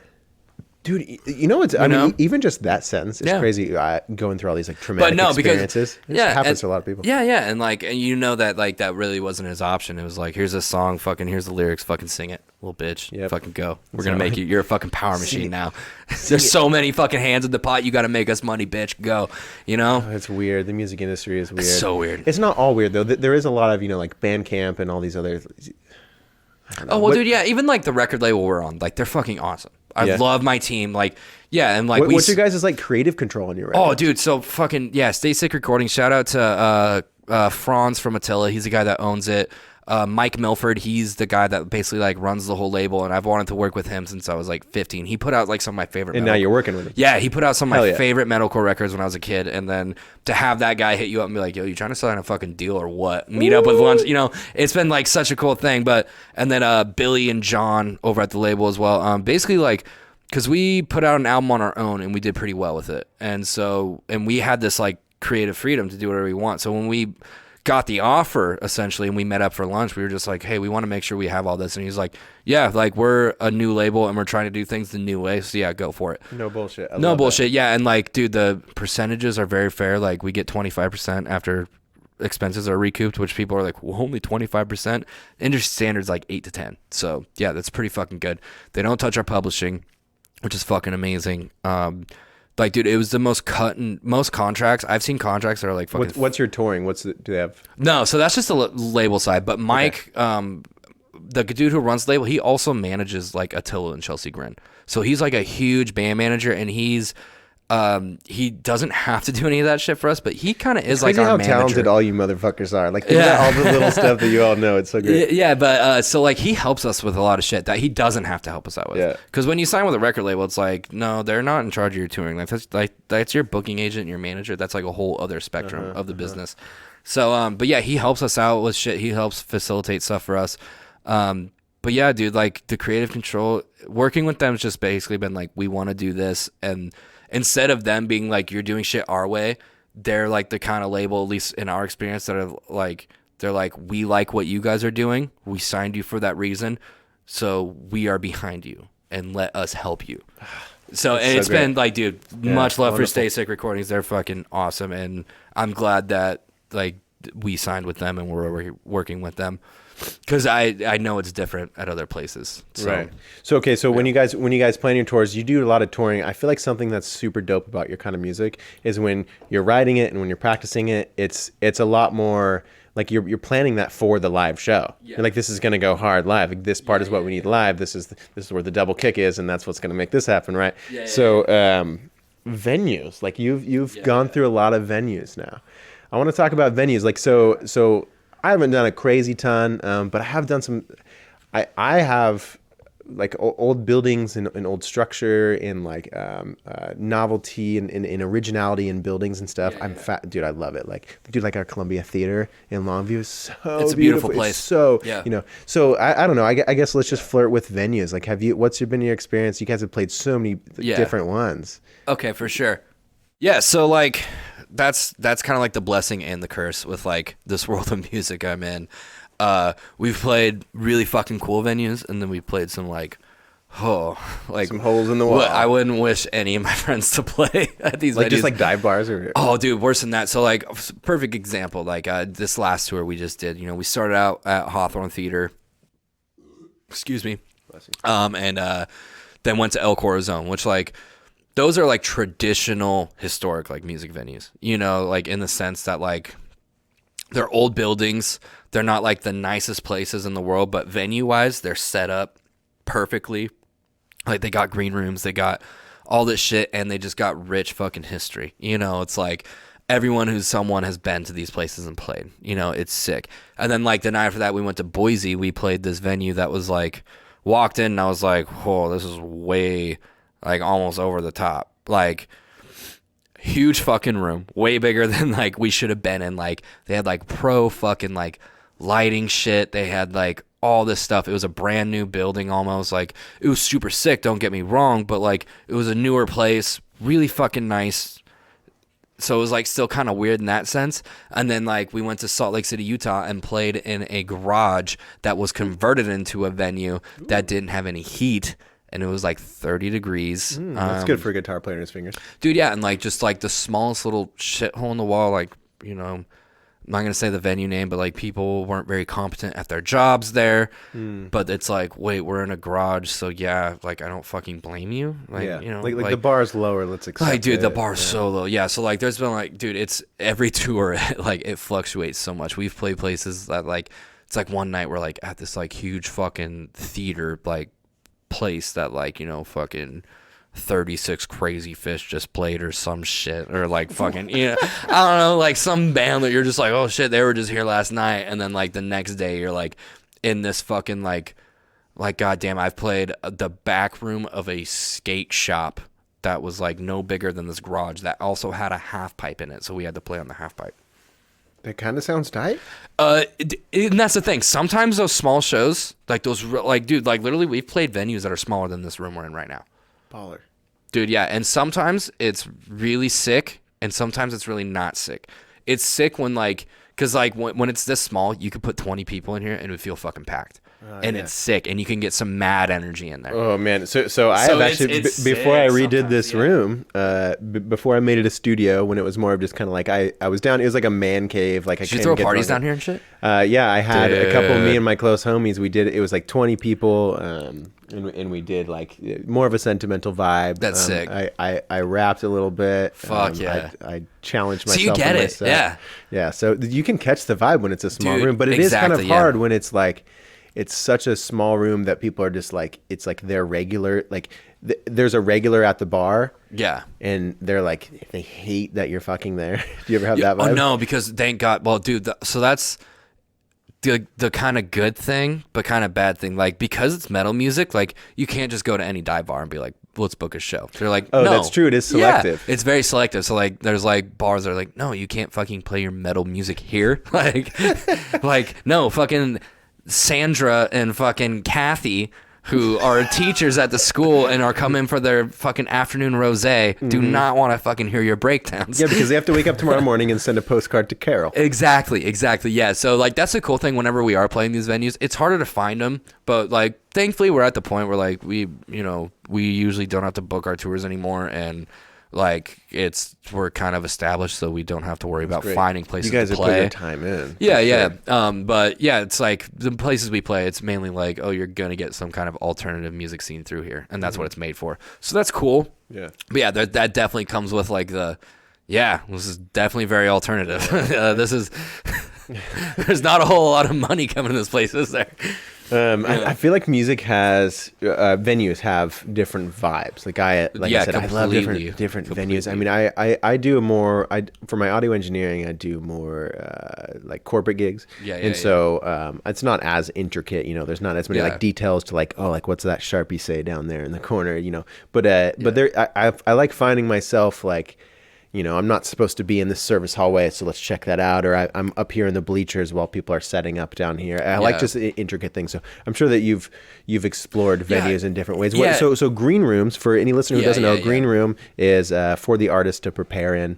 Dude, I mean, even just that sentence is crazy. Going through all these like traumatic experiences, it happens to a lot of people. Yeah, and like, and that like that really wasn't his option. It was like, here's a song, fucking, here's the lyrics, fucking sing it, little bitch, fucking go. We're gonna make you. You're a fucking power machine now. There's so many fucking hands in the pot. You got to make us money, bitch. Go. It's weird. The music industry is weird. It's so weird. It's not all weird though. There is a lot of like Bandcamp and all these other. Oh well, dude, yeah. Even like the record label we're on, like they're fucking awesome. I love my team. Like, yeah, and like what's your guys' like creative control on your record? Oh, dude, so fucking Stay Sick Recording. Shout out to Franz from Attila. He's the guy that owns it. Mike Milford, he's the guy that basically like runs the whole label, and I've wanted to work with him since I was like 15. He put out like some of my favorite. And now you're working with him. Yeah, he put out some of my favorite metalcore records when I was a kid, and then to have that guy hit you up and be like, "Yo, you trying to sign a fucking deal or what?" Meet up with lunch. It's been like such a cool thing. And then Billy and John over at the label as well. Basically like, because we put out an album on our own and we did pretty well with it, and we had this like creative freedom to do whatever we want. So when we got the offer essentially and we met up for lunch, we were just like, hey, we want to make sure we have all this. And he's like, yeah, like we're a new label and we're trying to do things the new way, so yeah, go for it. No bullshit. No bullshit. Yeah. And like, dude, the percentages are very fair. Like we get 25% after expenses are recouped, which people are like, well, only 25%. Industry standards like 8 to 10. So yeah, that's pretty fucking good. They don't touch our publishing, which is fucking amazing. Like, dude, it was the most most contracts. I've seen contracts that are like fucking. What's your touring? Do they have? No, so that's just the label side. But Mike, the dude who runs the label, he also manages like Attila and Chelsea Grin. So he's like a huge band manager, and he doesn't have to do any of that shit for us, but he kind of is like our manager. How talented all you motherfuckers are! Like, think about all the little stuff that you all know. It's so great. Yeah, but so like he helps us with a lot of shit that he doesn't have to help us out with. Yeah. Because when you sign with a record label, it's like, no, they're not in charge of your touring. Like that's your booking agent, your manager. That's like a whole other spectrum of the business. So, but yeah, he helps us out with shit. He helps facilitate stuff for us. But yeah, dude, like the creative control, working with them has just basically been like, we want to do this, and instead of them being like, you're doing shit our way, they're like the kind of label, at least in our experience, that are like, they're like, we like what you guys are doing. We signed you for that reason. So we are behind you and let us help you. So, and it's been like, dude, much love for Stay Sick Recordings. They're fucking awesome. And I'm glad that like we signed with them and we're working with them. Because I know it's different at other places. So. Right. So okay. So when you guys plan your tours, you do a lot of touring. I feel like something that's super dope about your kind of music is when you're writing it and when you're practicing it. It's a lot more like you're planning that for the live show. Yeah. You're like, this is gonna go hard live. Like, this part is what we need live. This is where the double kick is, and that's what's gonna make this happen, right? Yeah. So venues, like you've gone through a lot of venues now. I want to talk about venues. Like so. I haven't done a crazy ton, but I have done some. I have old buildings and old structure and like novelty and originality in buildings and stuff. Dude, I love it. Like, dude, like our Columbia Theater in Longview is so it's a beautiful place. It's so so I don't know. I guess let's just flirt with venues. Like, what's been your experience? You guys have played so many different ones. Okay, for sure. Yeah, so like that's kind of like the blessing and the curse with like this world of music I'm in. We've played really fucking cool venues, and then we played some like some holes in the wall. I wouldn't wish any of my friends to play at these like venues. Just like dive bars or dude, worse than that. So like perfect example, like this last tour we just did, we started out at Hawthorne Theater, excuse me, and then went to El Corazon, which like those are like traditional historic like music venues, like in the sense that like they're old buildings. They're not like the nicest places in the world, but venue-wise, they're set up perfectly. Like they got green rooms, they got all this shit, and they just got rich fucking history. It's like everyone who's someone has been to these places and played. It's sick. And then like the night after that, we went to Boise. We played this venue that was like, walked in and I was like, whoa, this is way like almost over the top. Like huge fucking room, way bigger than like we should have been in. Like they had like pro fucking like lighting shit. They had like all this stuff. It was a brand new building almost. Like it was super sick, don't get me wrong, but like it was a newer place, really fucking nice. So it was like still kind of weird in that sense. And then like we went to Salt Lake City, Utah and played in a garage that was converted into a venue that didn't have any heat. And it was like 30 degrees. That's good for a guitar player in his fingers. Dude, yeah. And like just like the smallest little shithole in the wall, like, I'm not going to say the venue name, but like people weren't very competent at their jobs there. But it's like, wait, we're in a garage. So yeah, like I don't fucking blame you. Like, like the bar's lower. Let's accept like, dude, the bar's so low. Yeah. So like there's been like, dude, it's every tour, like it fluctuates so much. We've played places that like, it's like one night we're like at this like huge fucking theater, like place that like, fucking 36 Crazy Fish just played or some shit, or like fucking I don't know, like some band that you're just like, oh shit, they were just here last night, and then like the next day you're like in this fucking like goddamn, I've played the back room of a skate shop that was like no bigger than this garage that also had a half pipe in it, so we had to play on the half pipe. That kind of sounds tight. And that's the thing. Sometimes those small shows, like those, like dude, like literally we've played venues that are smaller than this room we're in right now. Baller. Dude, yeah, and sometimes it's really sick, and sometimes it's really not sick. It's sick when, like, because, like, when it's this small, you could put 20 people in here, and it would feel fucking packed. And it's sick, and you can get some mad energy in there. Oh, man. So I have actually, before I redid this room, before I made it a studio, when it was more of just kind of like, I was down, it was like a man cave. Like, Did you throw parties down here and shit? Yeah, I had a couple, me and my close homies, we did, it was like 20 people, and we did like more of a sentimental vibe. That's sick. I rapped a little bit. Fuck yeah. I challenged myself. So you get it. Yeah. Yeah. So you can catch the vibe when it's a small room, but it is kind of hard when it's like, it's such a small room that people are just like, it's like they're regular, like there's a regular at the bar. Yeah. And they're like, they hate that you're fucking there. Do you ever have that vibe? Oh no, because thank God. Well, dude, so that's the kind of good thing, but kind of bad thing. Like, because it's metal music, like you can't just go to any dive bar and be like, let's book a show. They're like, oh, no. That's true. It is selective. Yeah, it's very selective. So like, there's like bars that are like, no, you can't fucking play your metal music here. like no, fucking Sandra and fucking Kathy, who are teachers at the school and are coming for their fucking afternoon rosé, do not want to fucking hear your breakdowns. Yeah, because they have to wake up tomorrow morning and send a postcard to Carol. Exactly. Yeah. So like, that's the cool thing. Whenever we are playing these venues, it's harder to find them, but like, thankfully we're at the point where like we usually don't have to book our tours anymore, and like we're kind of established, so we don't have to worry about finding places to play. You guys have put your time in. Yeah. But yeah, it's like the places we play, it's mainly like, oh, you're gonna get some kind of alternative music scene through here, and that's what it's made for. So that's cool. Yeah. But yeah, that definitely comes with like this is definitely very alternative. This is there's not a whole lot of money coming to this place, is there? I feel like music has venues have different vibes. Like I said, I love different venues. I mean, I do more. For my audio engineering, I do more like corporate gigs. So it's not as intricate. There's not as many like details to like what's that Sharpie say down there in the corner. But there I like finding myself like. I'm not supposed to be in this service hallway, so let's check that out. Or I'm up here in the bleachers while people are setting up down here. I like just intricate things. So I'm sure that you've explored venues in different ways. Yeah. So green rooms, for any listener who doesn't know, green room is for the artist to prepare in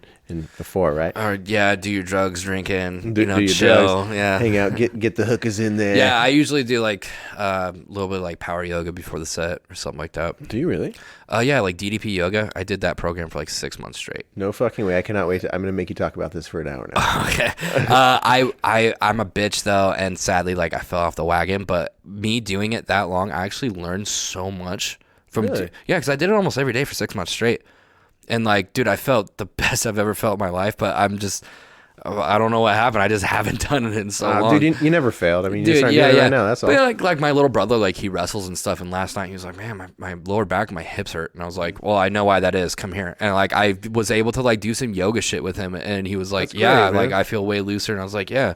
before, right? Or do your drugs, drinking, do your chill, drugs, hang out, get the hookers in there. Yeah, I usually do like a little bit of like power yoga before the set or something like that. Do you really? Yeah, like DDP yoga. I did that program for like 6 months straight. No fucking way! I cannot wait. I'm gonna make you talk about this for an hour now. Okay. I'm a bitch though, and sadly, like I fell off the wagon. But me doing it that long, I actually learned so much from. Really? Because I did it almost every day for 6 months straight. And like, dude, I felt the best I've ever felt in my life, but I don't know what happened. I just haven't done it in so long. Dude, you never failed. I mean, you're starting to do it right now. That's all. But like my little brother, like he wrestles and stuff. And last night he was like, man, my lower back and my hips hurt. And I was like, well, I know why that is. Come here. And like, I was able to like do some yoga shit with him. And he was like, like I feel way looser. And I was like, yeah.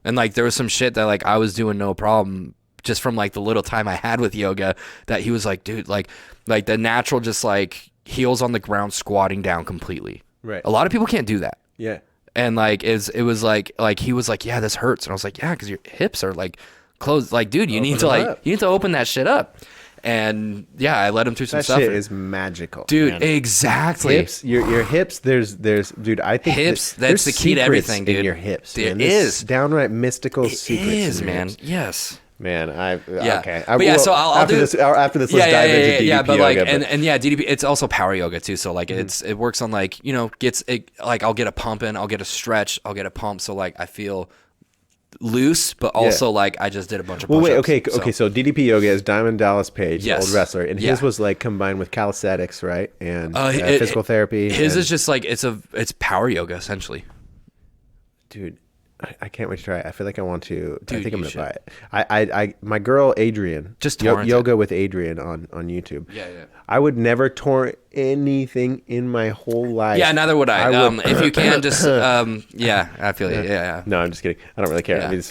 And like, there was some shit that like I was doing no problem just from like the little time I had with yoga that he was like, dude, like the natural, just like, heels on the ground, squatting down completely. Right. A lot of people can't do that. Yeah. And like it was like he was like, yeah, this hurts. And I was like, yeah, because your hips are like closed. Like, dude, you need to open that shit up. And yeah, I led him through some stuff. That shit is magical, dude. Man. Exactly. Hips, your hips. There's, dude. I think hips. That's the key to everything, dude. In your hips, there man. is downright mystical secrets. It is, man. Hips. Yes. Man, okay. So I'll do this after this. Let's dive into DDP yeah, but yoga, like, and DDP, it's also power yoga too. So like, it works on like, like I'll get a pump in, I'll get a stretch, I'll get a pump. So like, I feel loose, but also like I just did a bunch of. Well, wait, okay. So DDP yoga is Diamond Dallas Page, the old wrestler, and his was like combined with calisthenics, right? And physical therapy. His is just like it's power yoga essentially. Dude. I can't wait to try it. I feel like I want to. Dude, I think I'm gonna buy it. I my girl Adrian, just yoga with Adrian on YouTube. Yeah. I would never torrent anything in my whole life. Yeah, neither would I. If you can, just yeah, I feel you. Yeah. No, I'm just kidding. I don't really care. I mean,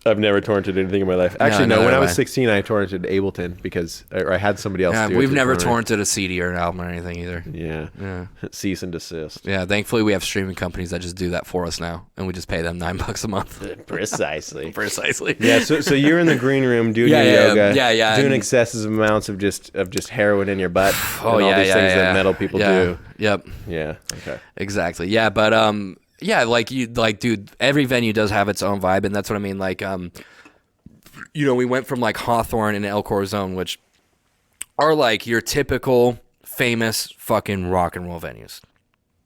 I've never torrented anything in my life. Actually, no. When I was 16, I torrented Ableton because I had somebody else do it. We've never torrented a CD or an album or anything either. Yeah. Cease and desist. Yeah. Thankfully, we have streaming companies that just do that for us now, and we just pay them $9 a month. Precisely. Yeah. So you're in the green room doing your yoga. Yeah. Doing excessive amounts of just heroin in your butt. All these things that metal people do. Yep. Yeah. Okay. Exactly. Yeah, but yeah, dude, every venue does have its own vibe, and that's what I mean. Like, we went from like Hawthorne and El Corazon, which are like your typical famous fucking rock and roll venues.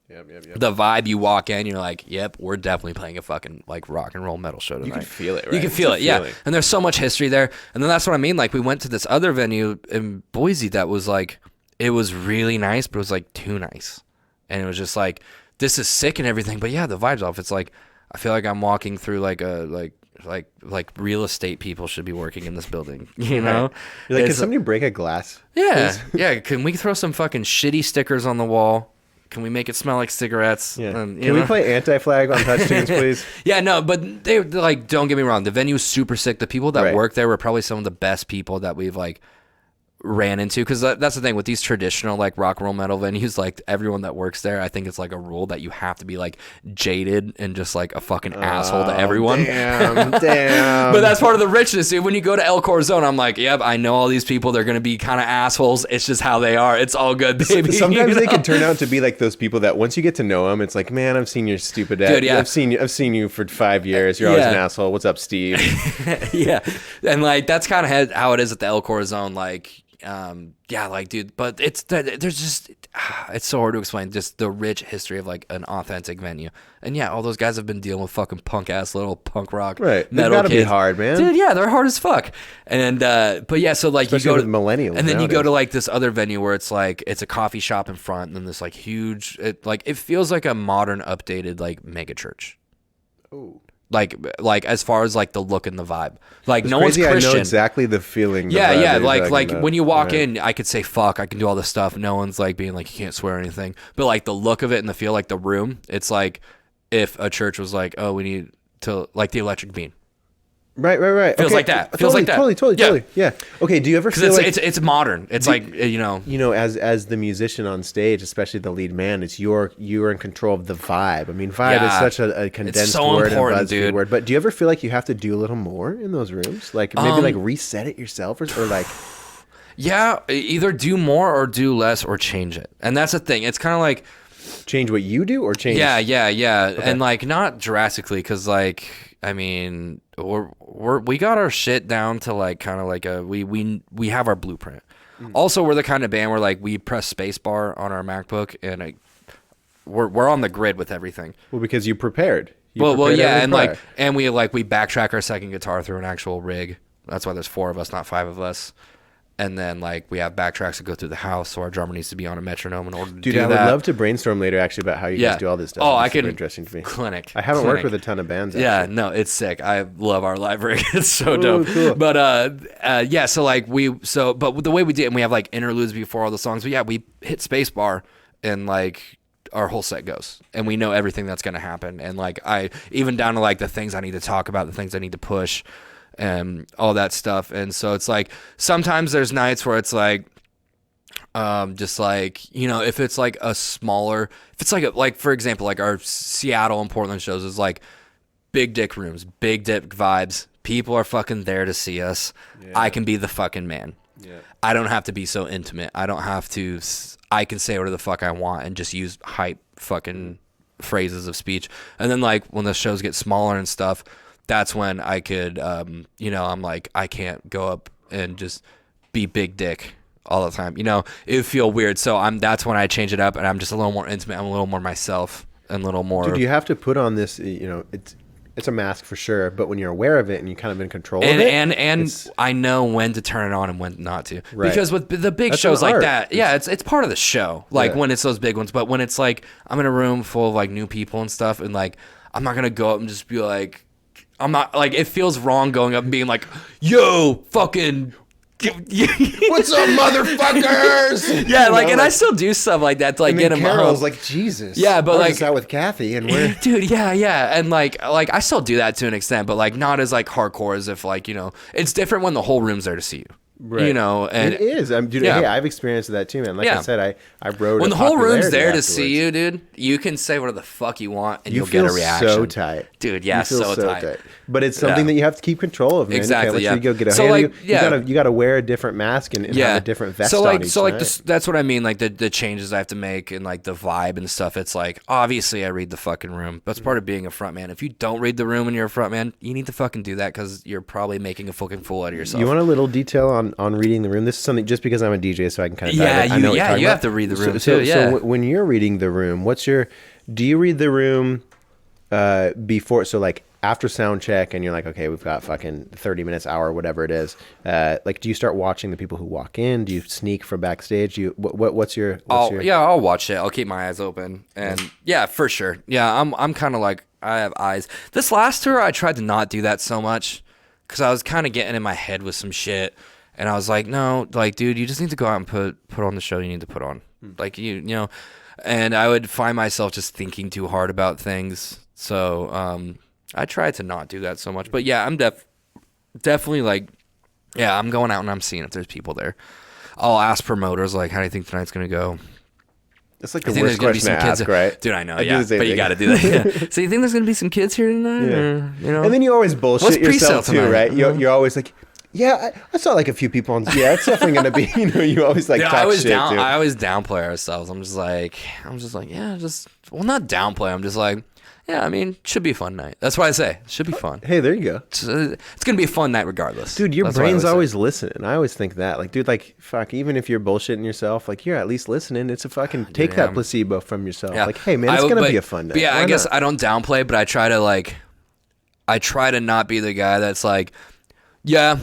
Yep. The vibe, you walk in, you're like, yep, we're definitely playing a fucking like rock and roll metal show tonight. You can feel it, right? You can feel it, yeah. And there's so much history there. And then that's what I mean. Like, we went to this other venue in Boise that was like, it was really nice, but it was like too nice. And it was just like, this is sick and everything, but yeah, the vibe's off. It's like, I feel like I'm walking through like a like real estate people should be working in this building, you know? You're like, can somebody break a glass? Yeah, yeah. Can we throw some fucking shitty stickers on the wall? Can we make it smell like cigarettes? Yeah. Can we play Anti-Flag on TouchTunes, please? Yeah, no, but they like, don't get me wrong. The venue is super sick. The people that work there were probably some of the best people that we've like ran into, because that's the thing with these traditional like rock and roll metal venues. Like, everyone that works there, I think it's like a rule that you have to be like jaded and just like a fucking asshole to everyone. Damn. But that's part of the richness, dude. When you go to El Corazon, I'm like, yep, I know all these people. They're gonna be kind of assholes. It's just how they are. It's all good, baby. Sometimes they can turn out to be like those people that once you get to know them, it's like, man, I've seen your stupid ass. Dude, yeah. I've seen you for 5 years. You're always an asshole. What's up, Steve? Yeah, and like that's kind of how it is at the El Corazon. Like, yeah, like, dude, but there's just, it's so hard to explain just the rich history of like an authentic venue. And yeah, all those guys have been dealing with fucking punk ass little punk rock metal They've gotta kids. Be hard, man. Dude, yeah, they're hard as fuck. And but yeah, so like, especially you go to millennials, and then nowadays. you go to like this other venue where it's like, it's a coffee shop in front, and then this like huge, it feels like a modern updated like mega church. Oh. Like as far as like the look and the vibe. Like it's no crazy, one's Christian. I know exactly the feeling. Yeah. Like when you walk in, I could say fuck, I can do all this stuff. No one's like being like, you can't swear or anything. But like the look of it and the feel, like the room, it's like if a church was like, oh, we need to, like the electric bean. Right. Feels like that. Feels like that. Totally. Yeah. Okay. Do you ever feel like it's modern? It's like as the musician on stage, especially the lead man, it's you're in control of the vibe. I mean, vibe is such a condensed word and BuzzFeed word. But do you ever feel like you have to do a little more in those rooms? Like maybe like reset it yourself, or like. Yeah, either do more or do less or change it, and that's the thing. It's kind of like change what you do or change. Yeah, okay. And like not drastically, because like I mean we got our shit down to like kind of like we have our blueprint. Also, we're the kind of band where like we press spacebar on our MacBook and we're on the grid with everything. Well, because you prepared. Well, yeah, and we backtrack our second guitar through an actual rig. That's why there's 4 of us, not 5 of us. And then, like, we have backtracks that go through the house, so our drummer needs to be on a metronome in order to do that. Dude, I would love to brainstorm later, actually, about how you guys do all this stuff. Oh, I can. Super interesting to me. Clinic. I haven't worked with a ton of bands, actually. Yeah, no, it's sick. I love our library. It's so dope. Cool. But, yeah, so, like, but the way we did it, and we have, like, interludes before all the songs, but, yeah, we hit spacebar, and, like, our whole set goes. And we know everything that's going to happen. And, like, even down to, like, the things I need to talk about, the things I need to push, and all that stuff. And so it's like sometimes there's nights where it's like just like, if it's like a smaller, if it's like for example, like our Seattle and Portland shows is like big dick rooms, big dick vibes, people are fucking there to see us. I can be the fucking man. I don't have to be so intimate. I can say whatever the fuck I want and just use hype fucking phrases of speech. And then like when the shows get smaller and stuff, that's when I could, I'm like, I can't go up and just be big dick all the time. It would feel weird. So that's when I change it up, and I'm just a little more intimate. I'm a little more myself and a little more. Dude, you have to put on this, it's a mask for sure, but when you're aware of it and you're kind of in control of it. And I know when to turn it on and when not to. Right. Because with the big shows like that, it's part of the show. Like when it's those big ones. But when it's like, I'm in a room full of like new people and stuff, and like, I'm not going to go up and just be like, I'm not like, it feels wrong going up and being like, yo, fucking what's up, motherfuckers? Yeah, like, and I still do stuff like that to like get him. Carol's like, Jesus. Yeah, but like out with Kathy and we're dude, yeah, and like I still do that to an extent, but like not as like hardcore as if like it's different when the whole room's there to see you. Right. And it is. Dude, hey, I've experienced that too, man. Like I said, I wrote when the whole room's there to see you, dude. You can say whatever the fuck you want, and you'll get a reaction. So tight, dude. Yeah, so tight. But it's something that you have to keep control of, man. Exactly. You go get a you got to wear a different mask and have a different vest on each night. That's what I mean. Like the changes I have to make and like the vibe and stuff. It's like obviously I read the fucking room. That's part of being a front man. If you don't read the room and you're a front man, you need to fucking do that because you're probably making a fucking fool out of yourself. You want a little detail on reading the room? This is something just because I'm a DJ, so I can kind of you have to read the room too. So when you're reading the room, do you read the room before? So like after sound check, and you're like, okay, we've got fucking 30 minutes, hour, whatever it is. Like, do you start watching the people who walk in? Do you sneak from backstage? What's your? I'll watch it. I'll keep my eyes open, and yeah, for sure. Yeah, I'm kind of like I have eyes. This last tour, I tried to not do that so much because I was kind of getting in my head with some shit. And I was like, no, like, dude, you just need to go out and put on the show you need to put on. Like, and I would find myself just thinking too hard about things. So I tried to not do that so much. But, yeah, I'm definitely, like, yeah, I'm going out and I'm seeing if there's people there. I'll ask promoters, like, how do you think tonight's going to go? That's like the worst question to ask, right? Dude, I know, yeah, but you got to do that. Yeah. So you think there's going to be some kids here tonight? Yeah. Or, And then you always bullshit yourself, too, right? You're always like... Yeah, I saw like a few people on. Yeah, it's definitely gonna be. You always like talk shit. Too. I always downplay ourselves. I'm just like, yeah, not downplay. I'm just like, yeah. I mean, should be a fun night. That's why I say should be fun. Hey, there you go. It's gonna be a fun night regardless. Dude, your brain's always listening. I always think that. Like, dude, like, fuck. Even if you're bullshitting yourself, like, you're at least listening. It's a fucking take that placebo from yourself. Yeah. Like, hey, man, it's gonna be a fun night. Yeah, I guess I don't downplay, but I try to not be the guy that's like, yeah.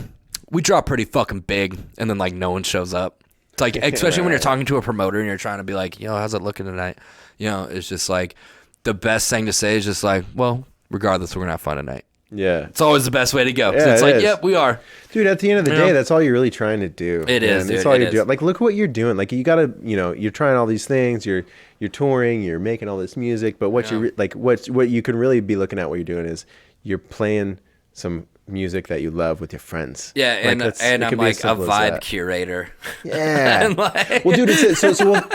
We drop pretty fucking big, and then, like, no one shows up. It's like, especially when you're talking to a promoter and you're trying to be like, yo, how's it looking tonight? It's just like, the best thing to say is just like, well, regardless, we're gonna have fun tonight. Yeah. It's always the best way to go. Yeah, It's like, yep, we are. Dude, at the end of the day, that's all you're really trying to do. It is, dude. That's all you're doing. Like, look what you're doing. Like, you gotta, you're trying all these things. You're touring. You're making all this music. But what what you can really be looking at, what you're doing is you're playing some music that you love with your friends. Yeah, and I'm like a vibe curator. Yeah. Well, dude,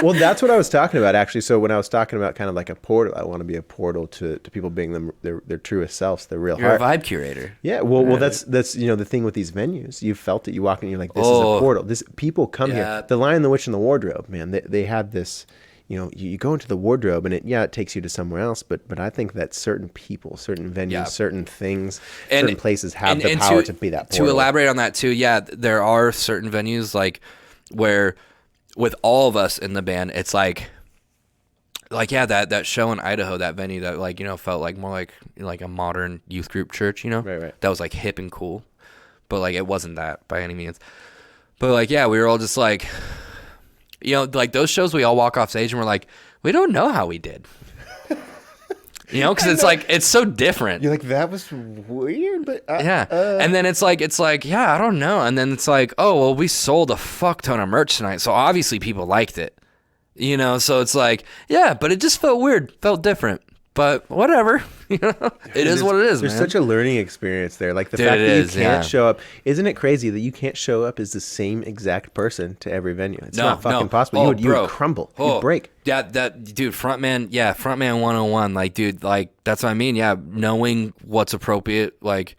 well, that's what I was talking about, actually. So when I was talking about kind of like a portal, I want to be a portal to people being their truest selves, their real heart. You're a vibe curator. Yeah. Well, that's the thing with these venues. You felt it. You walk in, you're like, this is a portal. People come here. The Lion, the Witch, and the Wardrobe, man. They have this. You go into the wardrobe and it takes you to somewhere else, but I think that certain people, certain venues, certain things, certain places have the power to be that portal. To elaborate on that too, there are certain venues like where with all of us in the band, it's like that show in Idaho, that venue that felt like more like a modern youth group church, Right. That was like hip and cool, but like it wasn't that by any means. But like we were all just like. Like those shows, we all walk off stage and we're like, we don't know how we did. Because it's like, it's so different. You're like, that was weird, but and then it's like, I don't know. And then it's like, oh, well, we sold a fuck ton of merch tonight, so obviously people liked it. So it's like, yeah, but it just felt weird, felt different. But whatever, it is what it is. There's such a learning experience there. Like the fact that you can't show up. Isn't it crazy that you can't show up as the same exact person to every venue? It's not fucking possible. You would crumble. You'd break. Yeah, dude, frontman 101. Like, dude, like that's what I mean. Yeah, knowing what's appropriate. Like,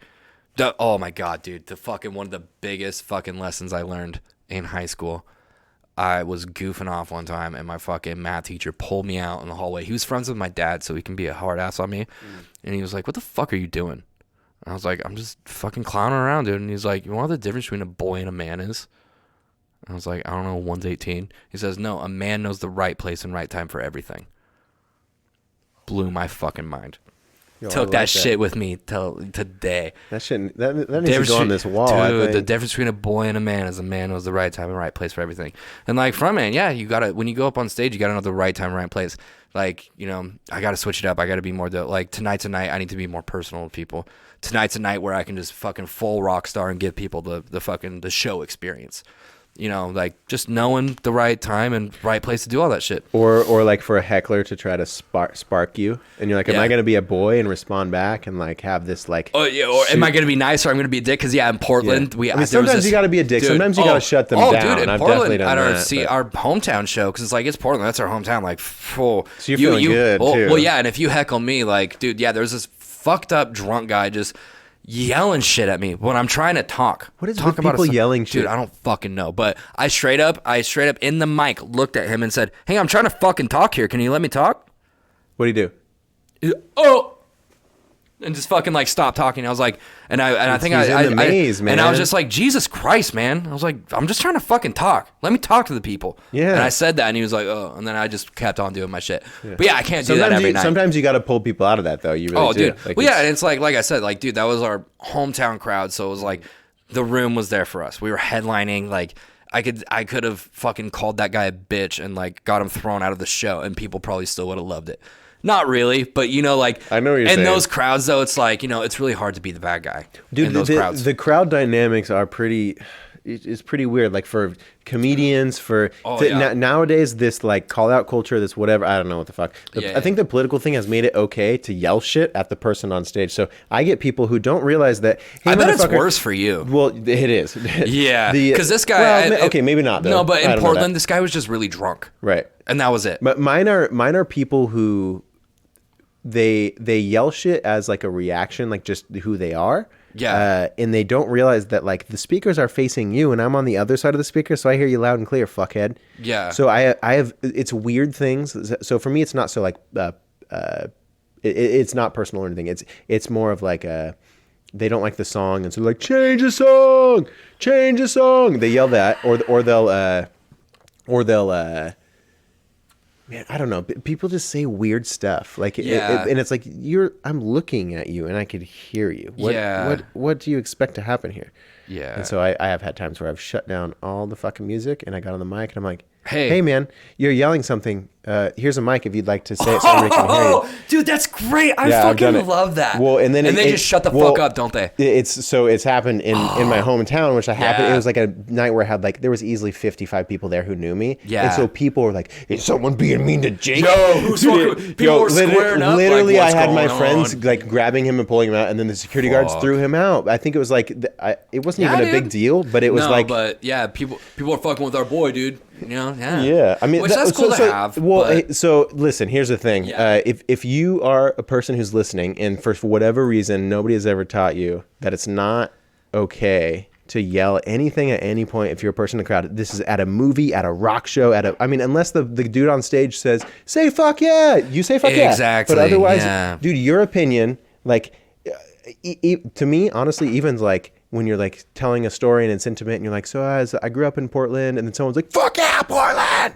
oh my God, dude, one of the biggest fucking lessons I learned in high school. I was goofing off one time, and my fucking math teacher pulled me out in the hallway. He was friends with my dad, so he can be a hard ass on me. And he was like, "What the fuck are you doing?" And I was like, "I'm just fucking clowning around, dude." And he's like, "You know what the difference between a boy and a man is?" And I was like, "I don't know, one's 18." He says, "No, a man knows the right place and right time for everything." Blew my fucking mind. Took that shit with me till today. That shit that needs to go on this wall. Dude, the difference between a boy and a man is a man knows the right time and right place for everything. And like frontman, you gotta, when you go up on stage, you gotta know the right time, right place. Like, I gotta switch it up. I gotta be more like tonight's a night I need to be more personal with people. Tonight's a night where I can just fucking full rock star and give people the show experience. Like just knowing the right time and right place to do all that shit. Or like for a heckler to try to spark you, and you're like, am I going to be a boy and respond back and like have this like? Oh yeah, or am I going to be nice or I'm going to be a dick? Because in Portland sometimes you got to be a dick. Dude, sometimes you got to shut them down. Dude, in Portland, at our hometown show, because it's Portland, that's our hometown. Like, so you're feeling good too. Well, yeah, and if you heckle me, like, dude, there's this fucked up drunk guy just yelling shit at me when I'm trying to talk. What is with people yelling shit? Dude, I don't fucking know. But I straight up in the mic looked at him and said, "Hey, I'm trying to fucking talk here. Can you let me talk?" What'd he do? And just fucking like stop talking. I was like, and I think man. And I was just like, Jesus Christ, man. I was like, I'm just trying to fucking talk. Let me talk to the people. Yeah. And I said that, and he was like, oh. And then I just kept on doing my shit. Yeah. But I can't do that every night. Sometimes you got to pull people out of that, though. You really do. Dude. Like, and it's like I said, like, dude, that was our hometown crowd. So it was like the room was there for us. We were headlining. Like, I could have fucking called that guy a bitch and like got him thrown out of the show, and people probably still would have loved it. Not really, but like I know what you're saying. In those crowds, though, it's like it's really hard to be the bad guy. Dude, in those crowds. The crowd dynamics are pretty. It's pretty weird. Like for comedians, nowadays, this like call out culture, this whatever. I don't know what the fuck. I think the political thing has made it okay to yell shit at the person on stage. So I get people who don't realize that. Hey, I bet it's worse for you. Well, it is. Yeah, because this guy. Well, okay, maybe not. Though. No, but in Portland, this guy was just really drunk. Right, and that was it. But mine are people who. They yell shit as like a reaction, like just who they are. Yeah. And they don't realize that like the speakers are facing you and I'm on the other side of the speaker, so I hear you loud and clear, fuckhead. Yeah. So I have it's weird things. So for me, it's not so like it's not personal or anything. It's more of like they don't like the song, and so like change the song. They yell that, or they'll. Man, I don't know. People just say weird stuff, like, and it's like I'm looking at you, and I could hear you. What do you expect to happen here? Yeah. And so I have had times where I've shut down all the fucking music, and I got on the mic, and I'm like, hey man, you're yelling something. here's a mic if you'd like to say it so everybody can hear you. Dude, that's great. I I've done fucking it. love that. Well, and then they just shut the fuck up, don't they? It's happened in my hometown, which happened. Yeah. It was like a night where I had there was easily 55 people there who knew me. Yeah. And so people were like, "Is someone being mean to Jake?" Yo, who's fucking? People were squaring up. Literally, like, I had my going friends on? like grabbing him and pulling him out, and then the security guards threw him out. I think it was like it wasn't even a big deal, but it was but yeah, people are fucking with our boy, dude. You know, yeah. I mean, which that's cool to have. Well, so listen, here's the thing. Yeah. If you are a person who's listening, and for whatever reason nobody has ever taught you that it's not okay to yell anything at any point if you're a person in the crowd. This is at a movie, at a rock show, unless the dude on stage says, "Say fuck yeah," you say fuck yeah. Exactly. But otherwise, dude, your opinion, to me, honestly, even when you're telling a story and it's intimate and you're like, so I grew up in Portland, and then someone's like, fuck yeah, Portland.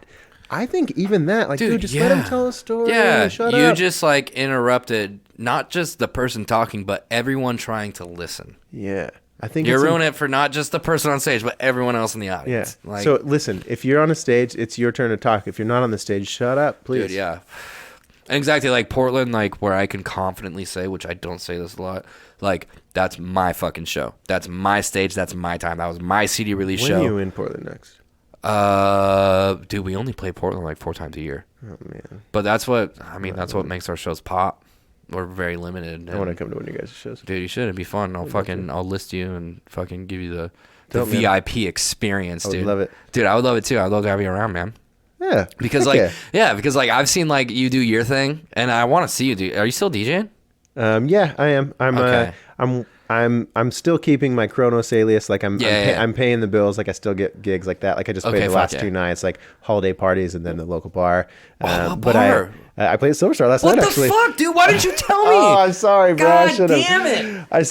I think even that, dude, just let him tell a story. Yeah, shut you up. just interrupted not just the person talking, but everyone trying to listen. Yeah. I think you're ruining it for not just the person on stage, but everyone else in the Yeah. audience. So listen, if you're on a stage, it's your turn to talk. If you're not on the stage, shut up, please. Dude, yeah. Exactly, Portland, where I can confidently say, which I don't say this a lot, that's my fucking show. That's my stage. That's my time. That was my CD release show. When are you in Portland next? Dude, we only play Portland 4 times a year. Oh man. But that's what what makes our shows pop. We're very limited. I want to come to one of you guys' shows. Dude, you should. It'd be fun. I'll list you and fucking give you the VIP experience, dude. I would love it. Dude, I would love it too. I'd love to have you around, man. Yeah. Because because I've seen you do your thing, and I want to see you do. Are you still DJing? Yeah, I am. Okay. I'm still keeping my Kronos alias. I'm paying the bills. I still get gigs like that. I just played the last 2 nights, holiday parties and then the local bar. But bar? I played Silver Star last night. Actually. What the fuck, dude? Why didn't you tell me? Oh, I'm sorry, bro. God I should have. damn it! I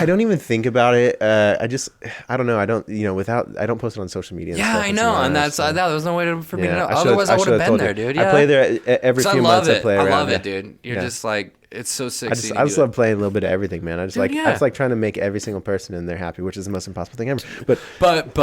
don't even think about it. I don't know. I don't post it on social media. Yeah, I know, and there was no way for me to know. Otherwise, I would have been there, dude. Yeah. I play there every few months. I play around. I love it, dude. You're just it's so sick. I just love playing a little bit of everything, man. I just like trying to make every single person in there happy, which is the most impossible thing ever. But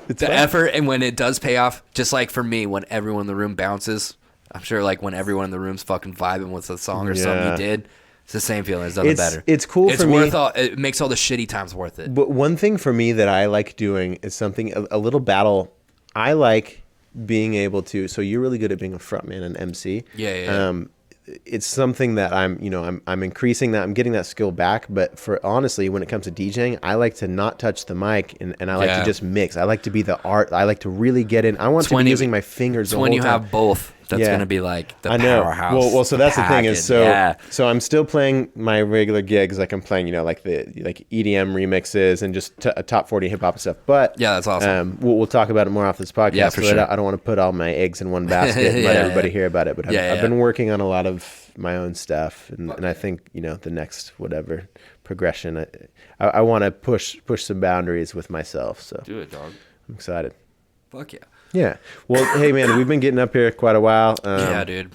the effort, and when it does pay off, just for me, when everyone in the room bounces, I'm sure when everyone in the room's fucking vibing with a song or something you did, it's the same feeling. It's nothing better. It's cool for me. It makes all the shitty times worth it. But one thing for me that I like doing is something a little battle. I like being able to. So you're really good at being a frontman and MC. Yeah. It's something that I'm increasing that. I'm getting that skill back. But honestly, when it comes to DJing, I like to not touch the mic and I like to just mix. I like to be the art. I like to really get in. I want to be using my fingers the whole time. When you have both. That's going to be the powerhouse. Well, so that's the thing is, so I'm still playing my regular gigs. I'm playing, the EDM remixes and just top 40 hip hop stuff. But yeah, that's awesome. We'll talk about it more off this podcast. Yeah, for sure. I don't want to put all my eggs in one basket and let everybody hear about it. But I've been working on a lot of my own stuff, and I think the next whatever progression, I want to push some boundaries with myself. So do it, dog. I'm excited. Fuck yeah. Yeah. Well, hey man, we've been getting up here quite a while. Yeah, dude.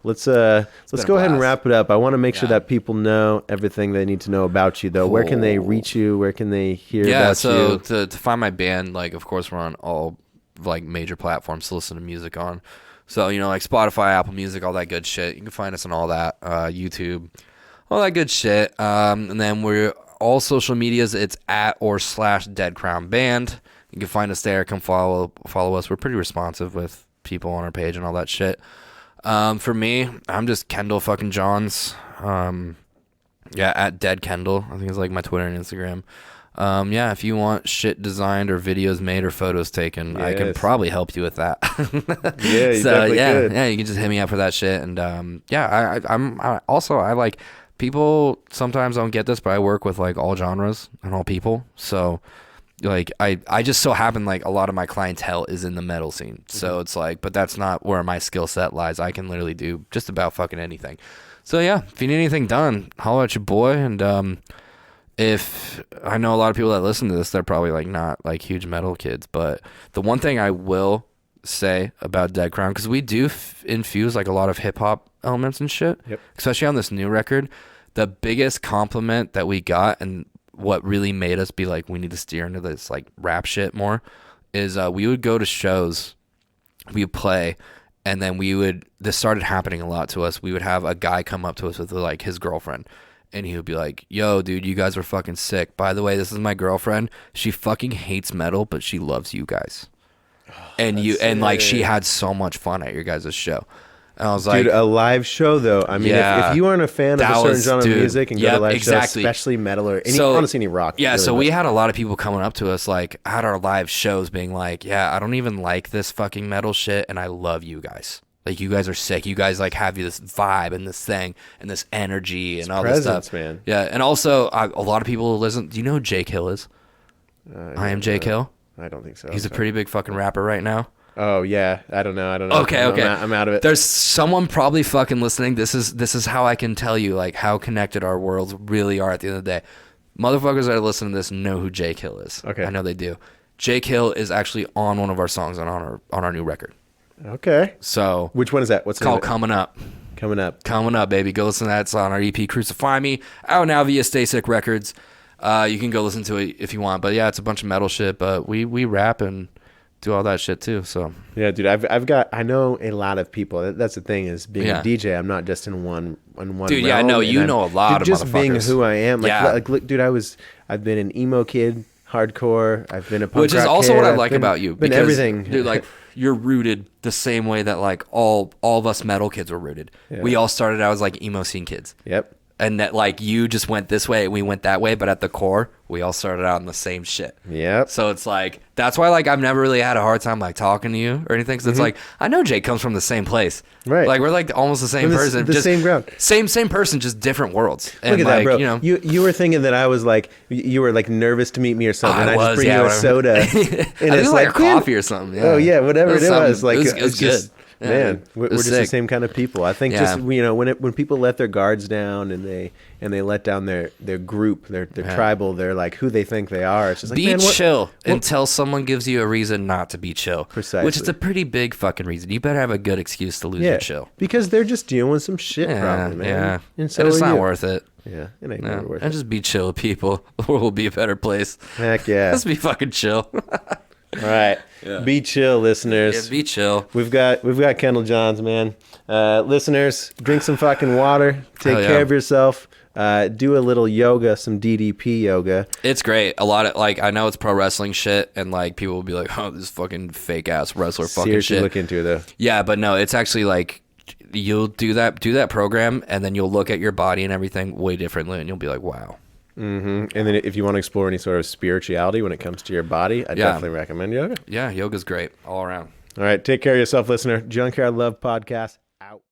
Let's go ahead and wrap it up. I want to make sure that people know everything they need to know about you, though. Cool. Where can they reach you? Where can they hear about you? Yeah, so to find my band, of course, we're on all major platforms to listen to music on. So Spotify, Apple Music, all that good shit. You can find us on all that, YouTube, all that good shit. And then we're all social medias. It's @/Dead Crown Band. You can find us there. Come follow us. We're pretty responsive with people on our page and all that shit. For me, I'm just Kendall fucking Johns. @Dead Kendall. I think it's my Twitter and Instagram. If you want shit designed or videos made or photos taken, I can probably help you with that. Yeah, you definitely could. Yeah, you can just hit me up for that shit. And I like people sometimes don't get this, but I work with all genres and all people. So I just so happen a lot of my clientele is in the metal scene. So it's but that's not where my skill set lies. I can literally do just about fucking anything. So yeah, if you need anything done, holler at your boy. And if I know a lot of people that listen to this, they're probably not huge metal kids, but the one thing I will say about Dead Crown, because we do infuse a lot of hip hop elements and shit, especially on this new record. The biggest compliment that we got, and what really made us be we need to steer into this rap shit more, is we would go to shows, we would play, And then this started happening a lot to us. We would have a guy come up to us with like his girlfriend. And he would be like, yo, dude, you guys are fucking sick. By the way, this is my girlfriend. She fucking hates metal, but she loves you guys. And like she had so much fun at your guys' show. And I was like, dude, a live show though. I mean, if you aren't a fan of a certain genre of music and go to live shows, especially metal or honestly any rock. Yeah, really so we had a lot of people coming up to us like at our live shows being like, yeah, I don't even like this fucking metal shit and I love you guys. Like, you guys are sick. You guys like have this vibe and this thing and this energy and all this stuff. Man. Yeah, and also a lot of people listen. Do you know who Jake Hill is? I am Jake Hill. I don't think so. He's a pretty big fucking rapper right now. Oh yeah, I don't know. Okay. I'm out of it. There's someone probably fucking listening. This is how I can tell you like how connected our worlds really are at the end of the day. Motherfuckers that are listening to this know who Jake Hill is. Okay, I know they do. Jake Hill is actually on one of our songs on our new record. Okay. So which one is that? What's it's called Coming Up? Coming Up, baby. Go listen to that. It's on our EP Crucify Me, out now via Stay Sick Records. You can go listen to it if you want. But yeah, it's a bunch of metal shit. But we rap and do all that shit too. So yeah, dude, I know a lot of people. That's the thing is being a DJ. I'm not just in one. Dude, yeah, I know you know a lot of just motherfuckers. Being who I am. Like, look, dude, I've been an emo kid, hardcore. I've been a punk which is rock also kid. what I like about you. Been because, everything, dude. Like you're rooted the same way that like all of us metal kids were rooted. Yeah. We all started out as like emo scene kids. Yep. And that like you just went this way and we went that way, but at the core, we all started out in the same shit. Yep. So it's like, that's why like I've never really had a hard time like talking to you or anything. Cause it's like, I know Jake comes from the same place. Right. Like we're like almost the same person. The just same ground. Same person, just different worlds. And look at like, that, bro. You know, you were thinking that I was like, you were like nervous to meet me or something. And I just bring you a soda. And it's like a coffee or something. Yeah. Oh yeah, whatever it was. Like it was good. Yeah, man, we're just the same kind of people. I think just when people let their guards down and they let down their group, their tribal, they're like who they think they are. It's just like, be chill until someone gives you a reason not to be chill. Precisely. Which is a pretty big fucking reason. You better have a good excuse to lose your chill. Because they're just dealing with some shit probably, man. Yeah. And so it's not worth it. Yeah, it ain't never worth it. And just be chill, people. The world will be a better place. Heck yeah. Just be fucking chill. All right. Yeah. Be chill, listeners. Yeah, be chill. We've got Kendall Johns, man. Listeners, drink some fucking water. Take care of yourself. Do a little yoga, some DDP yoga. It's great. A lot of like I know it's pro wrestling shit, and like people will be like, "Oh, this fucking fake ass wrestler fucking Seriously, shit." Look into it though. Yeah, but no, it's actually like you'll do that program, and then you'll look at your body and everything way differently, and you'll be like, "Wow." Mm-hmm. And then if you want to explore any sort of spirituality when it comes to your body, I definitely recommend yoga. Yeah, yoga's great all around. All right, take care of yourself, listener. Junkyard Love Podcast, out.